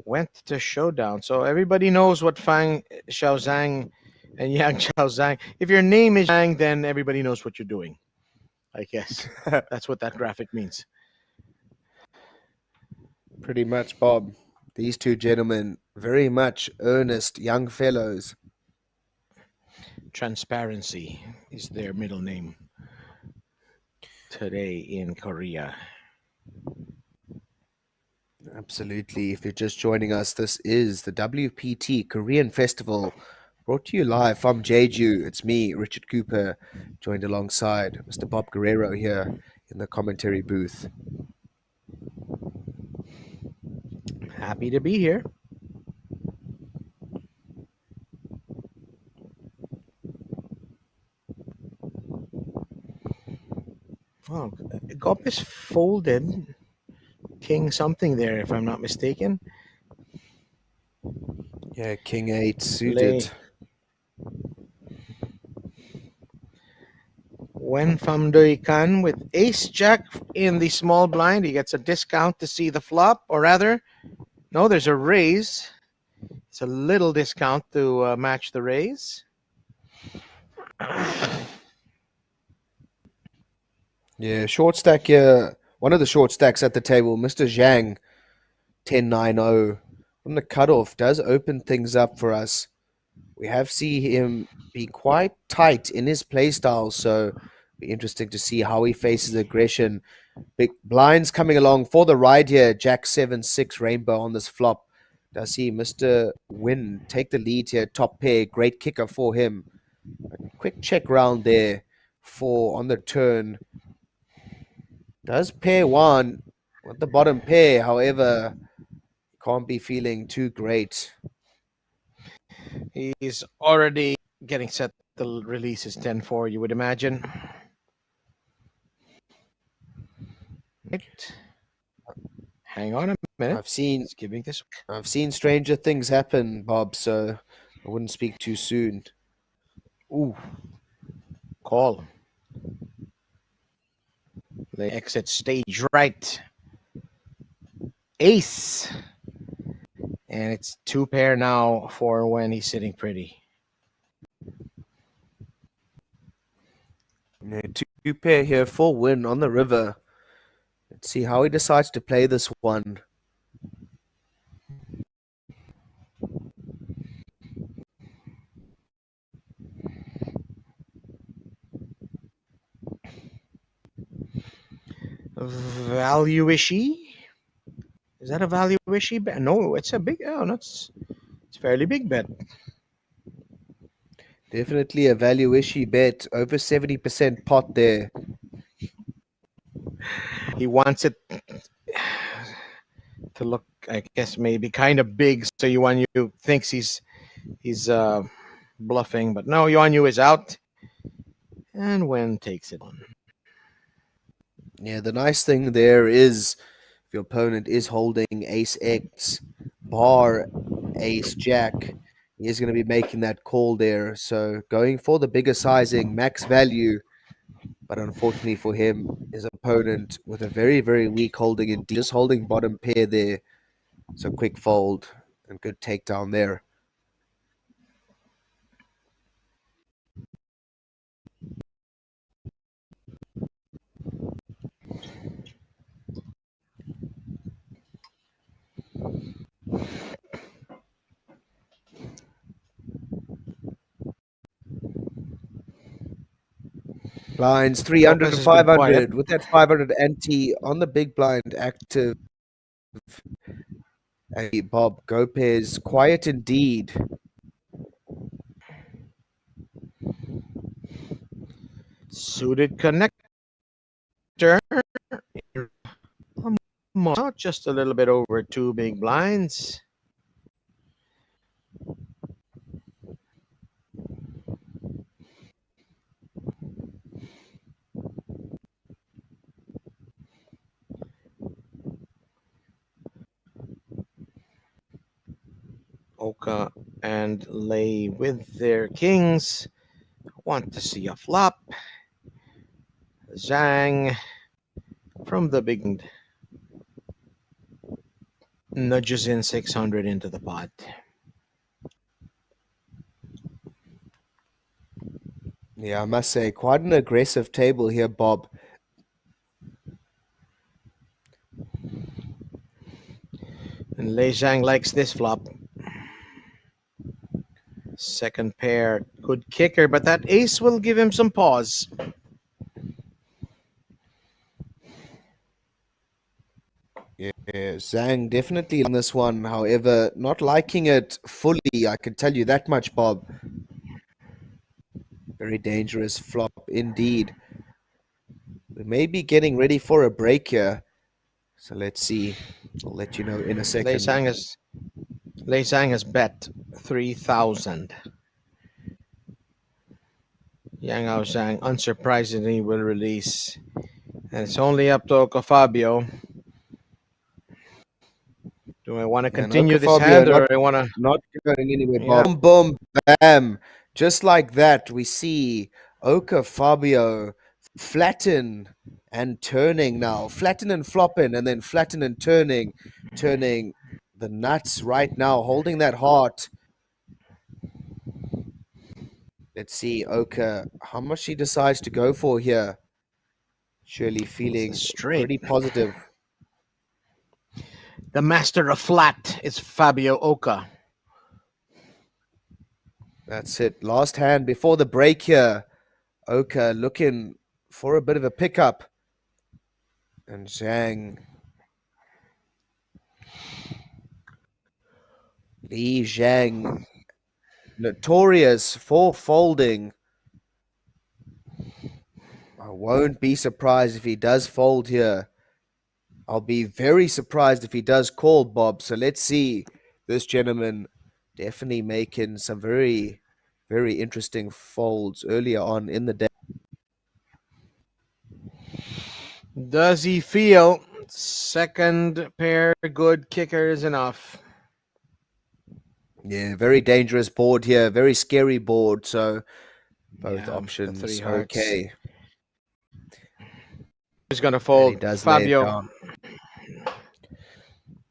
Speaker 1: Went to showdown. So everybody knows what Fang Xiaozhang and Yang Xiaozhang. If your name is Yang, then everybody knows what you're doing. I guess that's what that graphic means.
Speaker 2: Pretty much, Bob. These two gentlemen, very much earnest young fellows.
Speaker 1: Transparency is their middle name today in Korea.
Speaker 2: Absolutely. If you're just joining us, this is the WPT Korean Festival brought to you live from Jeju. It's me, Richard Cooper, joined alongside Mr. Bob Guerrero here in the commentary booth.
Speaker 1: Happy to be here. Oh, Gopis folded king something there, if I'm not mistaken.
Speaker 2: Yeah, King 8
Speaker 1: Lay
Speaker 2: suited.
Speaker 1: Wen Pham Dui Kan with ace jack in the small blind. He gets a discount to see the flop, or rather, no, there's a raise. It's a little discount to match the raise.
Speaker 2: Yeah, short stack here. One of the short stacks at the table, Mr. Zhang, 10-9-0. From the cutoff, does open things up for us. We have seen him be quite tight in his playstyle, so be interesting to see how he faces aggression. Big blinds coming along for the ride here. Jack 7-6 rainbow on this flop. Does see Mr. Win take the lead here? Top pair, great kicker for him. A quick check round there for on the turn. Does pair one with the bottom pair, however, can't be feeling too great.
Speaker 1: He's already getting set to release his 10-4, you would imagine. Right. Hang on a minute.
Speaker 2: I've seen
Speaker 1: It's giving this.
Speaker 2: stranger things happen, Bob, so I wouldn't speak too soon.
Speaker 1: Ooh, call. They exit stage right. Ace. And it's two pair now for when he's sitting pretty.
Speaker 2: Yeah, two pair here, full win on the river. Let's see how he decides to play this one.
Speaker 1: Value-ishy? Is that a value-ishy bet? No, it's a big. Oh, no, it's fairly big bet.
Speaker 2: Definitely a value-ishy bet. Over 70% pot there.
Speaker 1: He wants it to look, I guess, maybe kind of big, so Yuan Yu thinks he's bluffing, but no, Yuan Yu is out, and Wen takes it on.
Speaker 2: Yeah, the nice thing there is if your opponent is holding ace X, bar ace jack, he is going to be making that call there. So going for the bigger sizing, max value. But unfortunately for him, his opponent with a very, very weak holding indeed, just holding bottom pair there. So quick fold and good takedown there. Blinds 300
Speaker 1: Focus
Speaker 2: and
Speaker 1: has been quiet.
Speaker 2: 500 with that 500 ante on the big blind active. Bob Gopez, quiet indeed.
Speaker 1: Suited connector. Not just a little bit over two big blinds. Oka and Lei with their kings want to see a flop. Zhang from the big end nudges in 600 into the pot.
Speaker 2: Yeah, I must say, quite an aggressive table here, Bob.
Speaker 1: And Lei Zhang likes this flop. Second pair, good kicker, but that ace will give him some pause.
Speaker 2: Yeah, Zhang definitely on this one. However, not liking it fully. I can tell you that much, Bob. Very dangerous flop indeed. We may be getting ready for a break here. So let's see. We'll let you know in a
Speaker 1: Lei
Speaker 2: second.
Speaker 1: Zhang has Lei Zhang has bet 3,000. Yang Ao Zhang unsurprisingly will release. And it's only up to Fabio. Do I want to
Speaker 2: And
Speaker 1: continue this hand
Speaker 2: Okafabio
Speaker 1: or do I want to?
Speaker 2: not going anywhere,
Speaker 1: Yeah,
Speaker 2: Bob. Boom, boom, bam. Just like that, we see Okafabio flatten and turning now. Flatten and flopping, and then flatten and turning. Turning the nuts right now, holding that heart. Let's see, Oka, how much he decides to go for here. Surely
Speaker 1: it's the
Speaker 2: feeling
Speaker 1: straight.
Speaker 2: pretty positive.
Speaker 1: The master of flat is Fabio Oka.
Speaker 2: That's it. Last hand before the break here. Oka looking for a bit of a pickup. And Zhang, Li Zhang, notorious for folding. I won't be surprised if he does fold here. I'll be very surprised if he does call, Bob. So let's see. This gentleman definitely making some very, very interesting folds earlier on in the day.
Speaker 1: Does he feel second pair good kicker is enough?
Speaker 2: Yeah, very dangerous board here. Very scary board. So both
Speaker 1: Yeah, the three
Speaker 2: options
Speaker 1: hearts.
Speaker 2: okay.
Speaker 1: He's going to
Speaker 2: And he
Speaker 1: fold
Speaker 2: does lay it
Speaker 1: Fabio.
Speaker 2: down.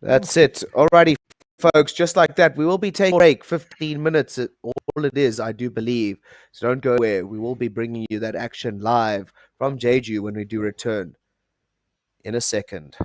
Speaker 2: That's it. Alrighty, folks. Just like that, we will be taking a break. 15 minutes, all it is, I do believe. So don't go away. We will be bringing you that action live from Jeju when we do return in a second.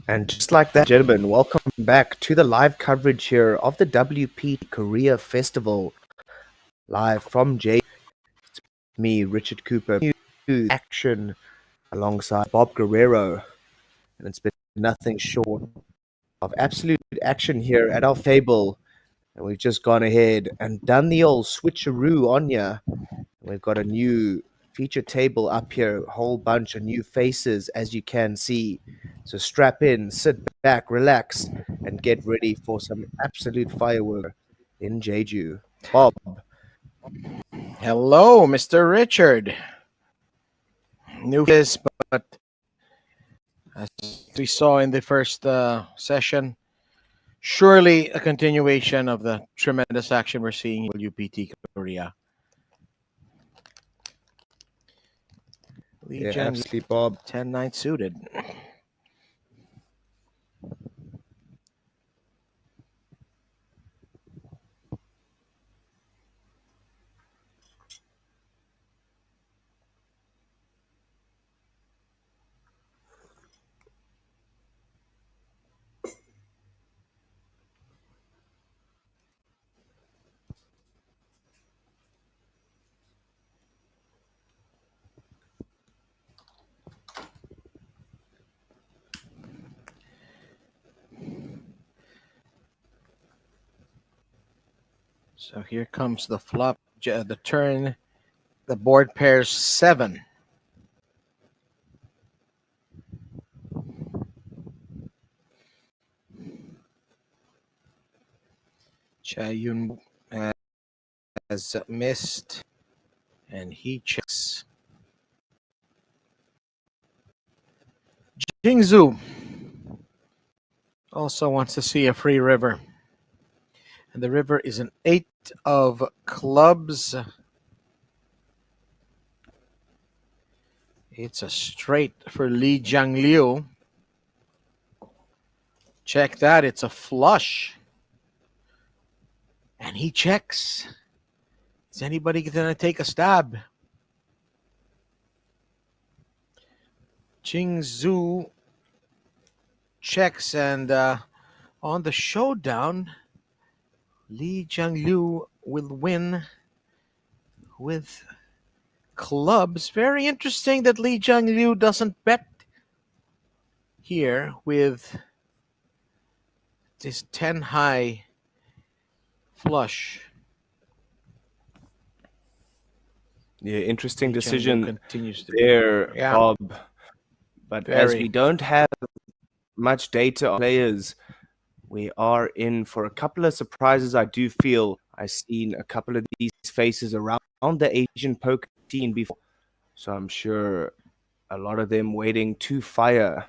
Speaker 2: And just like that, gentlemen, welcome back to the live coverage here of the WPT Korea Festival, live from Jeju. Me, Richard Cooper, action alongside Bob Guerrero, and it's been nothing short of absolute action here at our Fable. And we've just gone ahead and done the old switcheroo on ya. We've got a new feature table up here, a whole bunch of new faces, as you can see. So strap in, sit back, relax, and get ready for some absolute firework in Jeju. Bob.
Speaker 1: Hello, Mr. Richard. New faces, but as we saw in the first session, Surely a continuation of the tremendous action we're seeing in WPT Korea. Lee
Speaker 2: Yeah,
Speaker 1: Jiang
Speaker 2: absolutely, Bob.
Speaker 1: 10-9 suited. So here comes the flop, the turn. The board pairs 7. Cha Yun has missed, and he checks. Jingzhu also wants to see a free river. And the river is an 8 of clubs. It's a straight for Li Jiangliu. Check that, it's a flush. And he checks. Is anybody going to take a stab? Jingzhu checks, and on the showdown, Li Jiangliu will win with clubs. Very interesting that Li Jiangliu doesn't bet here with this 10 high flush.
Speaker 2: Yeah, interesting
Speaker 1: Li Jiangliu
Speaker 2: decision
Speaker 1: continues to be.
Speaker 2: there,
Speaker 1: Yeah,
Speaker 2: Bob. But as we
Speaker 1: very.
Speaker 2: don't have much data on players, we are in for a couple of surprises. I do feel I've seen a couple of these faces around the Asian poker scene before, so I'm sure a lot of them waiting to fire.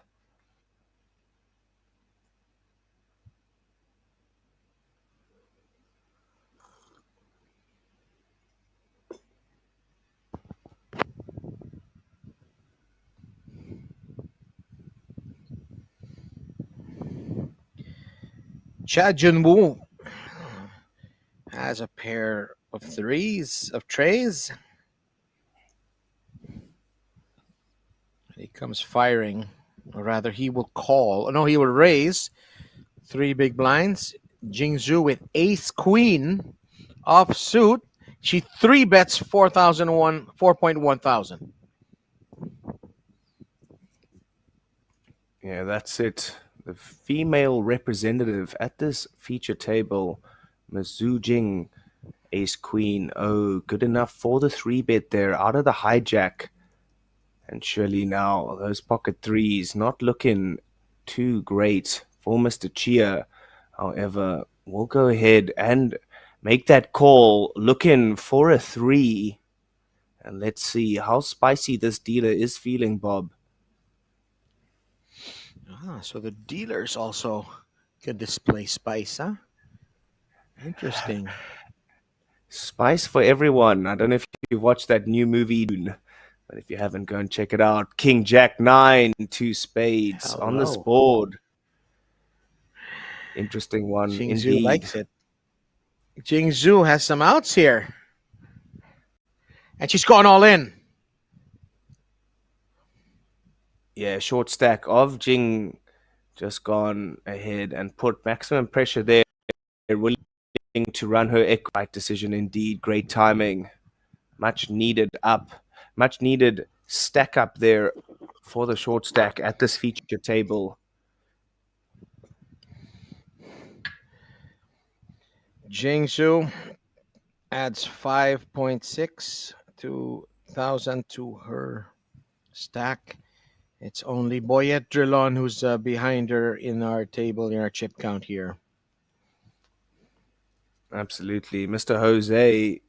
Speaker 1: Cha Junwoo has a pair of threes of trays. He comes firing, or rather, he will call. No, he will raise 3 big blinds. Jingzhu with ace queen offsuit. She 3 bets 4,001, 4.1 thousand.
Speaker 2: Yeah, that's it. The female representative at this feature table, Mizu Jing, ace queen. Oh, good enough for the 3-bet there out of the hijack. And surely now those pocket threes not looking too great for Mr. Chia. However, we'll go ahead and make that call looking for a 3. And let's see how spicy this dealer is feeling, Bob.
Speaker 1: So the dealers also can display spice, huh? Interesting.
Speaker 2: Spice for everyone. I don't know if you've watched that new movie, but if you haven't, go and check it out. King Jack 9, 2 spades on this
Speaker 1: Hello.
Speaker 2: board. Interesting one
Speaker 1: Jingzhu
Speaker 2: indeed.
Speaker 1: likes it. Jingzhu has some outs here. And she's gone all in.
Speaker 2: Yeah, short stack of Jing just gone ahead and put maximum pressure there. Willing to run her right decision indeed. Great timing. Much needed up. Much needed stack up there for the short stack at this feature table.
Speaker 1: Jingzhu adds 5.6 to 1,000 to her stack. It's only Boyette Drillon who's behind her in our table, in our chip count here.
Speaker 2: Absolutely. Mr. Jose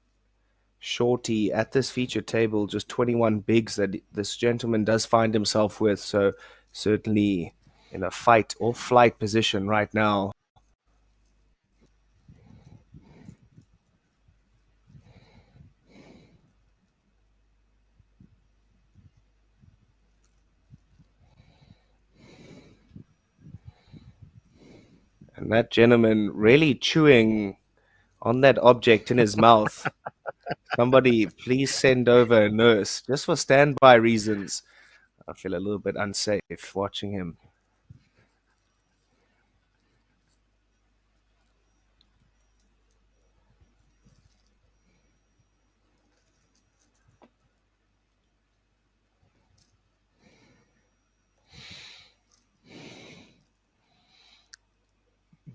Speaker 2: Shorty at this feature table, just 21 bigs that this gentleman does find himself with. So certainly in a fight or flight position right now. And that gentleman really chewing on that object in his mouth. Somebody please send over a nurse just for standby reasons. I feel a little bit unsafe watching him.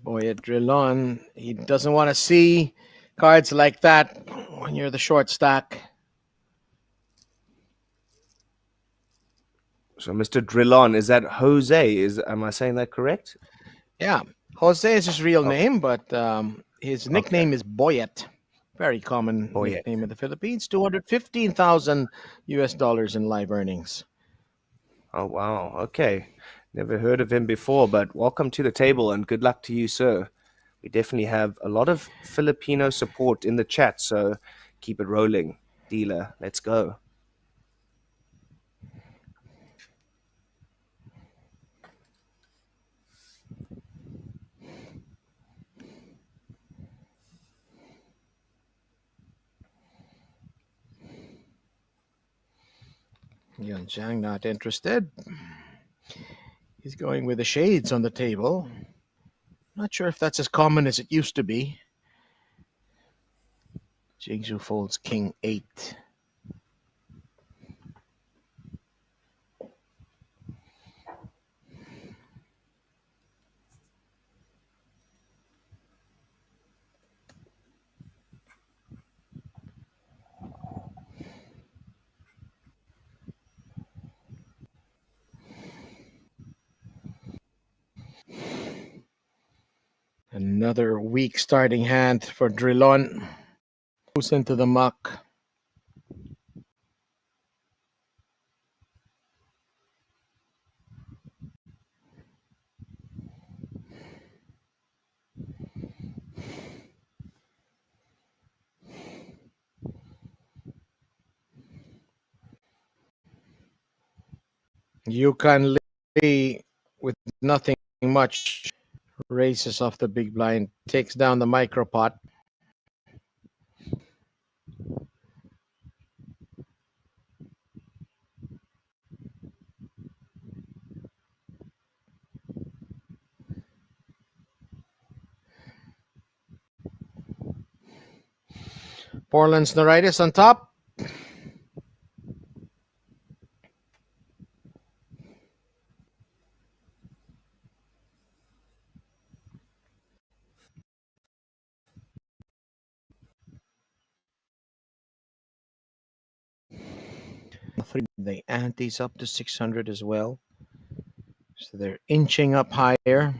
Speaker 1: Boy, at Drillon, he doesn't want to see cards like that when you're the short stack.
Speaker 2: So, Mr. Drillon, is that Jose? Am I saying that correct?
Speaker 1: Yeah, Jose is his real
Speaker 2: Oh,
Speaker 1: name, but his
Speaker 2: okay.
Speaker 1: nickname is Boyet. Very common
Speaker 2: Boyet.
Speaker 1: nickname in the Philippines. 215,000 US dollars in live earnings.
Speaker 2: Oh, wow. Okay. Never heard of him before, but welcome to the table and good luck to you, sir. We definitely have a lot of Filipino support in the chat, so keep it rolling. Dealer, let's go.
Speaker 1: Yun Zhang not interested. He's going with the shades on the table. Not sure if that's as common as it used to be. Jeju folds king 8. Another weak starting hand for Drillon. Goes into the muck. Yukon Lee with nothing much races off the big blind, takes down the micro pot. Portland's Neuritis on top. The ante's up to 600 as well. So they're inching up higher.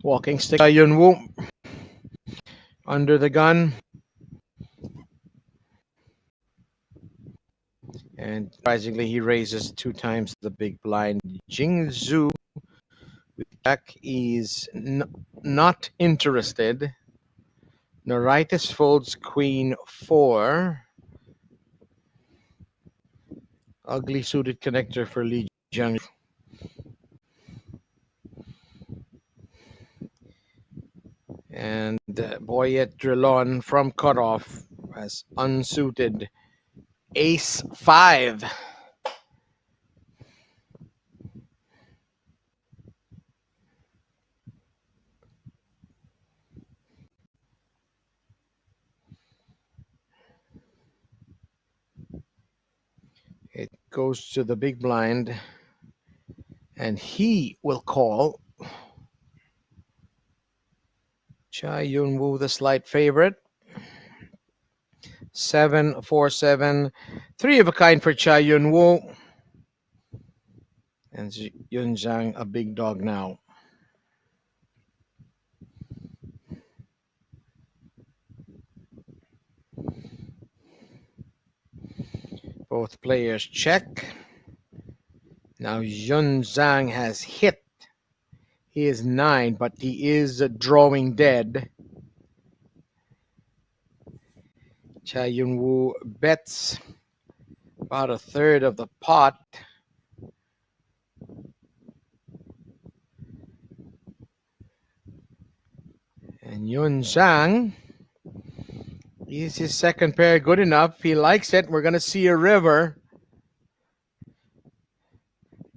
Speaker 1: Walking stick by Yun Woo. Under the gun. And surprisingly, he raises 2 times the big blind. Jingzhu with Jack is not interested. Neuritis folds queen 4. Ugly suited connector for Li Jiang. And Boyet Drillon from cutoff has unsuited ace 5. It goes to the big blind, and he will call. Cha Yun Woo, the slight favorite. 7-4-7. 3 of a kind for Cha Yun Woo. And Yun Zhang, a big dog now. Both players check. Now Yun Zhang has hit. He is 9, but he is drawing dead. Cha Yun Woo bets about a third of the pot. And Yun Zhang, is his second pair good enough? He likes it. We're going to see a river.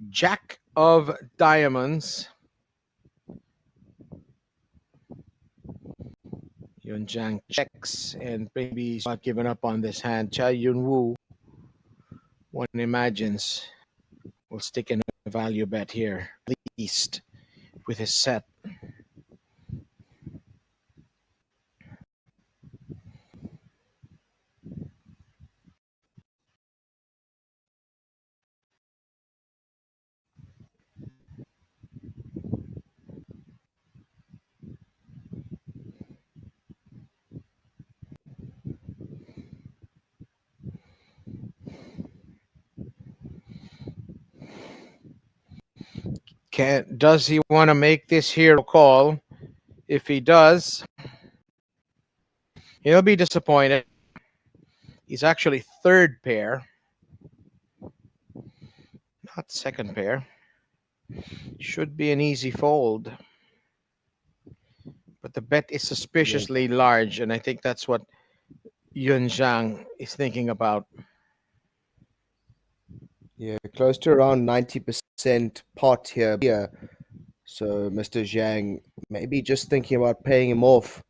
Speaker 1: Jack of diamonds. Yun Zhang checks and maybe he's not giving up on this hand. Cha Yun Woo, one imagines, will stick in a value bet here, at least with his set. Does he want to make this hero call? If he does, he'll be disappointed. He's actually third pair, not second pair. Should be an easy fold. But the bet is suspiciously large, and I think that's what Yun Zhang is thinking about.
Speaker 2: Yeah, close to around 90% pot here. So Mr. Zhang maybe just thinking about paying him off,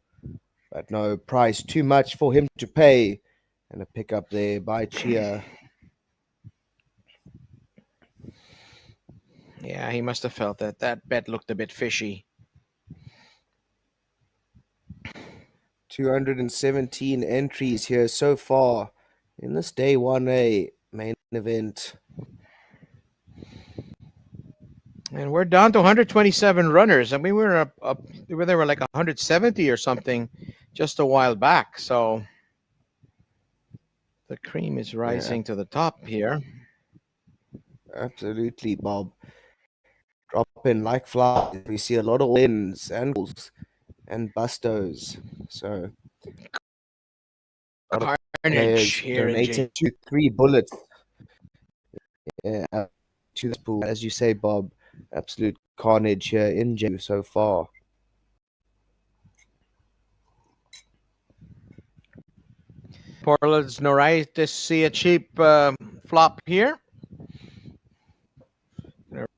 Speaker 2: but no price too much for him to pay. And a pickup there by Chia.
Speaker 1: Yeah, he must have felt that that bet looked a bit fishy.
Speaker 2: 217 entries here so far in this day 1A main event.
Speaker 1: And we're down to 127 runners. I mean, we were there were like 170 or something just a while back. So the cream is rising to the top here.
Speaker 2: Absolutely, Bob. Dropping like flies. We see a lot of wins and goals and bustos. So a lot of
Speaker 1: Carnage
Speaker 2: players
Speaker 1: here in
Speaker 2: donating
Speaker 1: Jeju.
Speaker 2: 2-3 bullets. Yeah, to this pool, as you say, Bob. Absolute carnage here in Jeju so far.
Speaker 1: Portland's no right to see a cheap flop here.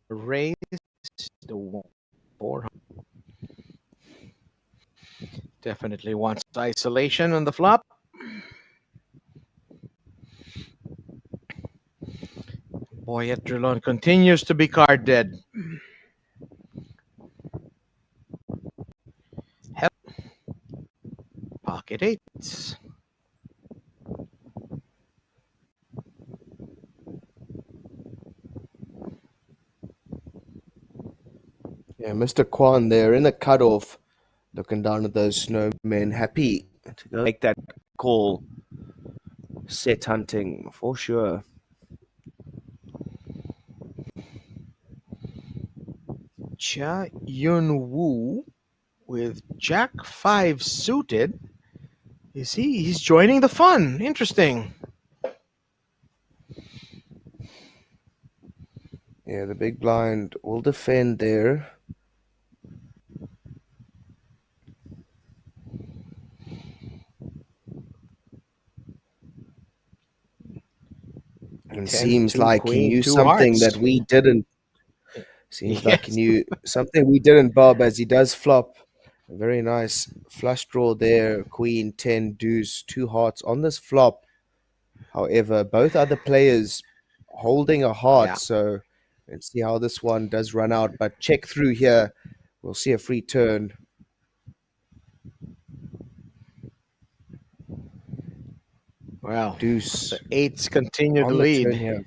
Speaker 1: Raise the 400. Definitely wants isolation on the flop. Boyetrilon continues to be card dead. Help. Pocket eights.
Speaker 2: Yeah, Mr. Kwan there in the cutoff, looking down at those snowmen, happy to go make that call. Set hunting for sure.
Speaker 1: Cha Yun Woo with Jack 5 suited. He's joining the fun. Interesting.
Speaker 2: Yeah, the big blind will defend there. And
Speaker 1: 10,
Speaker 2: seems
Speaker 1: 2,
Speaker 2: like he
Speaker 1: queen,
Speaker 2: knew
Speaker 1: 2
Speaker 2: something
Speaker 1: hearts.
Speaker 2: that we didn't. Seems like he
Speaker 1: Yes.
Speaker 2: knew something we didn't, Bob, as he does flop. A very nice flush draw there. Queen, 10, deuce, 2 hearts on this flop. However, both other players holding a heart.
Speaker 1: Yeah.
Speaker 2: So let's see how this one does run out. But check through here. We'll see a free turn.
Speaker 1: Well,
Speaker 2: Deuce
Speaker 1: the eights continue to
Speaker 2: on the turn
Speaker 1: lead.
Speaker 2: here.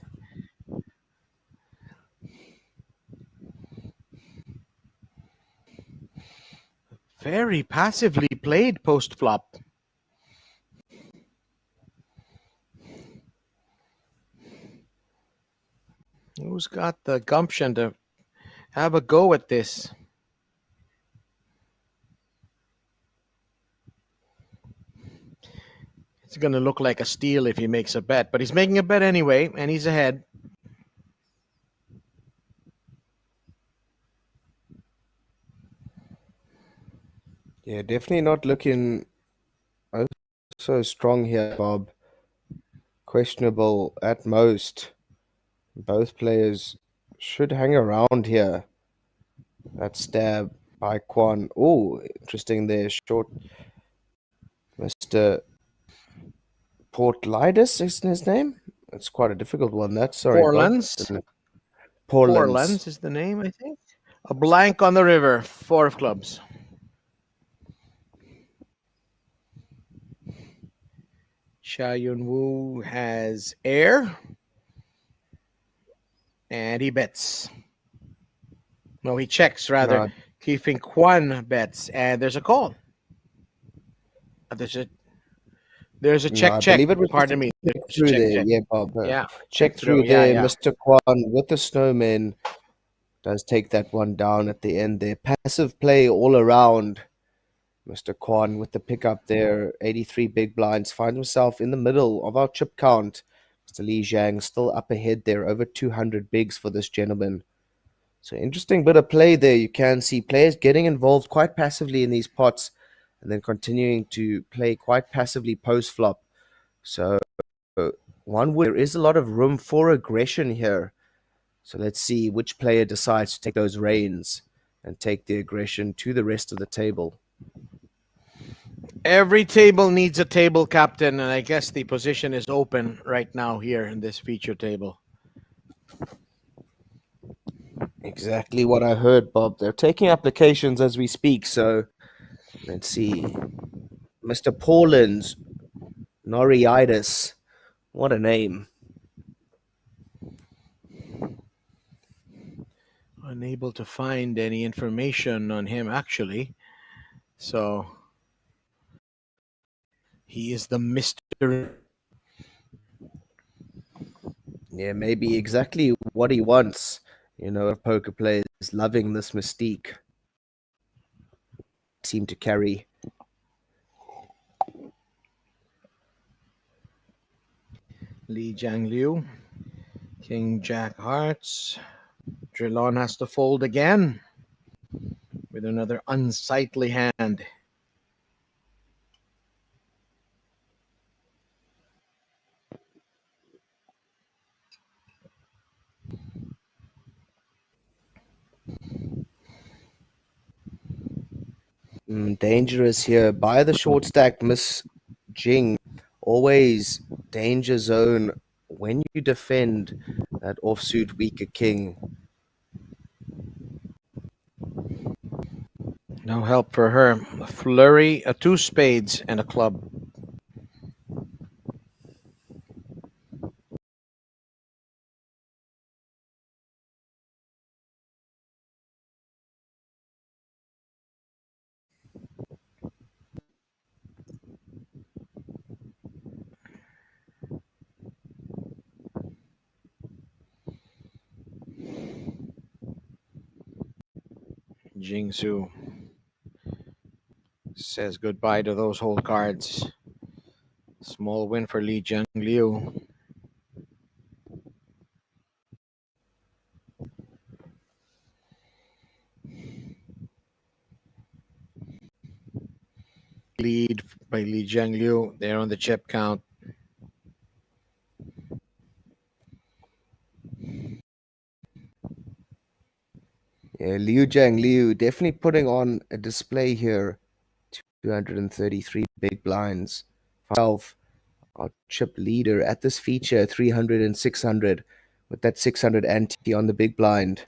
Speaker 1: Very passively played post flop. Who's got the gumption to have a go at this? It's going to look like a steal if he makes a bet, but he's making a bet anyway, and he's ahead.
Speaker 2: Yeah, definitely not looking oh so strong here, Bob. Questionable at most. Both players should hang around here. That stab by Kwan. Oh, interesting there. Short Mr. Portlidis is his name? It's quite a difficult one, that. Sorry, Bob.
Speaker 1: Portlands.
Speaker 2: Portlands.
Speaker 1: Portlands is the name, I think. A blank on the river. Four of clubs. Cha Yun Woo has air, and he bets. No, he checks rather.
Speaker 2: No,
Speaker 1: Keeping Kwan bets, and there's a call. There's a
Speaker 2: no,
Speaker 1: check
Speaker 2: I
Speaker 1: check.
Speaker 2: believe it was just a
Speaker 1: Pardon me.
Speaker 2: check
Speaker 1: There's a
Speaker 2: through
Speaker 1: check
Speaker 2: there.
Speaker 1: check.
Speaker 2: Yeah, Bob.
Speaker 1: Yeah, check
Speaker 2: Check
Speaker 1: through.
Speaker 2: through
Speaker 1: Yeah,
Speaker 2: there.
Speaker 1: yeah.
Speaker 2: Mr. Kwan with the snowman does take that one down at the end there. Passive play all around. Mr. Kwan with the pickup there. 83 big blinds. Finds himself in the middle of our chip count. Mr. Li Jiang still up ahead there. Over 200 bigs for this gentleman. So interesting bit of play there. You can see players getting involved quite passively in these pots and then continuing to play quite passively post flop. So there is a lot of room for aggression here. So let's see which player decides to take those reins and take the aggression to the rest of the table.
Speaker 1: Every table needs a table captain, and I guess the position is open right now here in this feature table.
Speaker 2: Exactly what I heard, Bob. They're taking applications as we speak. So let's see. Mr. Paulins, Noriitis. What a name.
Speaker 1: Unable to find any information on him actually. So he is the Mr.
Speaker 2: Yeah, maybe exactly what he wants. You know, poker players loving this mystique seem to carry.
Speaker 1: Li Jiangliu, King Jack Hearts. Drillon has to fold again with another unsightly hand.
Speaker 2: Dangerous here. By the short stack, Miss Jing. Always danger zone when you defend that offsuit weaker king.
Speaker 1: No help for her. A flurry, a two spades, and a club. Jingsu says goodbye to those whole cards. Small win for Li Jiangliu. Lead by Li Jiangliu. They're on the chip count.
Speaker 2: Yeah, Liu Jiang Liu definitely putting on a display here. 233 big blinds. Himself, our chip leader at this feature, 300 and 600, with that 600 ante on the big blind.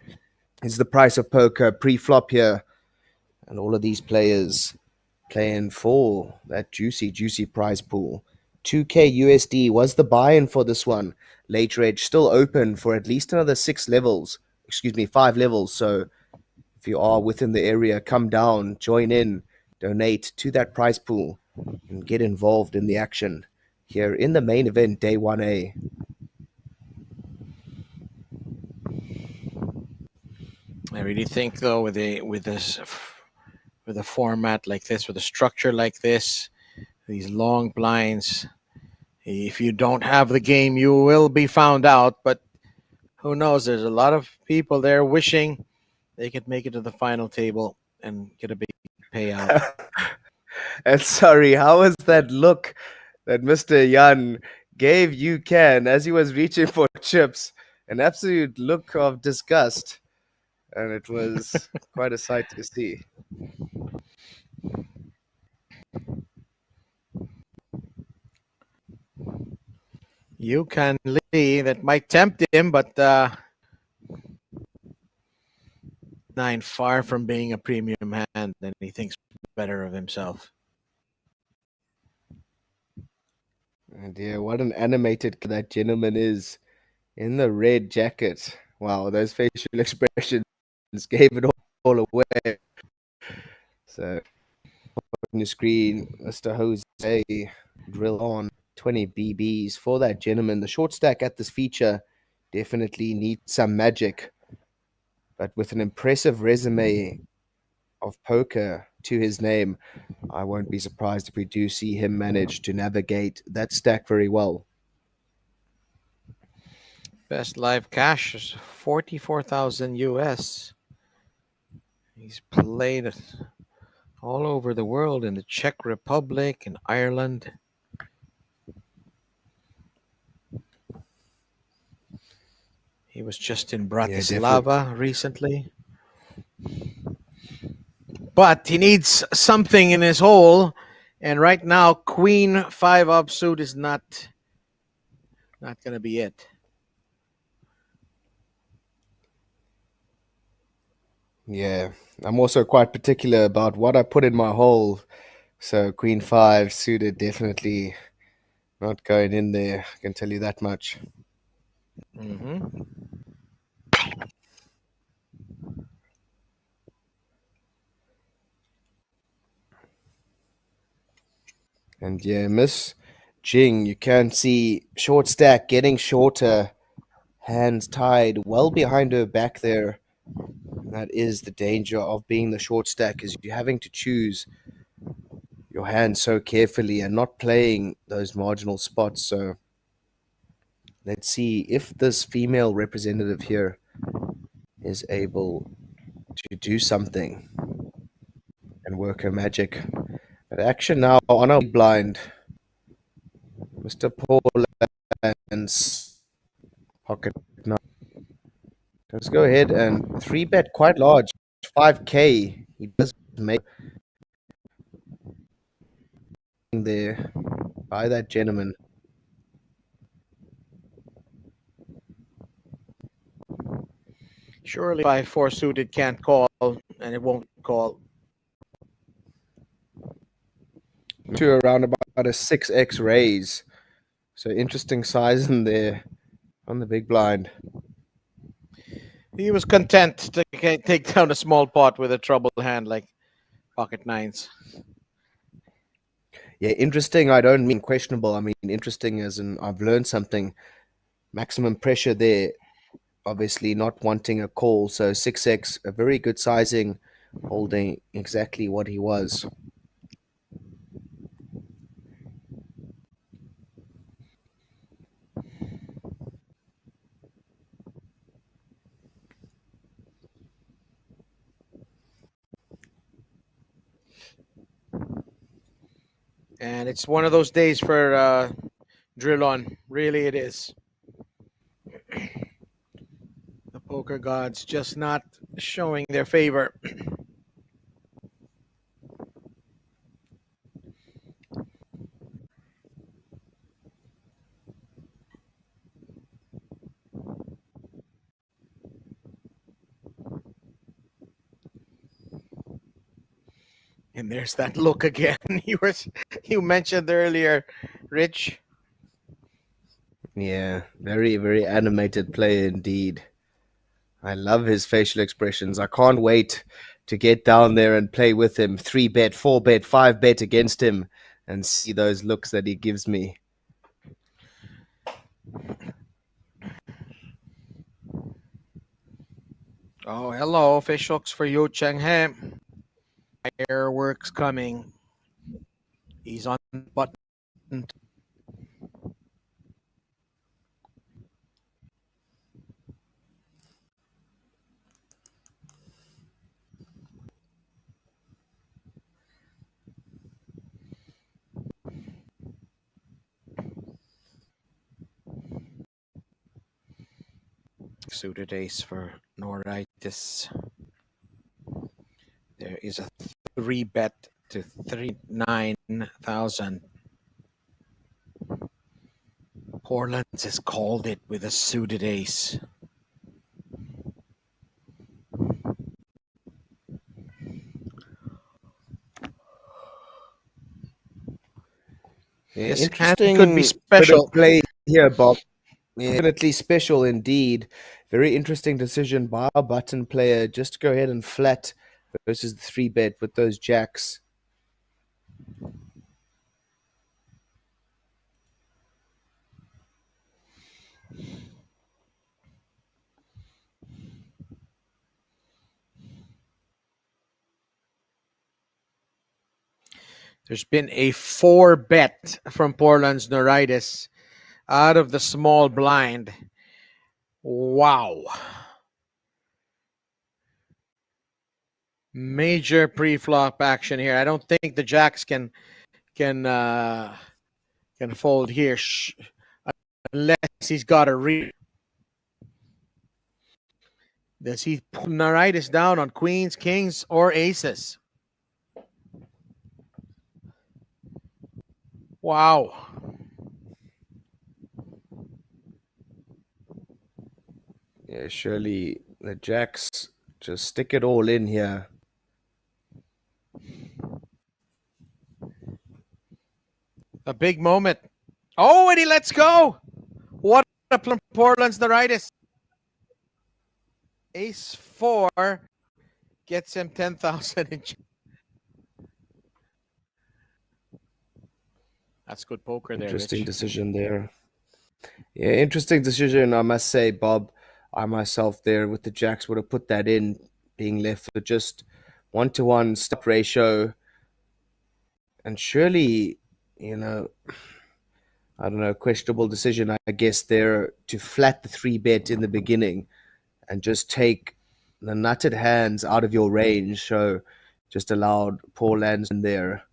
Speaker 2: Is the price of poker pre-flop here, and all of these players playing for that juicy prize pool. 2K USD was the buy-in for this one. Late Reg still open for at least another 5 levels. So if you are within the area, come down, join in, donate to that prize pool, and get involved in the action here in the main event, day 1A.
Speaker 1: I really think though with a format like this, with a structure like this, these long blinds, If you don't have the game, you will be found out. But who knows? There's a lot of people there wishing they could make it to the final table and get a big payout.
Speaker 2: And sorry, how was that look that Mr. Yan gave you Can as he was reaching for chips? An absolute look of disgust. And it was quite a sight to see.
Speaker 1: You can Lee that might tempt him, but nine far from being a premium hand, and he thinks better of himself.
Speaker 2: And yeah, what an animated that gentleman is in the red jacket. Wow, those facial expressions gave it all away. So on your screen, Mr. Jose drill on 20 BBs for that gentleman. The short stack at this feature definitely needs some magic, but with an impressive resume of poker to his name, I won't be surprised if we do see him manage to navigate that stack very well.
Speaker 1: Best live cash is 44,000 US. He's played all over the world in the Czech Republic and Ireland. He was just in
Speaker 2: Yeah, definitely.
Speaker 1: Bratislava recently. But he needs something in his hole. And right now, Queen 5 offsuit is not going to be it.
Speaker 2: Yeah, I'm also quite particular about what I put in my hole. So Queen 5 suited definitely not going in there. I can tell you that much.
Speaker 1: Mm-hmm.
Speaker 2: And yeah, Miss Jing, you can see short stack getting shorter, hands tied well behind her back there. And that is the danger of being the short stack, is you having to choose your hand so carefully and not playing those marginal spots. So let's see if this female representative here is able to do something and work her magic. But action now on a blind. Mr. Paul lands pocket nine. Let's go ahead and three bet quite large, 5K. He does make there by that gentleman.
Speaker 1: Surely 5-4 suited can't call, and it won't call.
Speaker 2: To around about a 6x raise. So interesting size in there on the big blind.
Speaker 1: He was content to take down a small pot with a trouble hand like pocket nines.
Speaker 2: Yeah, interesting. I don't mean questionable. I mean interesting as in I've learned something. Maximum pressure there. Obviously not wanting a call. So 6x, a very good sizing, holding exactly what he was.
Speaker 1: And it's one of those days for drill on. Really, it is. The poker gods just not showing their favor. And there's that look again. You mentioned earlier, Rich.
Speaker 2: Yeah, very, very animated player indeed. I love his facial expressions. I can't wait to get down there and play with him. 3 bet, 4 bet, 5 bet against him and see those looks that he gives me.
Speaker 1: Oh, hello, fish hooks for you, Cheng He. Fireworks coming. He's on the button. suited ace for Noritis. There is a 3-bet to 39,000. Portland has called it with a suited ace.
Speaker 2: Yeah,
Speaker 1: This hand could be
Speaker 2: interesting bit of
Speaker 1: special.
Speaker 2: play here, Bob. Yeah, definitely special indeed. Very interesting decision by our button player just to go ahead and flat versus the 3-bet with those jacks.
Speaker 1: There's been a 4-bet from Portland's Noritis out of the small blind. Wow. Major pre-flop action here. I don't think the jacks can fold here unless he's got a read. Does he put Noritis down on queens, kings, or aces? Wow.
Speaker 2: Yeah, surely the jacks just stick it all in here.
Speaker 1: A big moment. Oh, and he lets go. What a Portland's Noritis. Ace 4 gets him 10,000. That's good poker there,
Speaker 2: Interesting
Speaker 1: Rich.
Speaker 2: decision there. Yeah, interesting decision, I must say, Bob. I myself there with the jacks would have put that in, being left with just 1-to-1 stop ratio. And surely, you know, I don't know, questionable decision, I guess, there to flat the 3-bet in the beginning and just take the nutted hands out of your range. So just allowed poor lands in there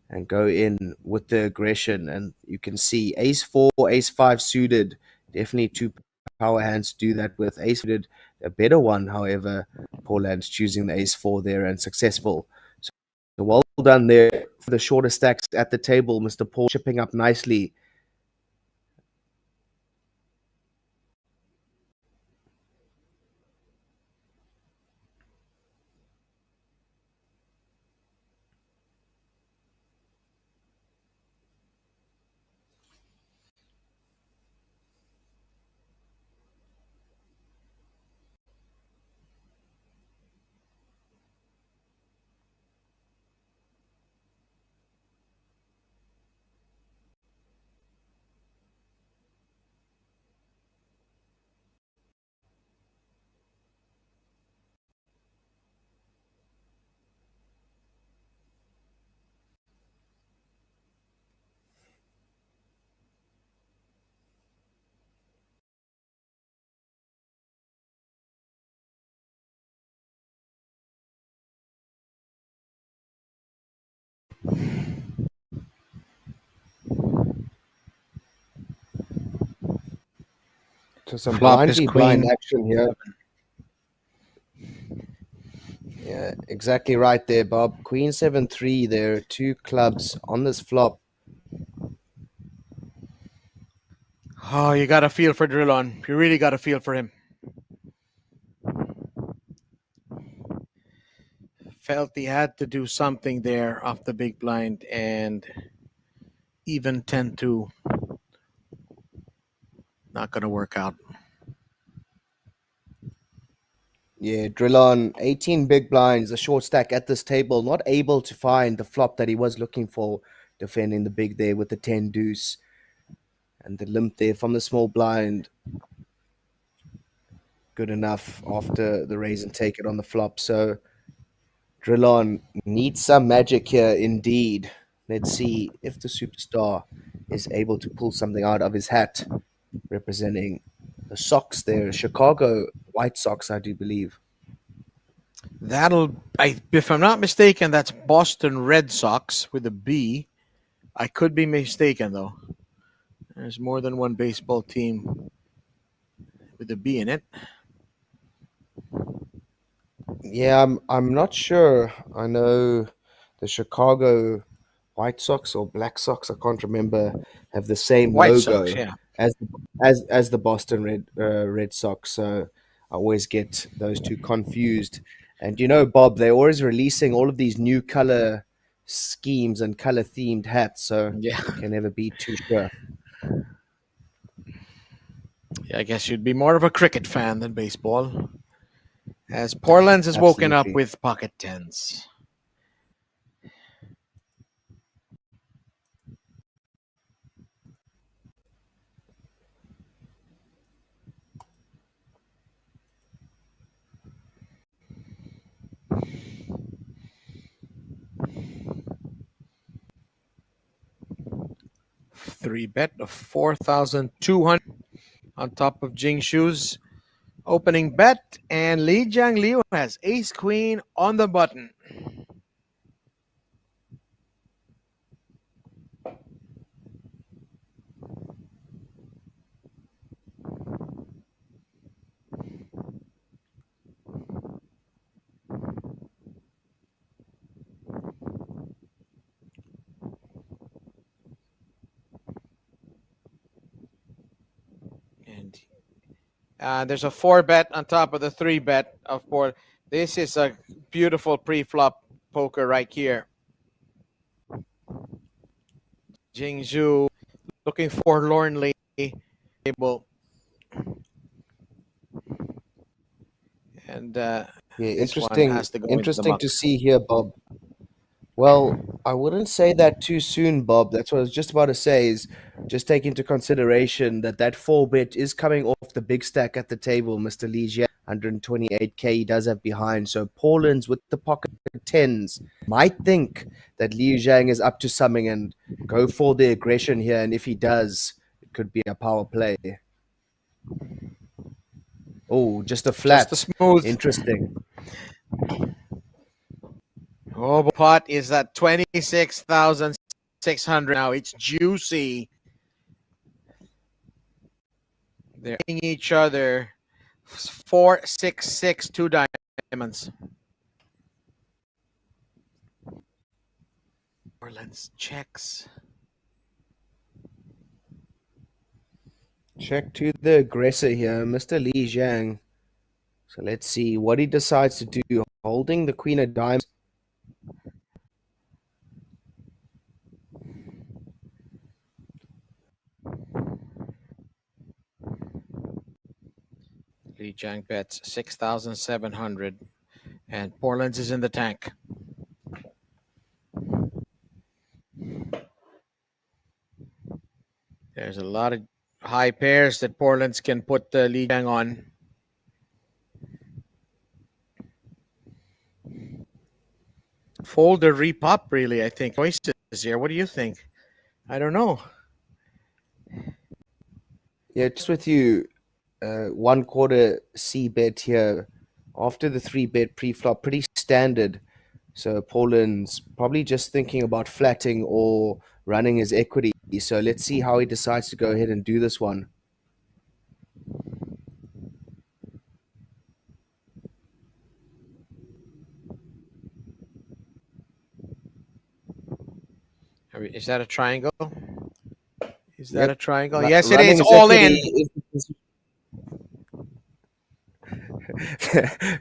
Speaker 2: and go in with the aggression. And you can see ace 4, ace 5 suited, definitely two power hands to do that with. Ace suited, a better one, however, poor lands choosing the ace 4 there and successful. So well done there for the shorter stacks at the table, Mr. Paul, chipping up nicely. So some
Speaker 1: Flop is
Speaker 2: blindy blind
Speaker 1: queen.
Speaker 2: action here. Yeah, exactly right there, Bob. Queen 7-3 there, two clubs on this flop.
Speaker 1: Oh, you got to feel for Drillon. You really got to feel for him. Felt he had to do something there off the big blind and even 10-2. Not going to work out.
Speaker 2: Yeah, Drillon, 18 big blinds, a short stack at this table, not able to find the flop that he was looking for, defending the big there with the 10 deuce. And the limp there from the small blind. Good enough after the raise and take it on the flop. So Drillon needs some magic here indeed. Let's see if the superstar is able to pull something out of his hat, representing the Sox there, Chicago White Sox, I do believe.
Speaker 1: If I'm not mistaken, that's Boston Red Sox with a B. I could be mistaken, though. There's more than one baseball team with the B in it.
Speaker 2: Yeah, I'm not sure. I know the Chicago White Sox or Black Sox, I can't remember, have the same
Speaker 1: White Sox,
Speaker 2: logo
Speaker 1: yeah.
Speaker 2: as the Boston Red Sox. So I always get those two confused. And you know, Bob, they're always releasing all of these new color schemes and color themed hats, so
Speaker 1: Yeah.
Speaker 2: can never be too sure.
Speaker 1: Yeah, I guess you'd be more of a cricket fan than baseball. As Portland has woken up
Speaker 2: Absolutely.
Speaker 1: with pocket tens. 3 bet of 4,200 on top of Jingshu's opening bet. And Li Jiangliu has ace queen on the button. And there's a 4 bet on top of the 3 bet of Port. This is a beautiful pre-flop poker right here. Jingzhu looking forlornly able, and
Speaker 2: Yeah,
Speaker 1: this one
Speaker 2: interesting.
Speaker 1: has to go into the
Speaker 2: Interesting to
Speaker 1: muck.
Speaker 2: see here, Bob. Well, I wouldn't say that too soon, Bob. That's what I was just about to say. Is just take into consideration that that four bit is coming off the big stack at the table, Mr. Ligia. 128K he does have behind. So Paulin's with the pocket tens might think that Liu Zhang is up to something and go for the aggression here. And if he does, it could be a power play. Oh, just a
Speaker 1: Just a
Speaker 2: flat.
Speaker 1: smooth.
Speaker 2: Interesting.
Speaker 1: Oh, pot is at 26,600 now. It's juicy. They're hitting each other. 4, 6, 6, 2 diamonds. Orleans checks.
Speaker 2: Check to the aggressor here, Mr. Li Zhang. So let's see what he decides to do. Holding the Queen of Diamonds.
Speaker 1: Li Jiang bets 6,700. And Portland's is in the tank. There's a lot of high pairs that Portland's can put the Li Jiang on. Fold or repop, really, I think. Choices here. What do you think? I don't know.
Speaker 2: Yeah, just with you. 1/4 C bet here after the 3 bet pre-flop, pretty standard. So Poland's probably just thinking about flatting or running his equity. So let's see how he decides to go ahead and do this one.
Speaker 1: Is that a triangle? Is that a triangle? Yes, it
Speaker 2: Running
Speaker 1: is.
Speaker 2: his
Speaker 1: All
Speaker 2: equity
Speaker 1: in.
Speaker 2: is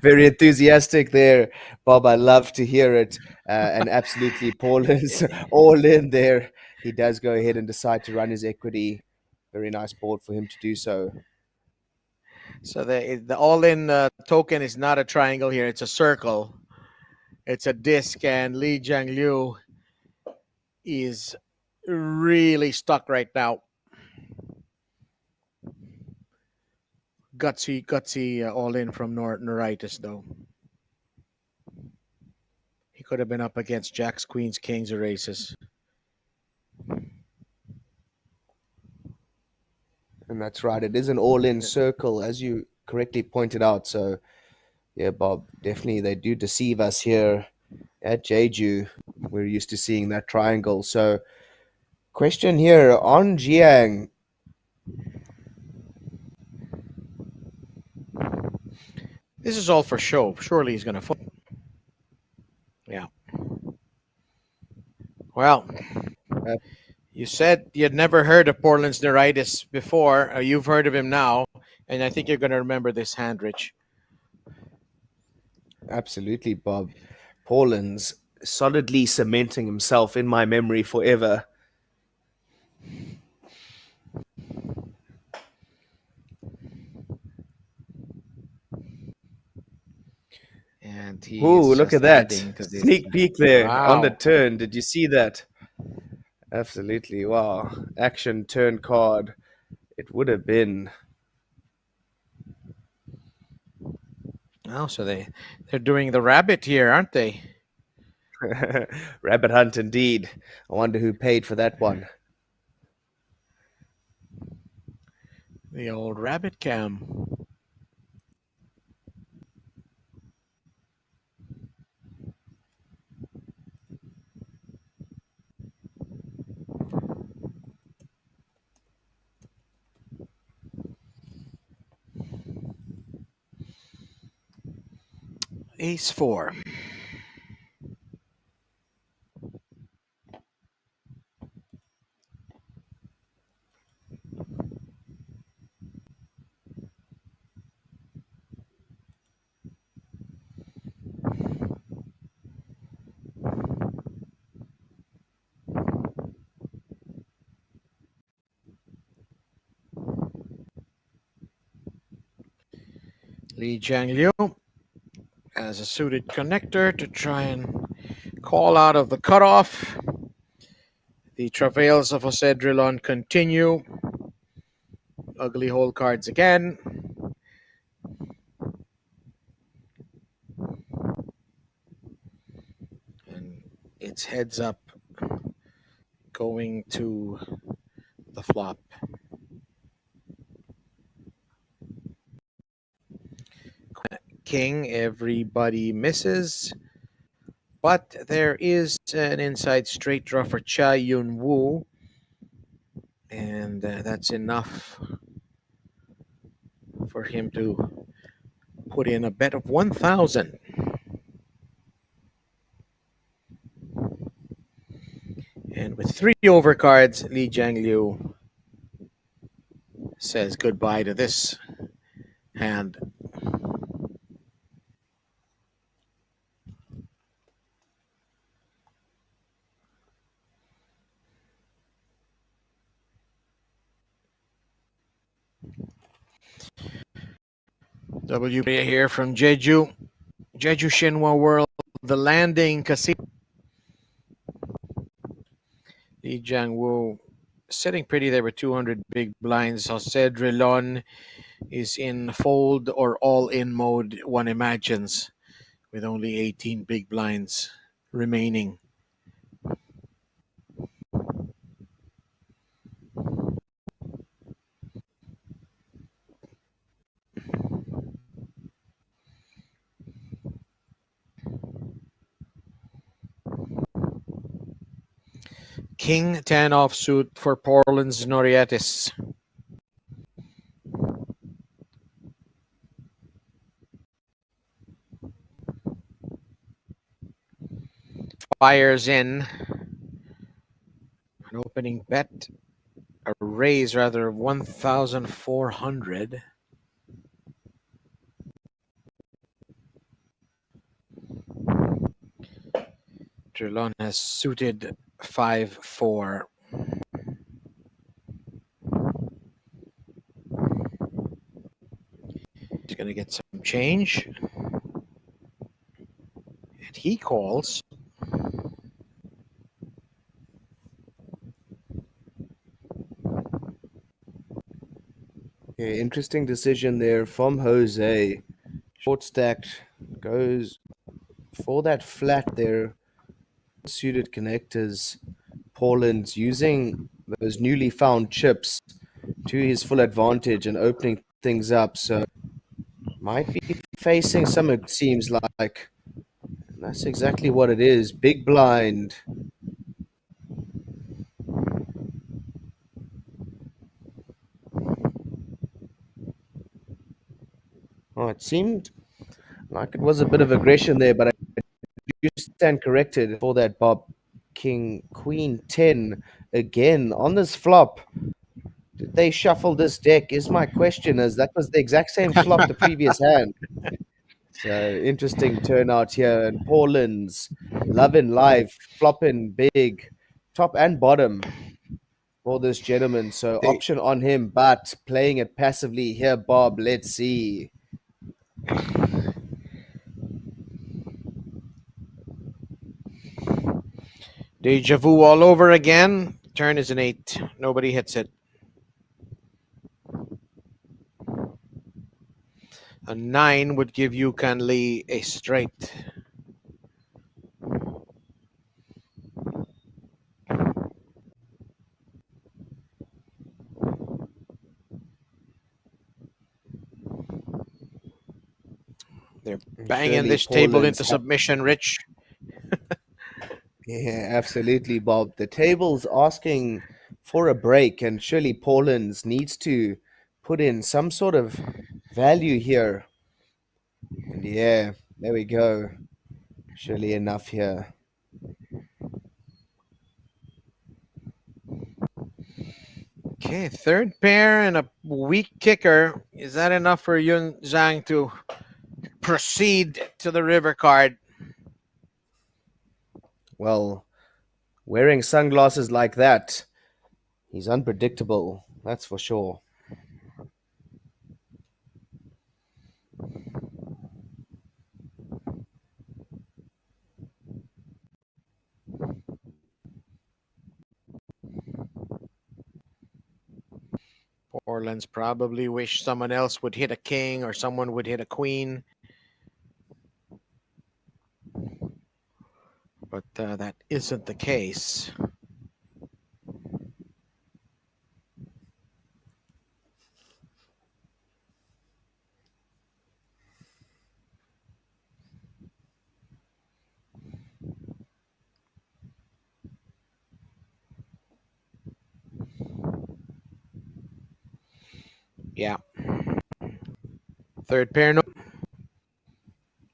Speaker 2: very enthusiastic there, Bob. I love to hear it. And absolutely, Paul is all in there. He does go ahead and decide to run his equity. Very nice board for him to do so.
Speaker 1: So the all in token is not a triangle here. It's a circle. It's a disc, and Li Jiangliu is really stuck right now. Gutsy all in from Noritis, though. He could have been up against jacks, queens, kings, or aces.
Speaker 2: And that's right. It is an all-in circle, as you correctly pointed out. So, yeah, Bob, definitely they do deceive us here at Jeju. We're used to seeing that triangle. So, question here on Jiang.
Speaker 1: This is all for show. Surely he's going to fold. Yeah. Well,
Speaker 2: Uh,
Speaker 1: you said you'd never heard of Portland's neuritis before. You've heard of him now, and I think you're going to remember this hand, Rich.
Speaker 2: Absolutely, Bob. Paulin's solidly cementing himself in my memory forever.
Speaker 1: And he is
Speaker 2: Ooh, look
Speaker 1: just
Speaker 2: at that.
Speaker 1: adding to this.
Speaker 2: Sneak peek there on the
Speaker 1: Wow.
Speaker 2: turn. Did you see that? Absolutely. Wow. Action turn card. It would have been.
Speaker 1: Oh, so they're doing the rabbit here, aren't they?
Speaker 2: Rabbit hunt indeed. I wonder who paid for that one.
Speaker 1: The old rabbit cam. Ace four. Lee Jiangliu as a suited connector to try and call out of the cutoff. The travails of Jose Drilon continue. Ugly hole cards again. And it's heads up going to the flop. King, everybody misses. But there is an inside straight draw for Cha Yun Woo. And that's enough for him to put in a bet of 1,000. And with 3 overcards, Li Jiangliu says goodbye to this hand. WPT here from Jeju Shinhwa World, the landing casino. Li Jiangwu sitting pretty there with 200 big blinds. Jose Drilon is in fold or all in mode, one imagines, with only 18 big blinds remaining. King 10 offsuit for Portland's Norietis. Fires in. An opening bet, a raise rather, of 1,400. Drilon has suited 5-4. He's going to get some change. And he calls.
Speaker 2: Yeah, interesting decision there from Jose. Short stacked goes for that flat there. Suited connectors. Paulin's using those newly found chips to his full advantage and opening things up. So might be facing some, it seems like. And that's exactly what it is. Big blind. Oh, it seemed Like it was a bit of aggression there, but I do stand corrected for that Bob. King Queen 10 again on this flop. Did they shuffle this deck? Is my question, as that was the exact same flop the previous hand. So interesting turnout here. And Paulin's loving life, flopping big, top and bottom for this gentleman. So
Speaker 1: They
Speaker 2: option on him, but playing it passively here, Bob. Let's see.
Speaker 1: deja vu all over again. Turn is an 8. Nobody hits it. A 9 would give you Canley a straight. They're banging
Speaker 2: Surely
Speaker 1: this table
Speaker 2: Paulin's
Speaker 1: into submission, Rich.
Speaker 2: yeah, absolutely, Bob. The table's asking for a break, and surely Paulin's needs to put in some sort of value here. And yeah, there we go. Surely enough here.
Speaker 1: Okay, third pair and a weak kicker. Is that enough for Yun Zhang to proceed to the river card?
Speaker 2: Well, wearing sunglasses like that, he's unpredictable. That's for sure.
Speaker 1: Portland's probably wish someone else would hit a king or someone would hit a queen. But that isn't the case. Yeah. Third pair, no.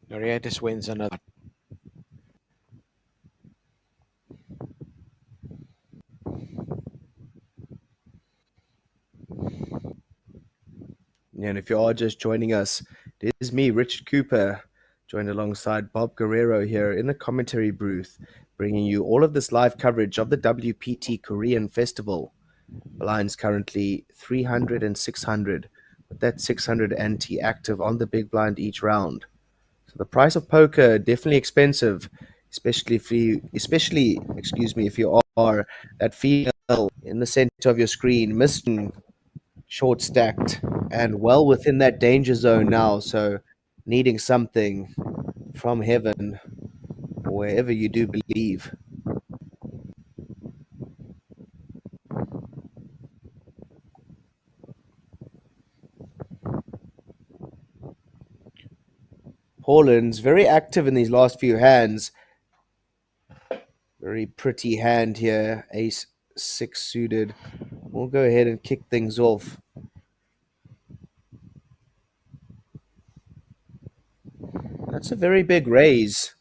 Speaker 1: Norietis wins another.
Speaker 2: And if you are just joining us, it is me, Richard Cooper, joined alongside Bob Guerrero here in the commentary booth, bringing you all of this live coverage of the WPT Korean Festival. Blinds currently 300 and 600, with that 600 ante active on the big blind each round. So the price of poker definitely expensive, especially if you are that female in the center of your screen, missing short stacked and well within that danger zone now. So needing something from heaven or wherever you do believe. Paulin's very active in these last few hands. Very pretty hand here. Ace 6 suited. We'll go ahead and kick things off. That's a very big raise.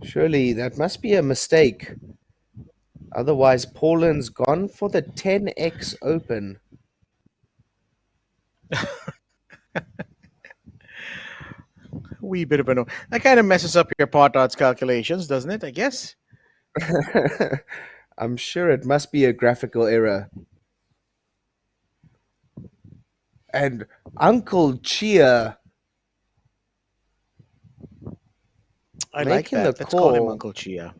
Speaker 2: Surely that must be a mistake. Otherwise, Paulin's gone for the 10x open.
Speaker 1: Wee bit of a no. That kind of messes up your pot odds calculations, doesn't it? I guess.
Speaker 2: I'm sure it must be a graphical error. And Uncle Chia
Speaker 1: I like
Speaker 2: making the
Speaker 1: that. Let's call him
Speaker 2: call.
Speaker 1: Uncle Chia.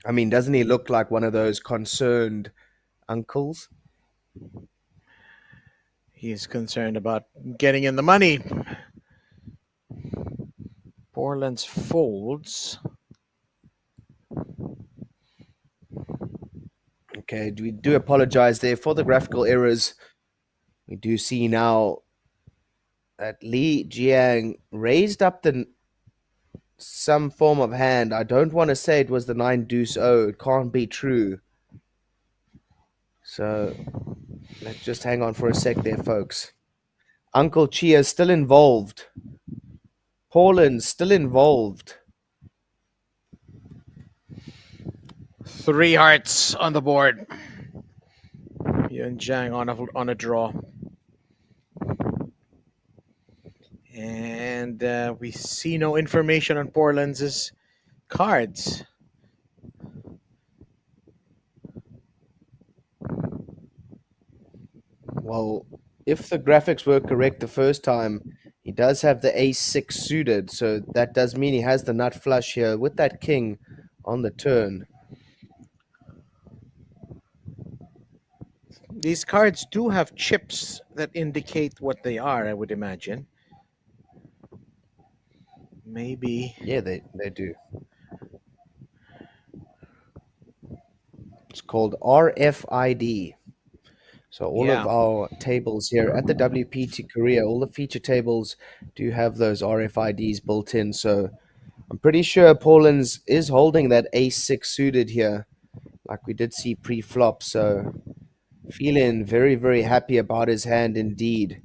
Speaker 2: I mean, doesn't he look like one of those concerned uncles?
Speaker 1: He's concerned about getting in the money. Borland's folds.
Speaker 2: Okay, we do apologize there for the graphical errors. We do see now that Li Jiang raised up the some form of hand. I don't want to say it was the 9 deuce O. It can't be true. So let's just hang on for a sec there, folks. Uncle Chia's still involved. Poland's still involved.
Speaker 1: Three hearts on the board. Yun Jang on a draw. And we see no information on Portland's cards.
Speaker 2: Well, if the graphics were correct the first time, he does have the ace-6 suited, so that does mean he has the nut flush here with that king on the turn.
Speaker 1: These cards do have chips that indicate what they are, I would imagine. Maybe.
Speaker 2: Yeah, they do. It's called RFID. So all of
Speaker 1: Yeah.
Speaker 2: our tables here at the WPT Korea, all the feature tables do have those RFIDs built in. So I'm pretty sure Paulins is holding that ace-6 suited here, like we did see pre-flop. So feeling very, very happy about his hand indeed.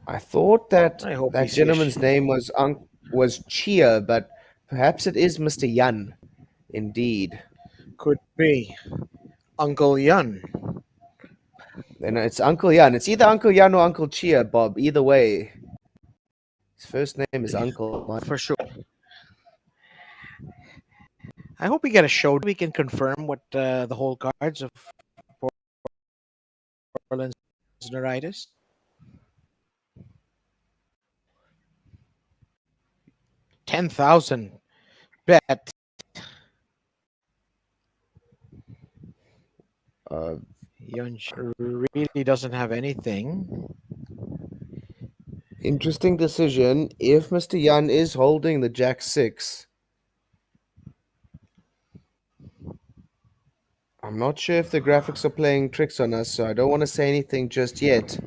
Speaker 2: I thought that
Speaker 1: I hope we
Speaker 2: that
Speaker 1: see a
Speaker 2: gentleman's name was Chia, but perhaps it is Mr. Yan indeed.
Speaker 1: could be Uncle Yun
Speaker 2: And it's Uncle Yan. It's either Uncle Yan or Uncle Chia, Bob. Either way, his first name is Uncle.
Speaker 1: for sure. I hope we get a show. We can confirm what the whole cards of Portland's neuritis. 10,000 bet.
Speaker 2: Uh,
Speaker 1: Yun really doesn't have anything.
Speaker 2: Interesting decision. If Mr. Yan is holding the Jack 6, I'm not sure if the graphics are playing tricks on us, so I don't want to say anything just yet.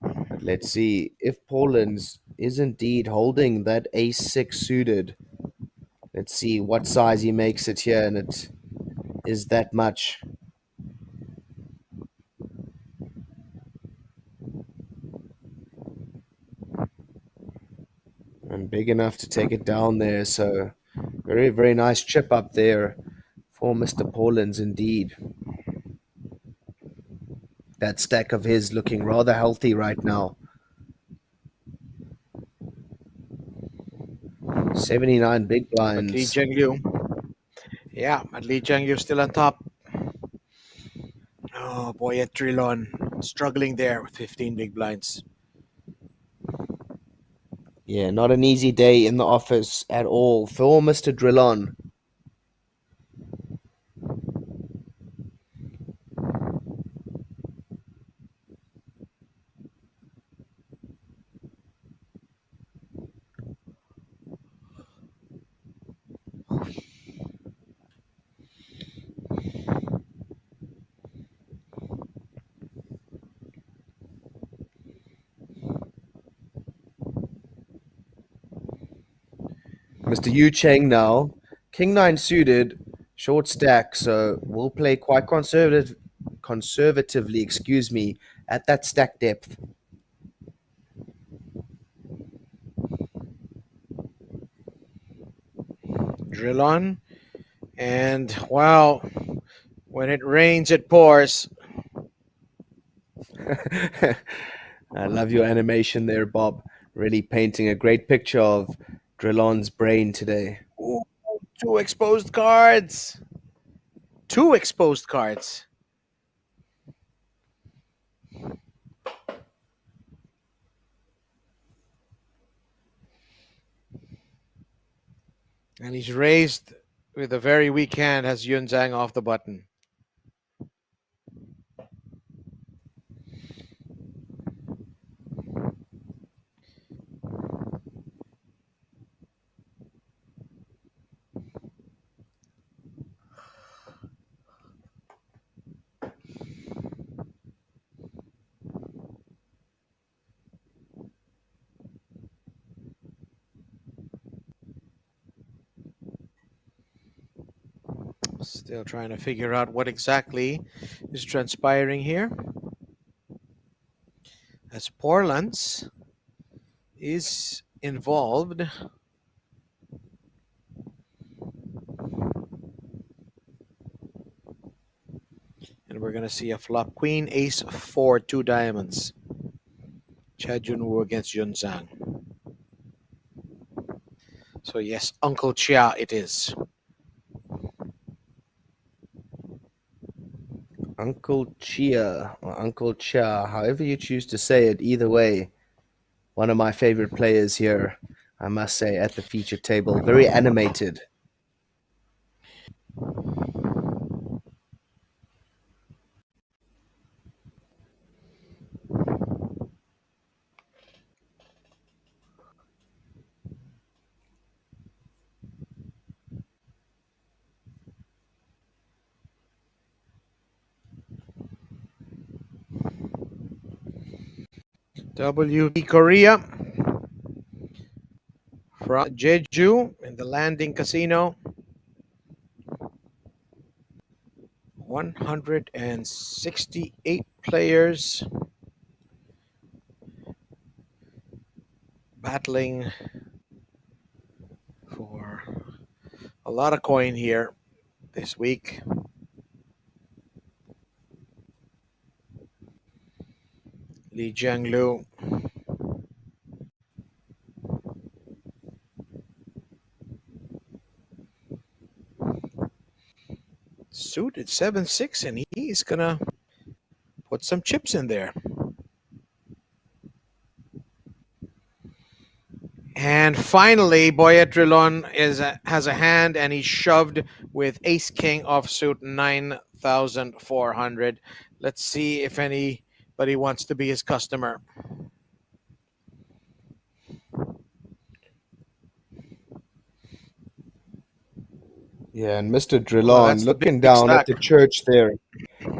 Speaker 2: But let's see if Paulin's is indeed holding that ace-6 suited. Let's see what size he makes it here, and it is that much. And big enough to take it down there, so very, very nice chip up there for Mr. Paulins indeed. That stack of his looking rather healthy right now. 79 big
Speaker 1: But Lee
Speaker 2: blinds.
Speaker 1: Jiangliu, yeah, but Lee Jiangliu still on top. Oh boy, at Trilon, struggling there with 15 big blinds.
Speaker 2: Yeah, not an easy day in the office at all for Mr. Drillon. Mr. Yu Cheng now. King 9 suited, short stack, so we'll play quite conservatively, excuse me, at that stack depth.
Speaker 1: Drillon, and wow, when it rains, it pours.
Speaker 2: I love your animation there, Bob. Really painting a great picture of Drillon's brain today.
Speaker 1: Ooh, two exposed cards. Two exposed cards. And he's raised with a very weak hand, has Yun Zhang off the button. Still trying to figure out what exactly is transpiring here. As Portland's is involved, and we're gonna see a flop queen, ace, four, two diamonds. Cha Junwoo against Yun Zhang. So yes, Uncle Chia it is.
Speaker 2: Uncle Chia or Uncle Chia, however you choose to say it, either way, one of my favorite players here, I must say, at the feature table. Very animated.
Speaker 1: WPT Korea from Jeju in the landing casino. 168 players battling for a lot of coin here this week. Lee Jianglu suited 7-6, and he's gonna put some chips in there. And finally, Boyetrilon has a hand, and he's shoved with Ace King offsuit 9,400. Let's see if anybody wants to be his customer.
Speaker 2: Yeah, and Mr.
Speaker 1: Oh,
Speaker 2: Drillon
Speaker 1: that's the
Speaker 2: looking
Speaker 1: big
Speaker 2: down at
Speaker 1: stack.
Speaker 2: the church there.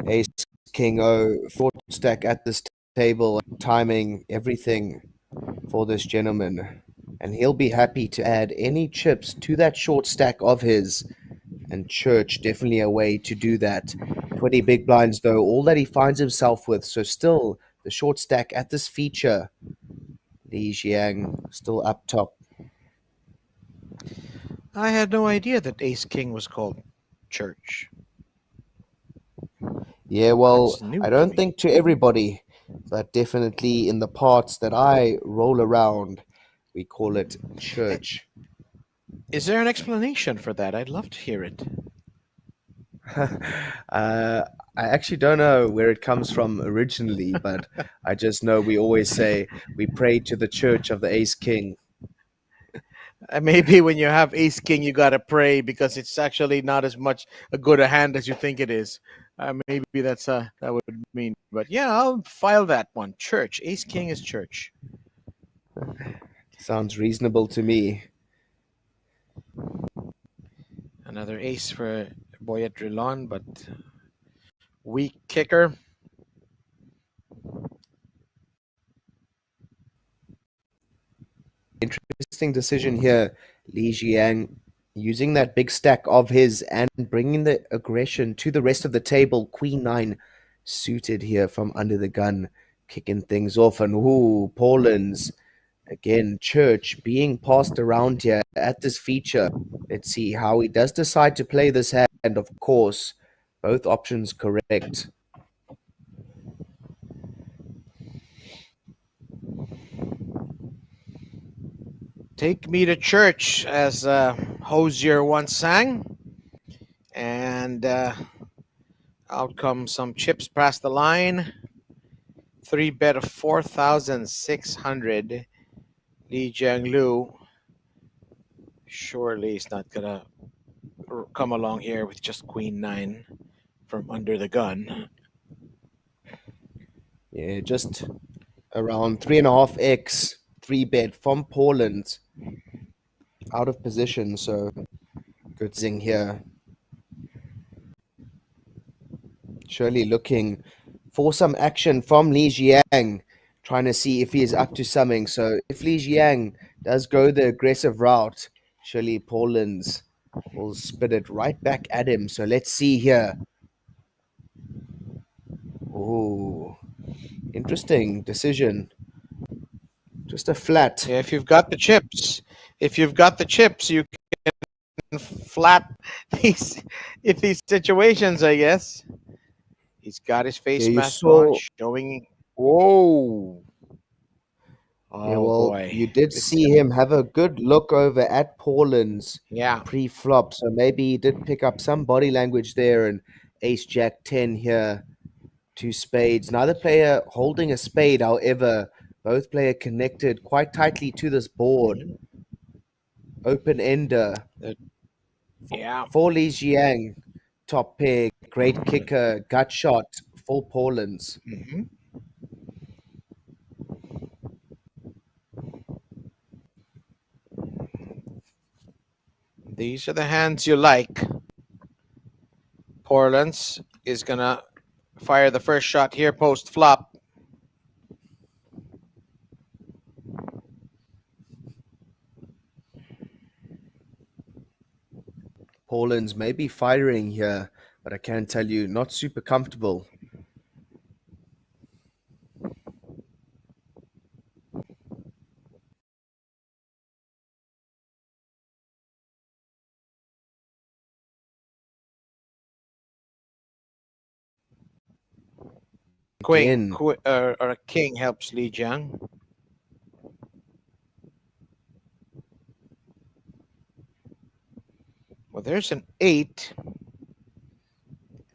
Speaker 2: Ace King O, four stack at this table, timing everything for this gentleman. And he'll be happy to add any chips to that short stack of his. And church, definitely a way to do that. 20 big blinds, though, all that he finds himself with. So still the short stack at this feature. Li Jiang still up top.
Speaker 1: I had no idea that Ace King was called Church.
Speaker 2: Yeah, well,
Speaker 1: That's new
Speaker 2: I
Speaker 1: to
Speaker 2: don't
Speaker 1: me.
Speaker 2: think to everybody, but definitely in the parts that I roll around, we call it
Speaker 1: Eh,
Speaker 2: church.
Speaker 1: Is there an explanation for that? I'd love to hear it.
Speaker 2: I actually don't know where it comes from originally, but I just know we always say we pray to the church of the Ace King.
Speaker 1: Maybe when you have Ace King, you gotta pray because it's actually not as much a good a hand as you think it is. Maybe that would mean. But yeah, I'll file that one. Church. Ace King is church.
Speaker 2: Sounds reasonable to me.
Speaker 1: Another ace for Boyet Drilon, but weak kicker.
Speaker 2: Interesting decision here. Li Jiang using that big stack of his and bringing the aggression to the rest of the table. Queen 9 suited here from under the gun, kicking things off. And ooh, Paulin's again, church being passed around here at this feature. Let's see how he does decide to play this hand. Of course, both options correct.
Speaker 1: Take me to church, as Hosier once sang. And out come some chips past the line. 3-bet of 4,600. Li Jianglu surely is not gonna come along here with just Queen 9 from under the gun.
Speaker 2: Yeah, just around 3.5x, 3-bet from Poland, out of position. So good zing here. Surely looking for some action from Li Jiang, trying to see if he is up to something. So if Li Jiang does go the aggressive route, surely Poland's will spit it right back at him. So let's see here. Oh, interesting decision. Just a flat.
Speaker 1: Yeah, if you've got the chips, you can flat these if these situations, I guess. He's got his
Speaker 2: Yeah,
Speaker 1: face
Speaker 2: you
Speaker 1: mask on,
Speaker 2: saw.
Speaker 1: showing.
Speaker 2: Whoa. Yeah,
Speaker 1: Oh
Speaker 2: well,
Speaker 1: boy,
Speaker 2: you did
Speaker 1: this is
Speaker 2: see him have a good look over at Paulin's
Speaker 1: yeah.
Speaker 2: pre-flop, so maybe he did pick up some body language there. And Ace Jack 10 here, two spades. Neither player holding a spade, however, both player connected quite tightly to this board.
Speaker 1: Mhm.
Speaker 2: Open ender
Speaker 1: Yeah,
Speaker 2: for Li Jiang. Top pair, great kicker, gut shot for Paulin's.
Speaker 1: hmm these are the hands you like. Portland's is gonna fire the first shot here post flop.
Speaker 2: Paulin's may be firing here, but I can tell you, not super comfortable. Again,
Speaker 1: Or a king helps Li Jiang. Well, there's an eight,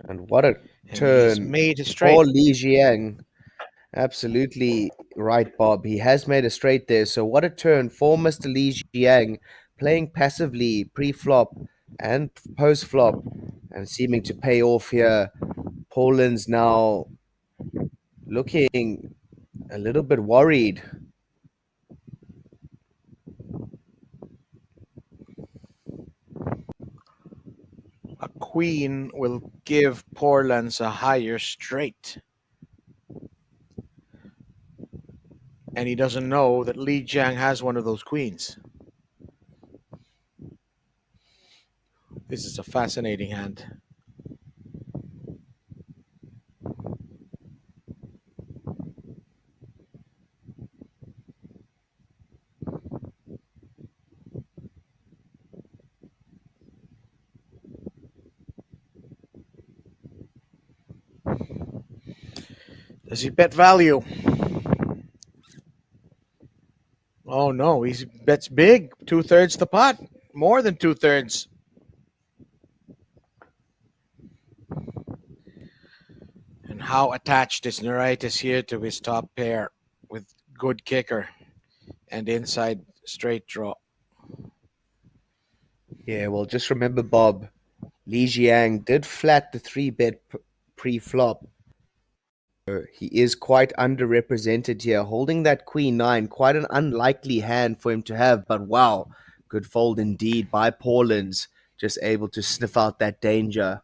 Speaker 2: and what a
Speaker 1: and he's
Speaker 2: turn
Speaker 1: made a straight.
Speaker 2: for Li Jiang. Absolutely right, Bob. He has made a straight there. So what a turn for Mr. Li Jiang, playing passively pre-flop and post-flop and seeming to pay off here. Poland's now looking a little bit worried.
Speaker 1: A queen will give Portland's a higher straight. And he doesn't know that Li Jiang has one of those queens. This is a fascinating hand. Does he bet value? Oh no, he bets big. 2/3 the pot. More than 2/3. And how attached is Neuritis here to his top pair with good kicker and inside straight draw.
Speaker 2: Yeah, well, just remember, Bob, Li Jiang did flat the three-bet pre-flop. He is quite underrepresented here, holding that queen nine. Quite an unlikely hand for him to have, but wow, good fold indeed by Paulin's, just able to sniff out that danger.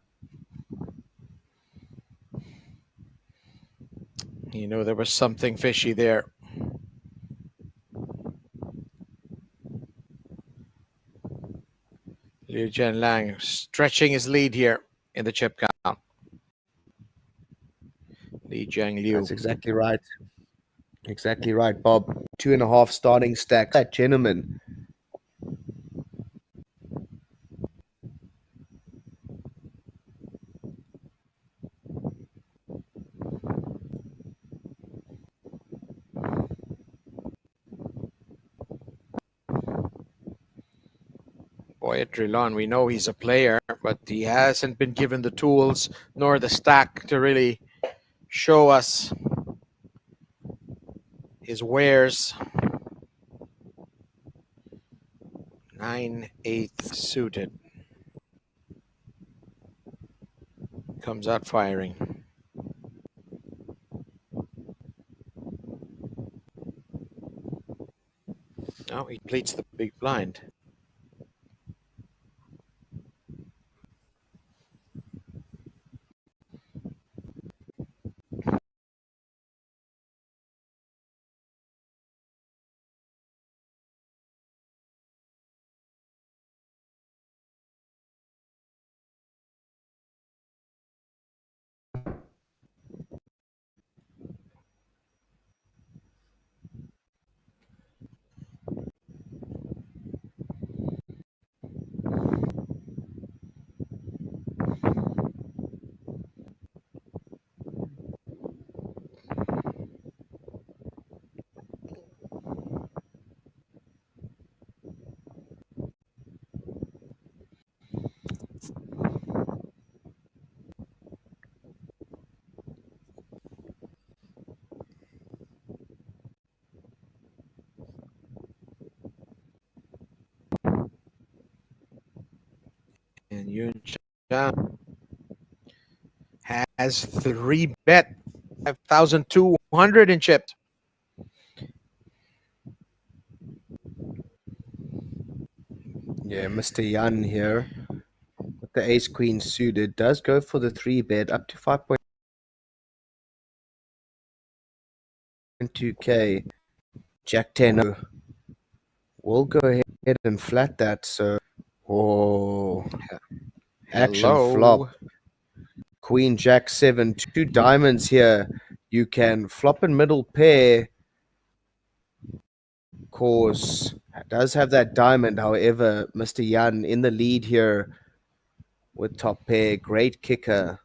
Speaker 1: You know, there was something fishy there. Liu Jianlang stretching his lead here in the chip count. Li Jiangliu.
Speaker 2: That's exactly right. Exactly right, Bob. Two and a half starting stacks. That gentleman.
Speaker 1: Boy, at Drilon, we know he's a player, but he hasn't been given the tools nor the stack to really show us his wares. 9/8 suited. Comes out firing. Now he pleats the big blind. And Yun Chang has three bet, 5,200 in chips.
Speaker 2: Yeah, Mr. Yan here with the ace queen suited does go for the 3 bet up to 5.2k. Jack 10 will go ahead and flat that. So, oh, action
Speaker 1: Hello.
Speaker 2: flop. Queen Jack 7, 2 diamonds here. You can flop in middle pair. Course does have that diamond. However, Mr. Yan in the lead here with top pair. Great kicker.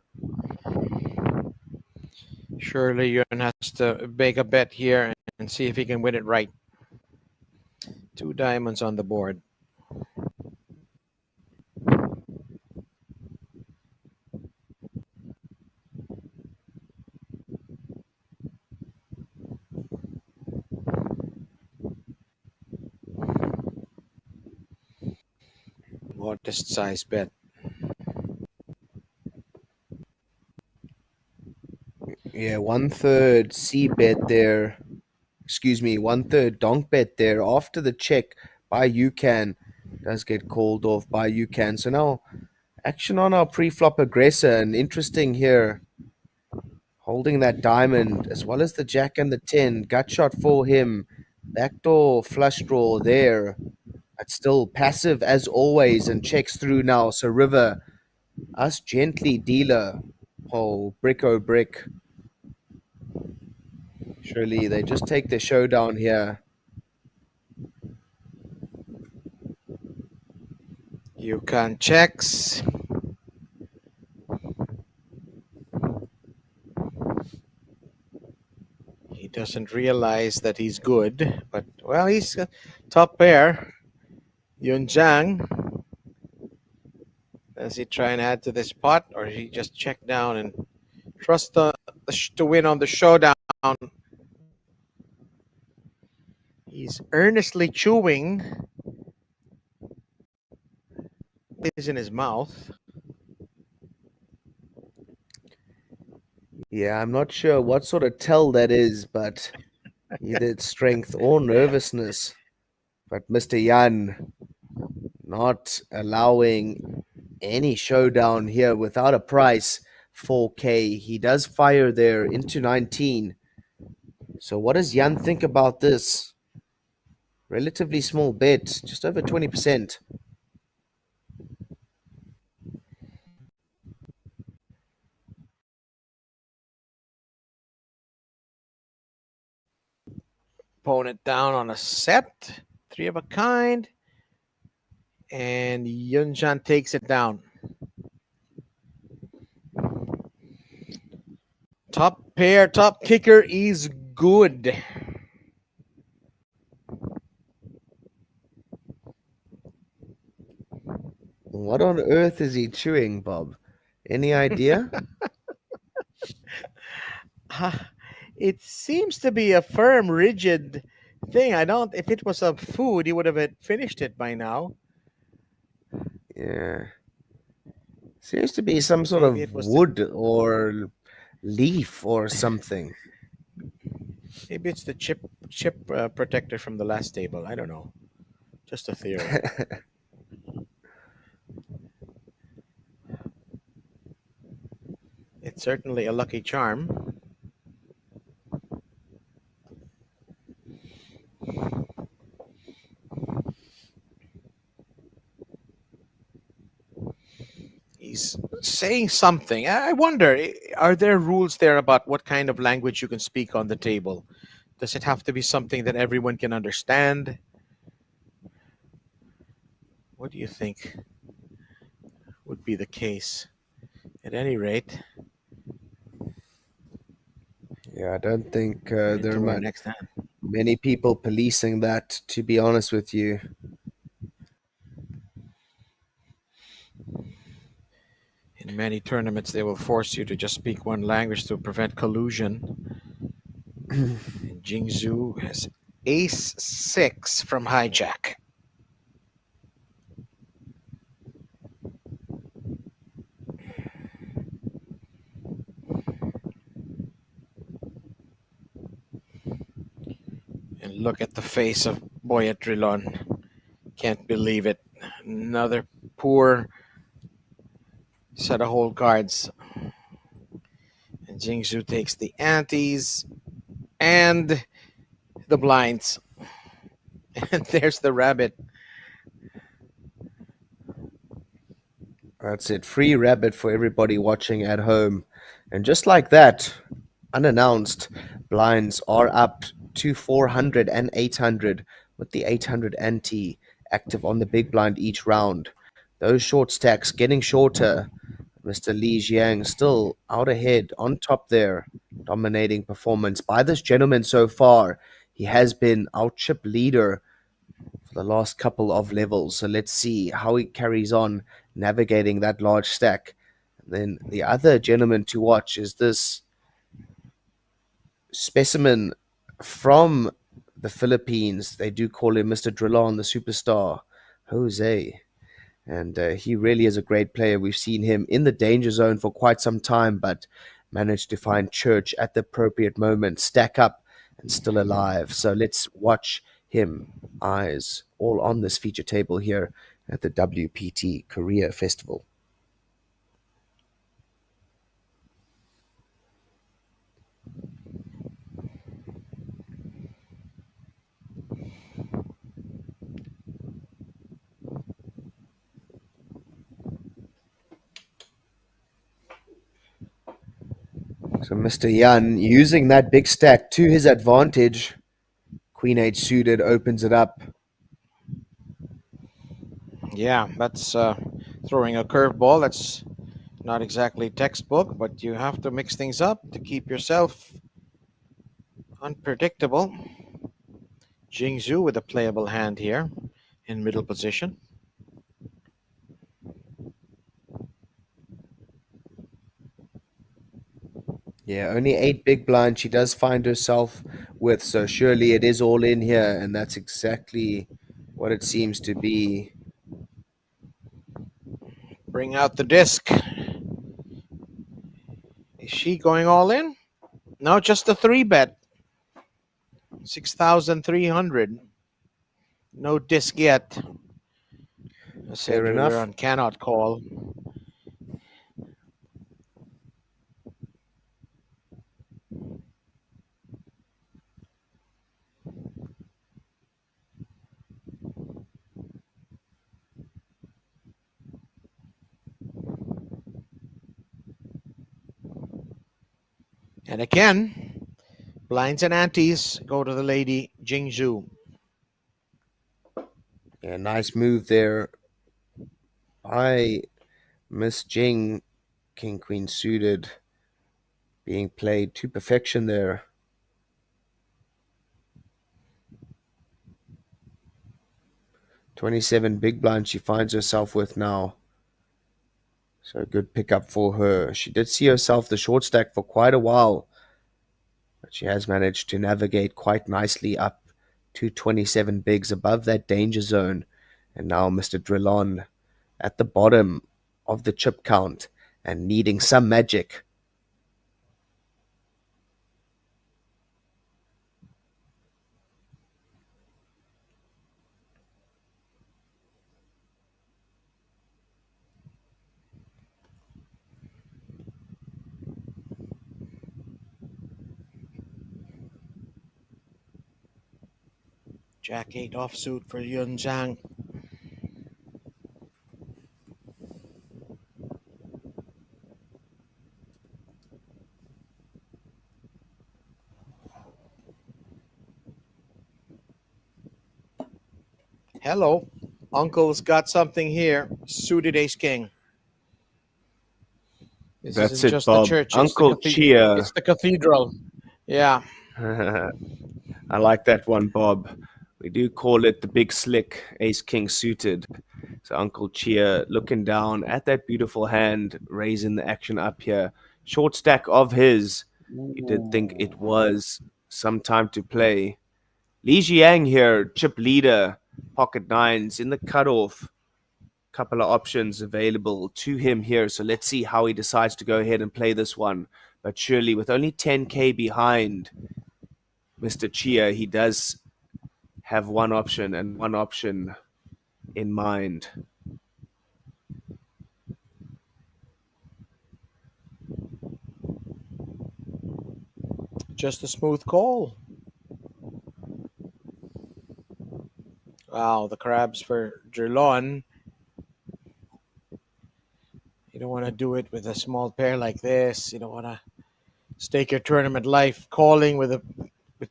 Speaker 1: Surely Yun has to make a bet here and see if he can win it right. Two diamonds on the board. Modest size bet.
Speaker 2: Yeah, 1/3 C bet there. Excuse me, 1/3 donk bet there after the check by UCAN does get called off by UCAN. So now action on our pre-flop aggressor, and interesting here, holding that diamond as well as the jack and the 10. Gut shot for him. Backdoor flush draw there. But still passive as always and checks through now. So River, us gently dealer. Oh, brick oh brick. Surely they just take the showdown here.
Speaker 1: UConn checks. He doesn't realize that he's good, but well, he's a top pair. Yun Zhang. Does he try and add to this pot, or he just check down and trust to win on the showdown? He's earnestly chewing. Is in his mouth.
Speaker 2: Yeah, I'm not sure what sort of tell that is, but either it's strength or nervousness. But Mr. Yan not allowing any showdown here without a price. 4k. He does fire there into 19. So what does Yan think about this? Relatively small bet, just over 20%.
Speaker 1: Opponent down on a set. Three of a kind. And Yunjan takes it down. Top pair, top kicker is good.
Speaker 2: What on earth is he chewing, Bob? Any idea?
Speaker 1: It seems to be a firm, rigid thing. I don't. If it was a food, he would have finished it by now.
Speaker 2: Yeah. Seems to be some sort
Speaker 1: Maybe
Speaker 2: of
Speaker 1: it was the.
Speaker 2: wood or leaf or something.
Speaker 1: Maybe it's the chip protector from the last table. I don't know. Just a theory. It's certainly a lucky charm. He's saying something. I wonder, are there rules there about what kind of language you can speak on the table? Does it have to be something that everyone can understand? What do you think would be the case? At any rate,
Speaker 2: Yeah, I don't think
Speaker 1: we're
Speaker 2: there
Speaker 1: into our
Speaker 2: are
Speaker 1: next hand.
Speaker 2: many people policing that, to be honest with you.
Speaker 1: In many tournaments, they will force you to just speak one language to prevent collusion. And Jingzhu has ace six from hijack. And look at the face of Boyatrilon. Can't believe it. Another poor set of hold cards. And Jingzhu takes the antes and the blinds. And there's the rabbit.
Speaker 2: That's it. Free rabbit for everybody watching at home. And just like that, unannounced, blinds are up to 400 and 800, with the 800 ante active on the big blind each round. Those short stacks getting shorter. Mr. Li Jiang still out ahead on top there. Dominating performance by this gentleman so far. He has been our chip leader for the last couple of levels. So let's see how he carries on navigating that large stack. And then the other gentleman to watch is this specimen from the Philippines. They do call him Mr. Drillon, the superstar, Jose. And he really is a great player. We've seen him in the danger zone for quite some time, but managed to find church at the appropriate moment, stack up, and still alive. So let's watch him. Eyes all on this feature table here at the WPT Korea Festival. So Mr. Yan using that big stack to his advantage. Queen 8 suited opens it up.
Speaker 1: Yeah, that's throwing a curveball. That's not exactly textbook, but you have to mix things up to keep yourself unpredictable. Jingzhu with a playable hand here in middle position.
Speaker 2: Yeah, only 8 big blinds she does find herself with, so surely it is all in here, and that's exactly what it seems to be.
Speaker 1: Bring out the disc. Is she going all in? No, just a three bet. 6,300. No disc yet. I said
Speaker 2: Fair
Speaker 1: earlier
Speaker 2: enough.
Speaker 1: on, cannot call. And again, blinds and antes go to the lady Jingzhu.
Speaker 2: Yeah, nice move there by Miss Jing. King Queen suited being played to perfection there. 27 big blinds she finds herself with now. So a good pickup for her. She did see herself the short stack for quite a while, but she has managed to navigate quite nicely up to 27 bigs above that danger zone. And now Mr. Drillon at the bottom of the chip count and needing some magic.
Speaker 1: Jack 8 offsuit for Yun Zhang. Hello. Uncle's got something here. Suited ace king. This
Speaker 2: That's
Speaker 1: isn't
Speaker 2: it,
Speaker 1: just the
Speaker 2: Bob.
Speaker 1: church,
Speaker 2: Uncle
Speaker 1: it's
Speaker 2: Chia.
Speaker 1: the cathedral. Yeah.
Speaker 2: I like that one, Bob. We do call it the big slick ace king suited. So Uncle Chia looking down at that beautiful hand, raising the action up here. Short stack of his. You did think it was some time to play. Li Jiang here, chip leader, pocket nines in the cutoff. Couple of options available to him here. So let's see how he decides to go ahead and play this one. But surely with only 10K behind Mr. Chia, he does have one option and one option in mind.
Speaker 1: Just a smooth call. Wow, the crabs for Jerlon. You don't want to do it with a small pair like this. You don't want to stake your tournament life calling with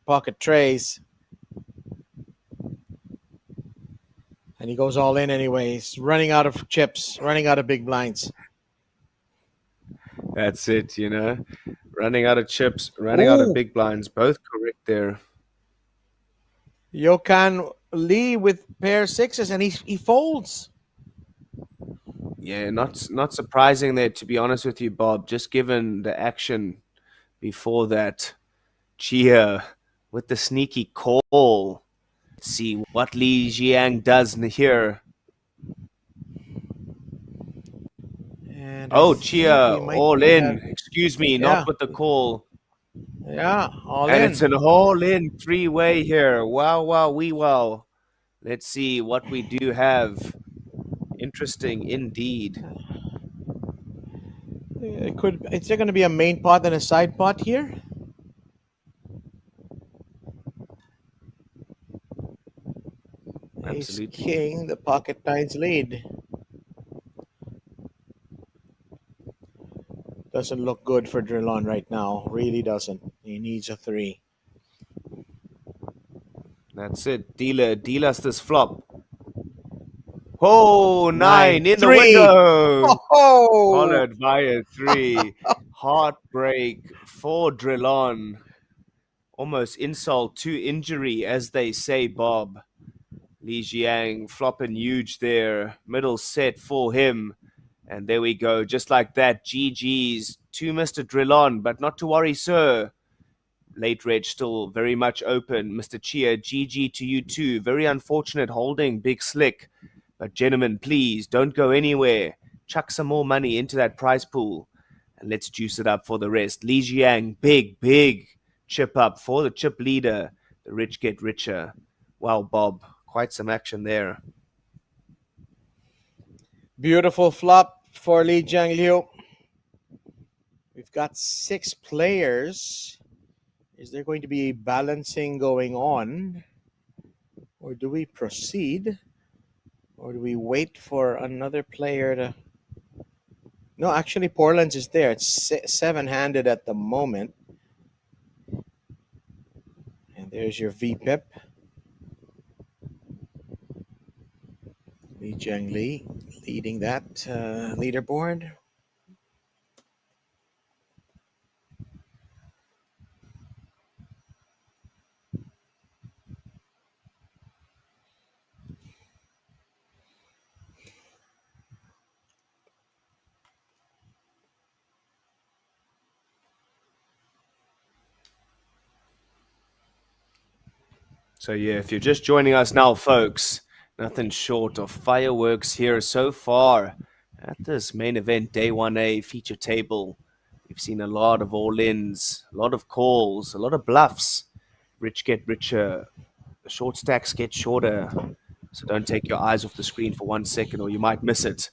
Speaker 1: pocket trays. And he goes all in anyways, running out of chips, running out of big blinds.
Speaker 2: That's it, running out of chips, running out of
Speaker 1: Ooh,
Speaker 2: big blinds. Both correct there.
Speaker 1: Yokan Lee with pair sixes, and he folds.
Speaker 2: Yeah, not surprising there, to be honest with you, Bob. Just given the action before that, Chia with the sneaky call. Let's see what Li Jiang does here.
Speaker 1: And I
Speaker 2: Oh,
Speaker 1: think
Speaker 2: Chia
Speaker 1: we might
Speaker 2: all
Speaker 1: be
Speaker 2: in.
Speaker 1: have,
Speaker 2: Excuse me, not
Speaker 1: yeah,
Speaker 2: with the call.
Speaker 1: yeah, all
Speaker 2: And it's
Speaker 1: in.
Speaker 2: an all in three-way here. Wow, wow, wee wow. Let's see what we do have. Interesting indeed.
Speaker 1: It could. Is there going to be a main pot and a side pot here? Ace
Speaker 2: Absolutely.
Speaker 1: King, the pocket nines lead. Doesn't look good for Drillon right now. Really doesn't. He needs a three.
Speaker 2: That's it. Dealer us this flop. Oh,
Speaker 1: Nine,
Speaker 2: nine in the
Speaker 1: three.
Speaker 2: window.
Speaker 1: Oh,
Speaker 2: Followed by a three. Heartbreak for Drillon. Almost insult to injury, as they say, Bob. Li Jiang flopping huge there. Middle set for him. And there we go. Just like that. GG's to Mr. Drillon. But not to worry, sir. Late Reg still very much open. Mr. Chia, GG to you too. Very unfortunate holding Big Slick. But gentlemen, please don't go anywhere. Chuck some more money into that prize pool. And let's juice it up for the rest. Li Jiang, big chip up for the chip leader. The rich get richer. Wow, Bob, quite some action there.
Speaker 1: beautiful flop for Li Jiangliu. We've got six players. Is there going to be a balancing going on? Or do we proceed? Or do we wait for another player to. No, actually, Portland's is there. It's seven handed at the moment. And there's your VPIP. Li Jiangli leading that leaderboard.
Speaker 2: So, yeah, if you're just joining us now, folks, nothing short of fireworks here so far at this main event, Day 1A feature table. We've seen a lot of all ins, a lot of calls, a lot of bluffs. Rich get richer, the short stacks get shorter. So, don't take your eyes off the screen for 1 second or you might miss it.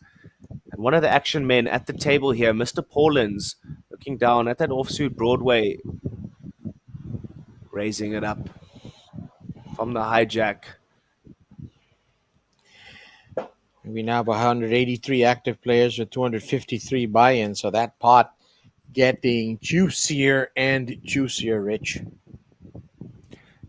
Speaker 2: And one of the action men at the table here, Mr. Paulins, looking down at that offsuit Broadway, raising it up from the hijack.
Speaker 1: We now have 183 active players with 253 buy-ins, so that pot getting juicier and juicier, Rich.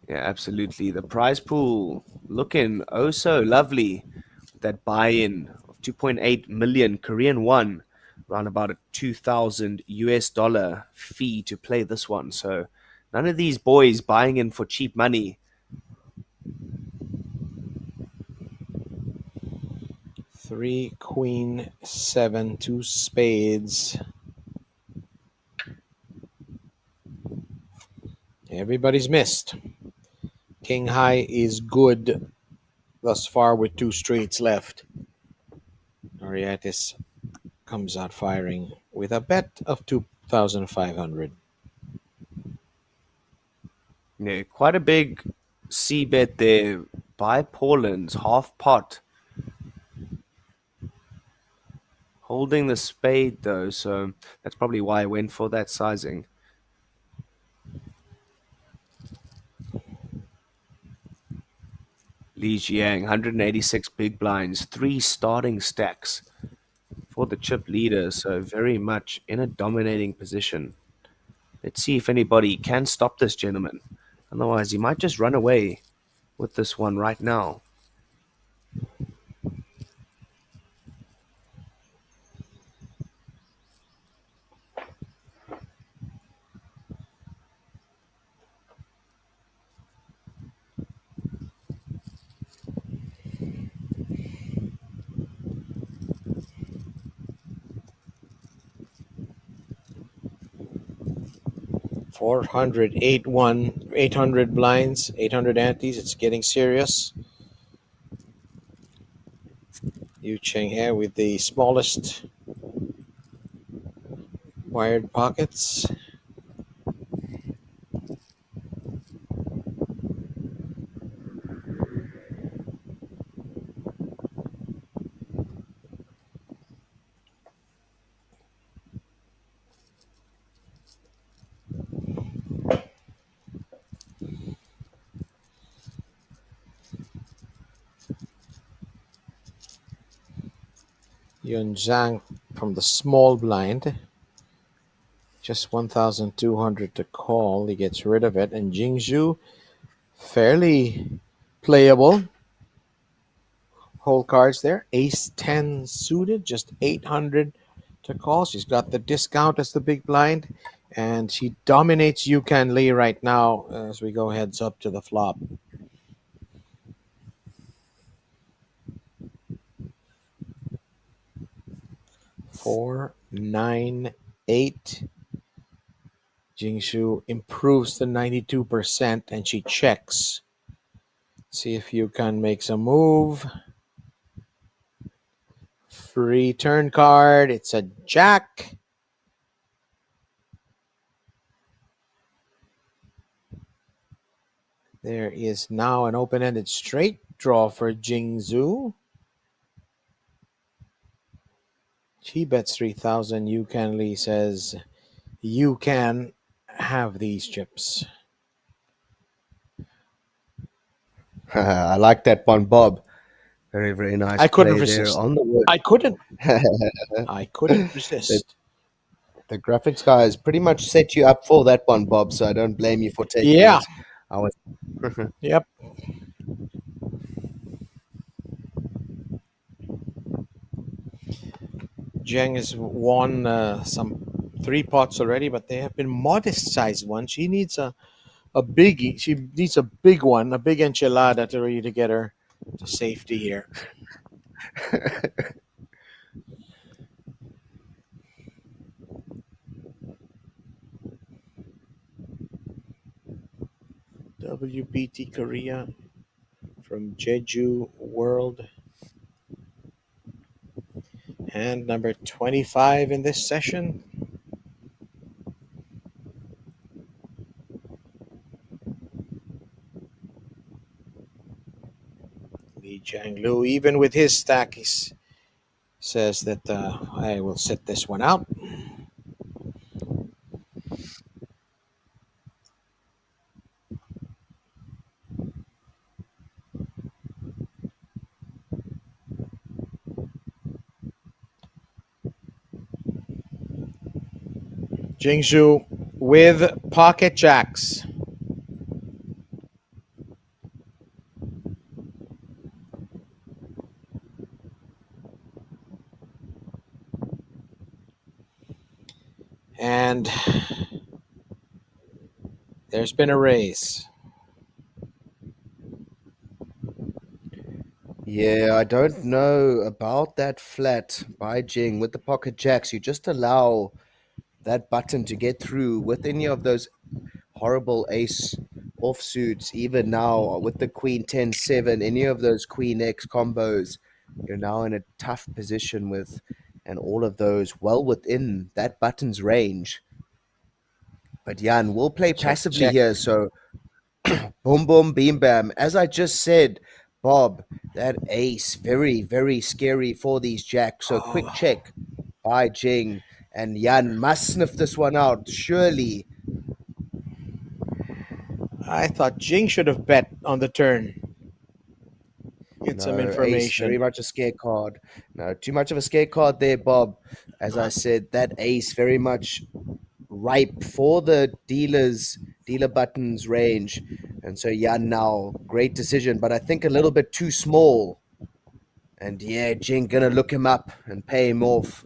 Speaker 2: Yeah, absolutely. The prize pool looking oh so lovely with that buy-in of 2.8 million Korean won, around about a 2,000 US dollar fee to play this one. So none of these boys buying in for cheap money.
Speaker 1: Three, queen, seven, two spades. Everybody's missed. King high is good thus far with two streets left. Ariatis comes out firing with a bet of 2,500.
Speaker 2: Yeah, quite a big C bet there by Paulin's half pot, holding the spade though, so that's probably why I went for that sizing. Li Jiang, 186 big blinds, three starting stacks for the chip leader, so very much in a dominating position. Let's see if anybody can stop this gentleman. Otherwise, he might just run away with this one right now.
Speaker 1: Four hundred eight one 800 blinds, 800 antes. It's getting serious. Yu Cheng here with the smallest wired pockets. Yun Zhang from the small blind. Just 1,200 to call. He gets rid of it. And Jingzhu, fairly playable. Whole cards there. Ace 10 suited, just 800 to call. She's got the discount as the big blind. And she dominates Yukon Lee right now as we go heads up to the flop. 498. Jingshu improves to 92% and she checks. See if Yukon makes a move. Free turn card. It's a jack. There is now an open-ended straight draw for Jingzhu. She bets 3,000. Yukon Lee says, you can have these chips.
Speaker 2: I like that one, Bob. Very, very nice
Speaker 1: I couldn't
Speaker 2: play there
Speaker 1: resist.
Speaker 2: on the wood.
Speaker 1: I couldn't.
Speaker 2: the,
Speaker 1: I couldn't resist.
Speaker 2: the graphics guys pretty much set you up for that one, Bob, so I don't blame you for taking
Speaker 1: Yeah.
Speaker 2: it. I was
Speaker 1: Yep. Zheng has won some three pots already, but they have been modest-sized ones. She needs a biggie. She needs a big one, a big enchilada to really to get her to safety here. WPT Korea from Jeju World. And number 25 in this session. Li Jianglu, even with his stack, he says that I will sit this one out. Jingzhu with pocket jacks. And there's been a raise.
Speaker 2: Yeah, I don't know about that flat by Jing with the pocket jacks. You just allow that button to get through with any of those horrible ace offsuits. Even now with the queen 10-7, any of those queen X combos, you're now in a tough position with, and all of those well within that button's range. But Jan will play
Speaker 1: Check,
Speaker 2: passively
Speaker 1: check.
Speaker 2: here, so Boom, boom, beam, bam. As I just said, Bob, that ace, very, very scary for these jacks. So quick
Speaker 1: Oh,
Speaker 2: check by Jing. And Yan must sniff this one out, surely.
Speaker 1: I thought Jing should have bet on the turn. Get some
Speaker 2: No, ace, very
Speaker 1: information.
Speaker 2: much a scare card. No, too much of a scare card there, Bob. As I said, that ace very much ripe for the dealer buttons range. And so Yan now, great decision, but I think a little bit too small. And yeah, Jing gonna look him up and pay him off.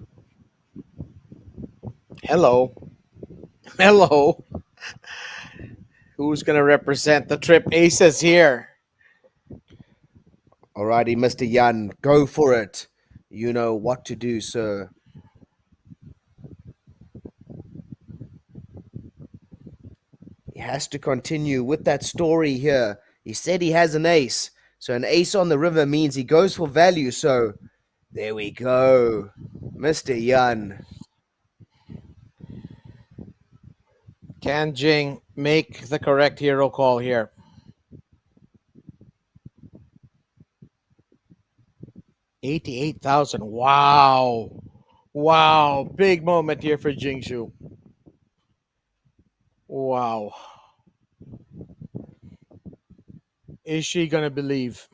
Speaker 1: Hello. Hello. Who's going to represent the trip aces here?
Speaker 2: Alrighty, Mr. Yan, go for it. You know what to do, sir. He has to continue with that story here. He said he has an ace. So an ace on the river means he goes for value. So there we go. Mr. Yan.
Speaker 1: Can Jing make the correct hero call here? 88,000. Wow. Wow. Big moment here for Jingshu. Wow. Is she going to believe?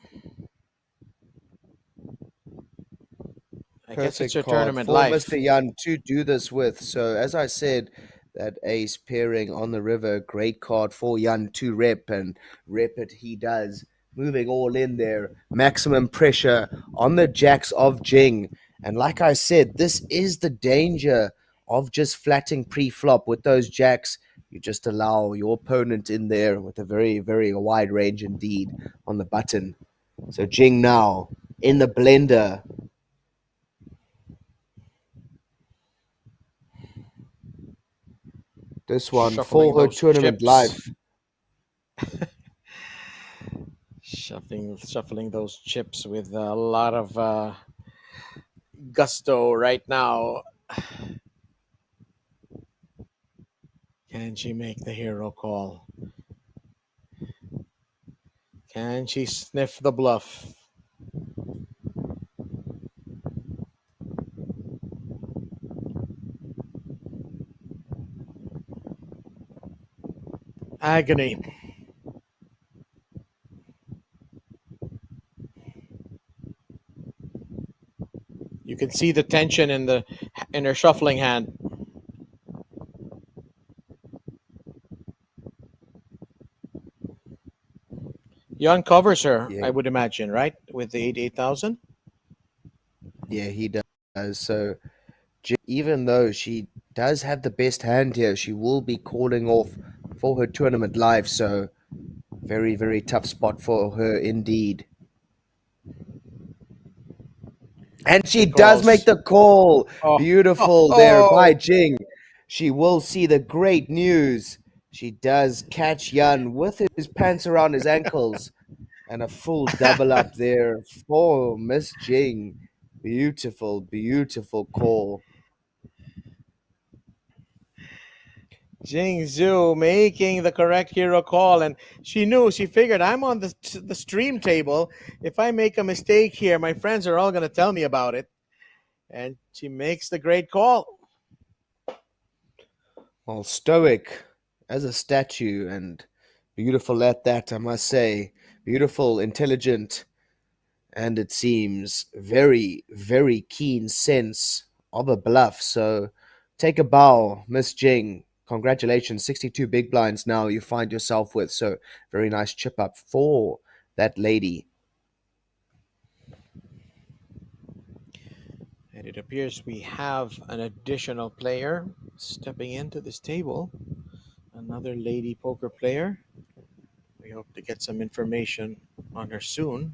Speaker 1: I guess it's
Speaker 2: Perfect
Speaker 1: her
Speaker 2: card
Speaker 1: tournament
Speaker 2: for
Speaker 1: life.
Speaker 2: Mr. Yan to do this with. So, as I said, that ace pairing on the river, great card for Yan to rep, and rep it he does. Moving all in there, maximum pressure on the jacks of Jing. And like I said, this is the danger of just flatting pre flop with those jacks. You just allow your opponent in there with a very, very wide range indeed on the button. So, Jing now in the blender. This one
Speaker 1: Shuffling
Speaker 2: for her
Speaker 1: those
Speaker 2: tournament
Speaker 1: chips.
Speaker 2: life.
Speaker 1: Shuffling those chips with a lot of gusto right now. Can she make the hero call? Can she sniff the bluff? Agony. You can see the tension in her shuffling hand. He uncovers her,
Speaker 2: Yeah,
Speaker 1: I would imagine, right? With the 88,000.
Speaker 2: yeah, he does. So even though she does have the best hand here, she will be calling off for her tournament life. So very, very tough spot for her indeed. And she
Speaker 1: She
Speaker 2: does make
Speaker 1: calls.
Speaker 2: the call.
Speaker 1: Oh, oh,
Speaker 2: Beautiful there by
Speaker 1: oh.
Speaker 2: Jing. She will see the great news. She does catch Yan with his pants around his ankles. And a full double up there for Miss Jing. Beautiful, beautiful call.
Speaker 1: Jing Zhu making the correct hero call, and she knew. She figured I'm on the stream table. If I make a mistake here, my friends are all going to tell me about it. And she makes the great call.
Speaker 2: Well, stoic as a statue and beautiful at that, I must say. Beautiful, intelligent, and it seems very, very keen sense of a bluff. So take a bow, Miss Jing. Congratulations, 62 big blinds now you find yourself with. So very nice chip up for that lady.
Speaker 1: And it appears we have an additional player stepping into this table. Another lady poker player. We hope to get some information on her soon.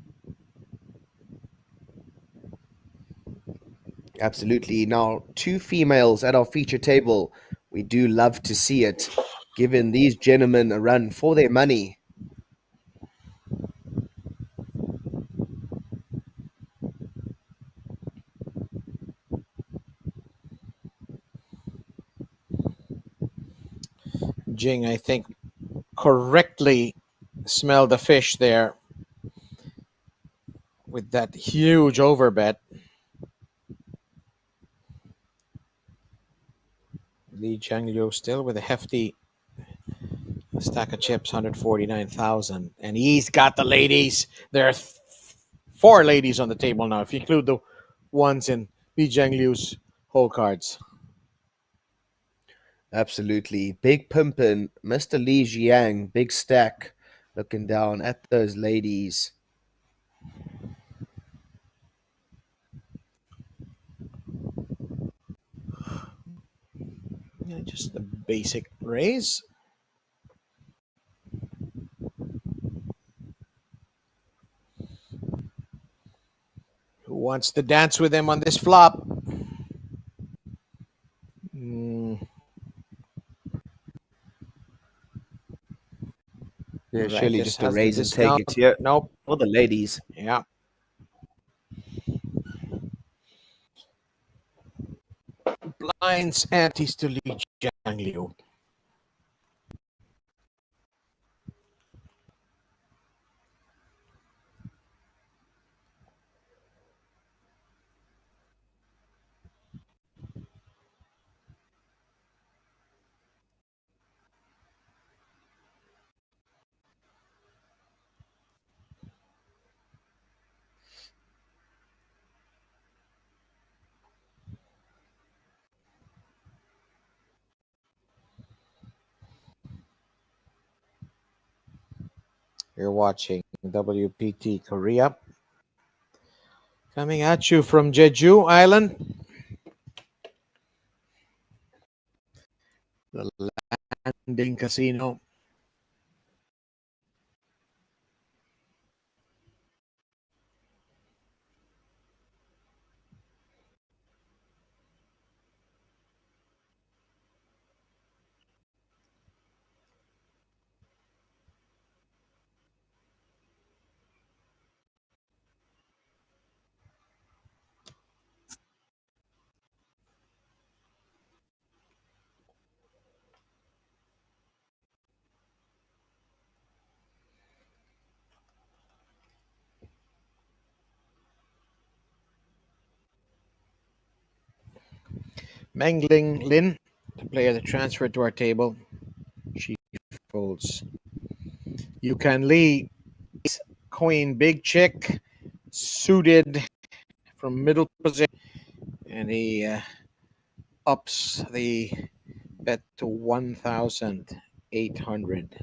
Speaker 2: Absolutely. Now, two females at our feature table. We do love to see it, giving these gentlemen a run for their money.
Speaker 1: Jing, I think, correctly. smell the fish there with that huge overbet. Li Jiangliu still with a hefty stack of chips, 149,000. And he's got the ladies. There are four ladies on the table now, if you include the ones in Li Jiangliu's whole cards.
Speaker 2: Absolutely. Big pimpin', Mr. Li Jiang, big stack, looking down at those ladies.
Speaker 1: Yeah, just the basic raise. Who wants to dance with him on this flop? Mm,
Speaker 2: Yeah,
Speaker 1: right,
Speaker 2: surely
Speaker 1: this
Speaker 2: just a
Speaker 1: has the
Speaker 2: raise and take
Speaker 1: discount.
Speaker 2: it here
Speaker 1: Nope.
Speaker 2: for the ladies.
Speaker 1: Yeah. Blinds antes to Li Jiangliu. You're watching WPT Korea. Coming at you from Jeju Island, the landing casino. Mengling Lin, the player that transferred to our table. She folds. You can lead Queen Big Chick, suited from middle position, and he ups the bet to 1,800.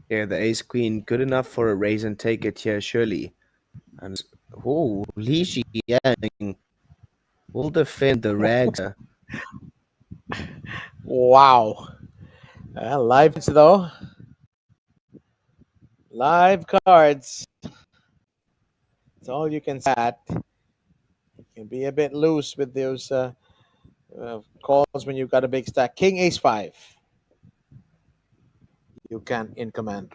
Speaker 2: Yeah, the ace queen, good enough for a raise and take it here, surely. And oh, Li Jiang will defend the rags.
Speaker 1: Wow. Live though. Live cards. That's all you can say. You can be a bit loose with those calls when you've got a big stack. King Ace 5. You can in command.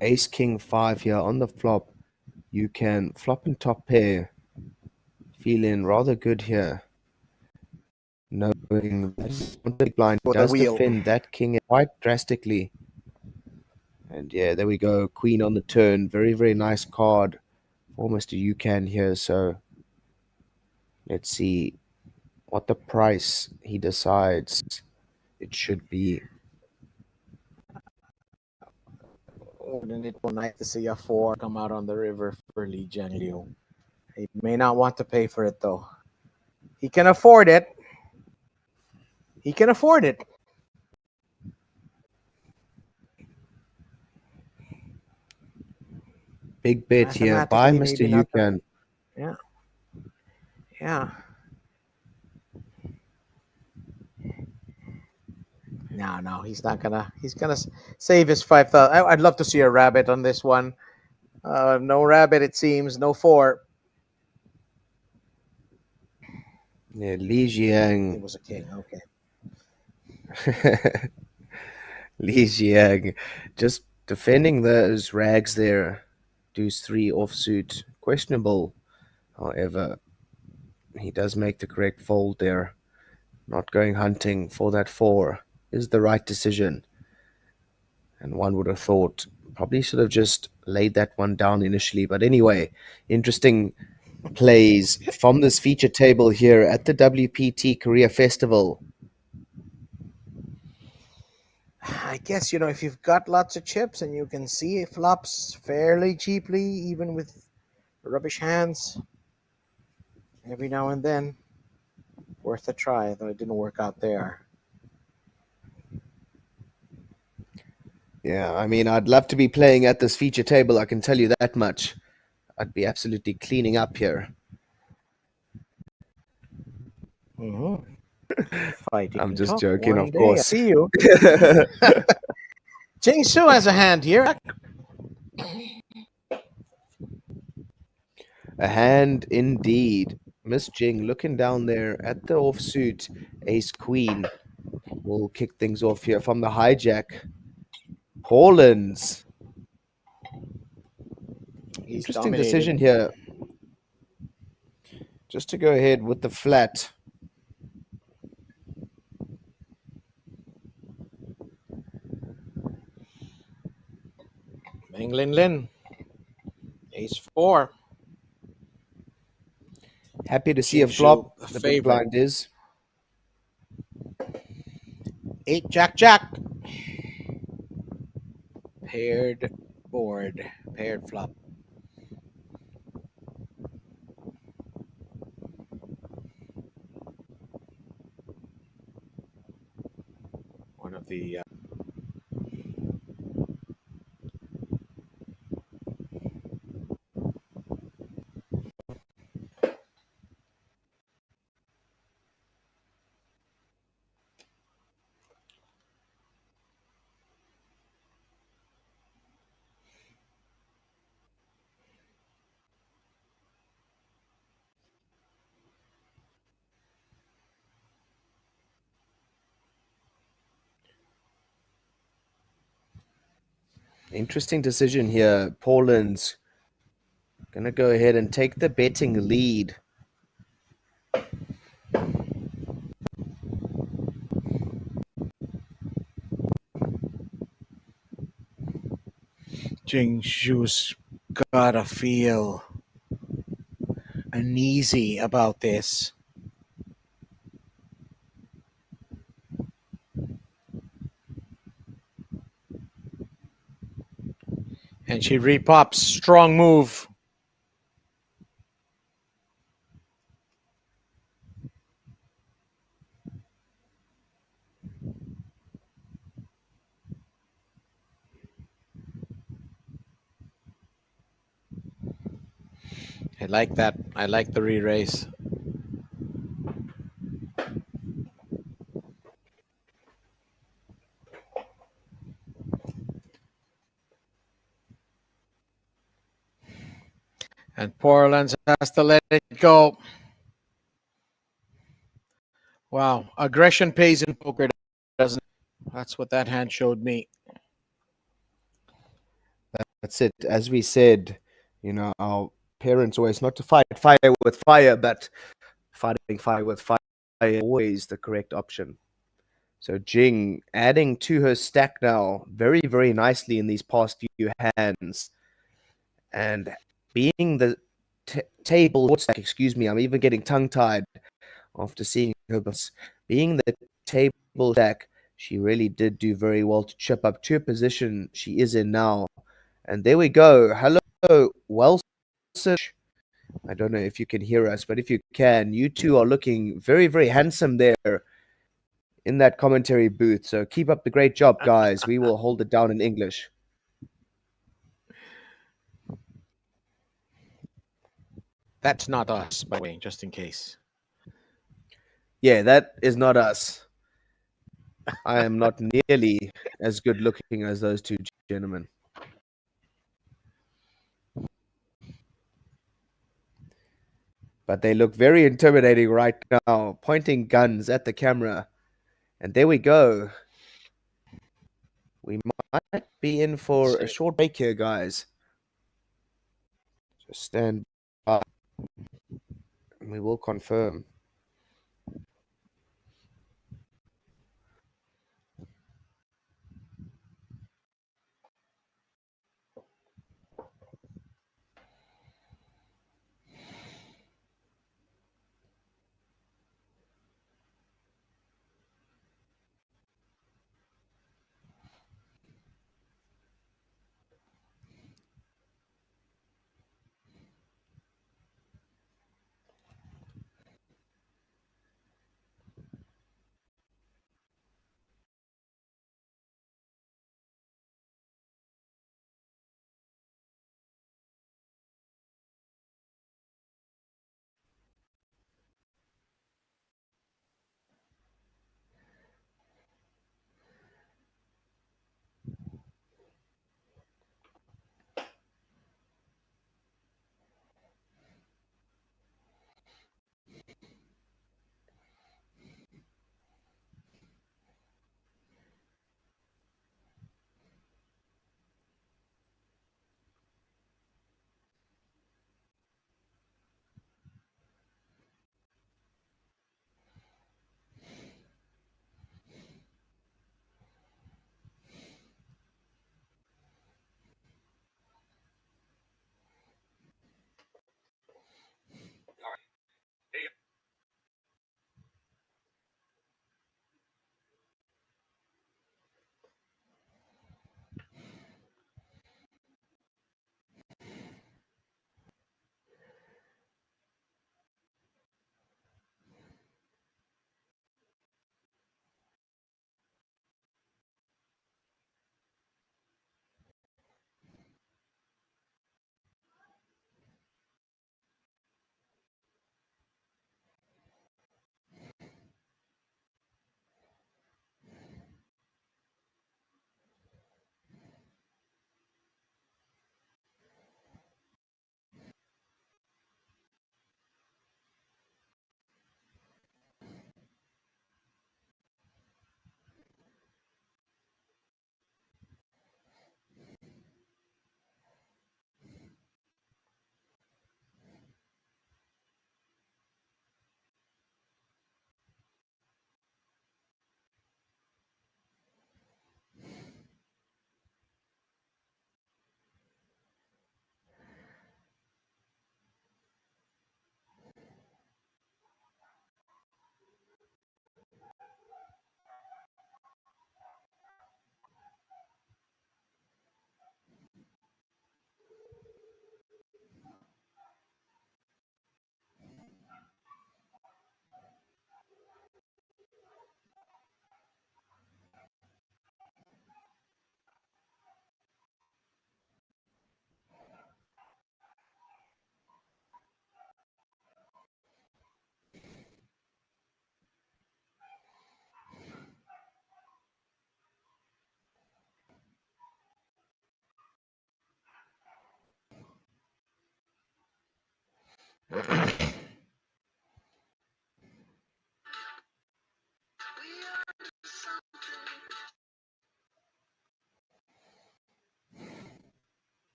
Speaker 2: Ace king 5 here on the flop. You can flop and top pair. Feeling rather good here. Knowing that the big blind
Speaker 1: For the
Speaker 2: does
Speaker 1: wheel.
Speaker 2: defend that king quite drastically. And yeah, there we go. Queen on the turn. Very, very nice card for Mr. Yukan here. So let's see what the price he decides it should be.
Speaker 1: Wouldn't it be nice to see a 4 come out on the river for Li Jiangliu? He may not want to pay for it though. He can afford it. He can afford it.
Speaker 2: Big bet here by
Speaker 1: Mathematically,
Speaker 2: Mr.
Speaker 1: maybe not.
Speaker 2: Yukan.
Speaker 1: Yeah. Yeah. No, he's not gonna. He's gonna save his 5,000. I'd love to see a rabbit on this one. No rabbit, it seems. No 4.
Speaker 2: Yeah, Li
Speaker 1: It
Speaker 2: Jiang.
Speaker 1: was a king. Okay.
Speaker 2: Li Jiang just defending those rags there. Deuce 3 offsuit. Questionable. However, he does make the correct fold there. Not going hunting for that 4 is the right decision. And one would have thought probably should have just laid that one down initially. But anyway, interesting plays from this feature table here at the WPT Korea Festival.
Speaker 1: I guess, if you've got lots of chips and you can see it flops fairly cheaply, even with rubbish hands, every now and then, worth a try, though it didn't work out there.
Speaker 2: Yeah, I mean, I'd love to be playing at this feature table, I can tell you that much. I'd be absolutely cleaning up here.
Speaker 1: Mm-hmm. Fighting
Speaker 2: I'm just
Speaker 1: talk
Speaker 2: joking,
Speaker 1: one
Speaker 2: of
Speaker 1: day. I
Speaker 2: course.
Speaker 1: see you. Jing Su has a hand here.
Speaker 2: A hand indeed. Miss Jing looking down there at the offsuit ace queen. We'll kick things off here from the hijack. Paulin's.
Speaker 1: He's
Speaker 2: Interesting decision
Speaker 1: dominating.
Speaker 2: here. Just to go ahead with the flat.
Speaker 1: Meng Lin Lin. Ace 4.
Speaker 2: Happy to see a
Speaker 1: Jing Su,
Speaker 2: flop.
Speaker 1: the
Speaker 2: The big
Speaker 1: favorite.
Speaker 2: blind is.
Speaker 1: 8 Jack Jack. Paired board. Paired flop. One of the
Speaker 2: Interesting decision here. Paulin's gonna go ahead and take the betting lead.
Speaker 1: Jing Su's gotta feel uneasy about this. And she repops. Strong move. I like that. I like the re-raise. And Portland has to let it go. Wow. Aggression pays in poker, doesn't it? That's what that hand showed me.
Speaker 2: That's it. As we said, our parents always not to fight fire with fire, but fighting fire with fire is always the correct option. So Jing adding to her stack now very, very nicely in these past few hands. And being the table stack, excuse me, I'm even getting tongue tied after seeing her. But being the table stack, she really did do very well to chip up to a position she is in now. And there we go. Hello, well, I don't know if you can hear us, but if you can, you two are looking very, very handsome there in that commentary booth. So keep up the great job, guys. We will hold it down in English.
Speaker 1: That's not us, by the way, just in case.
Speaker 2: Yeah, that is not us. I am not nearly as good looking as those two gentlemen. But they look very intimidating right now, pointing guns at the camera. And there we go. We might be in for a
Speaker 1: Same.
Speaker 2: short break here, guys. Just stand by and we will confirm.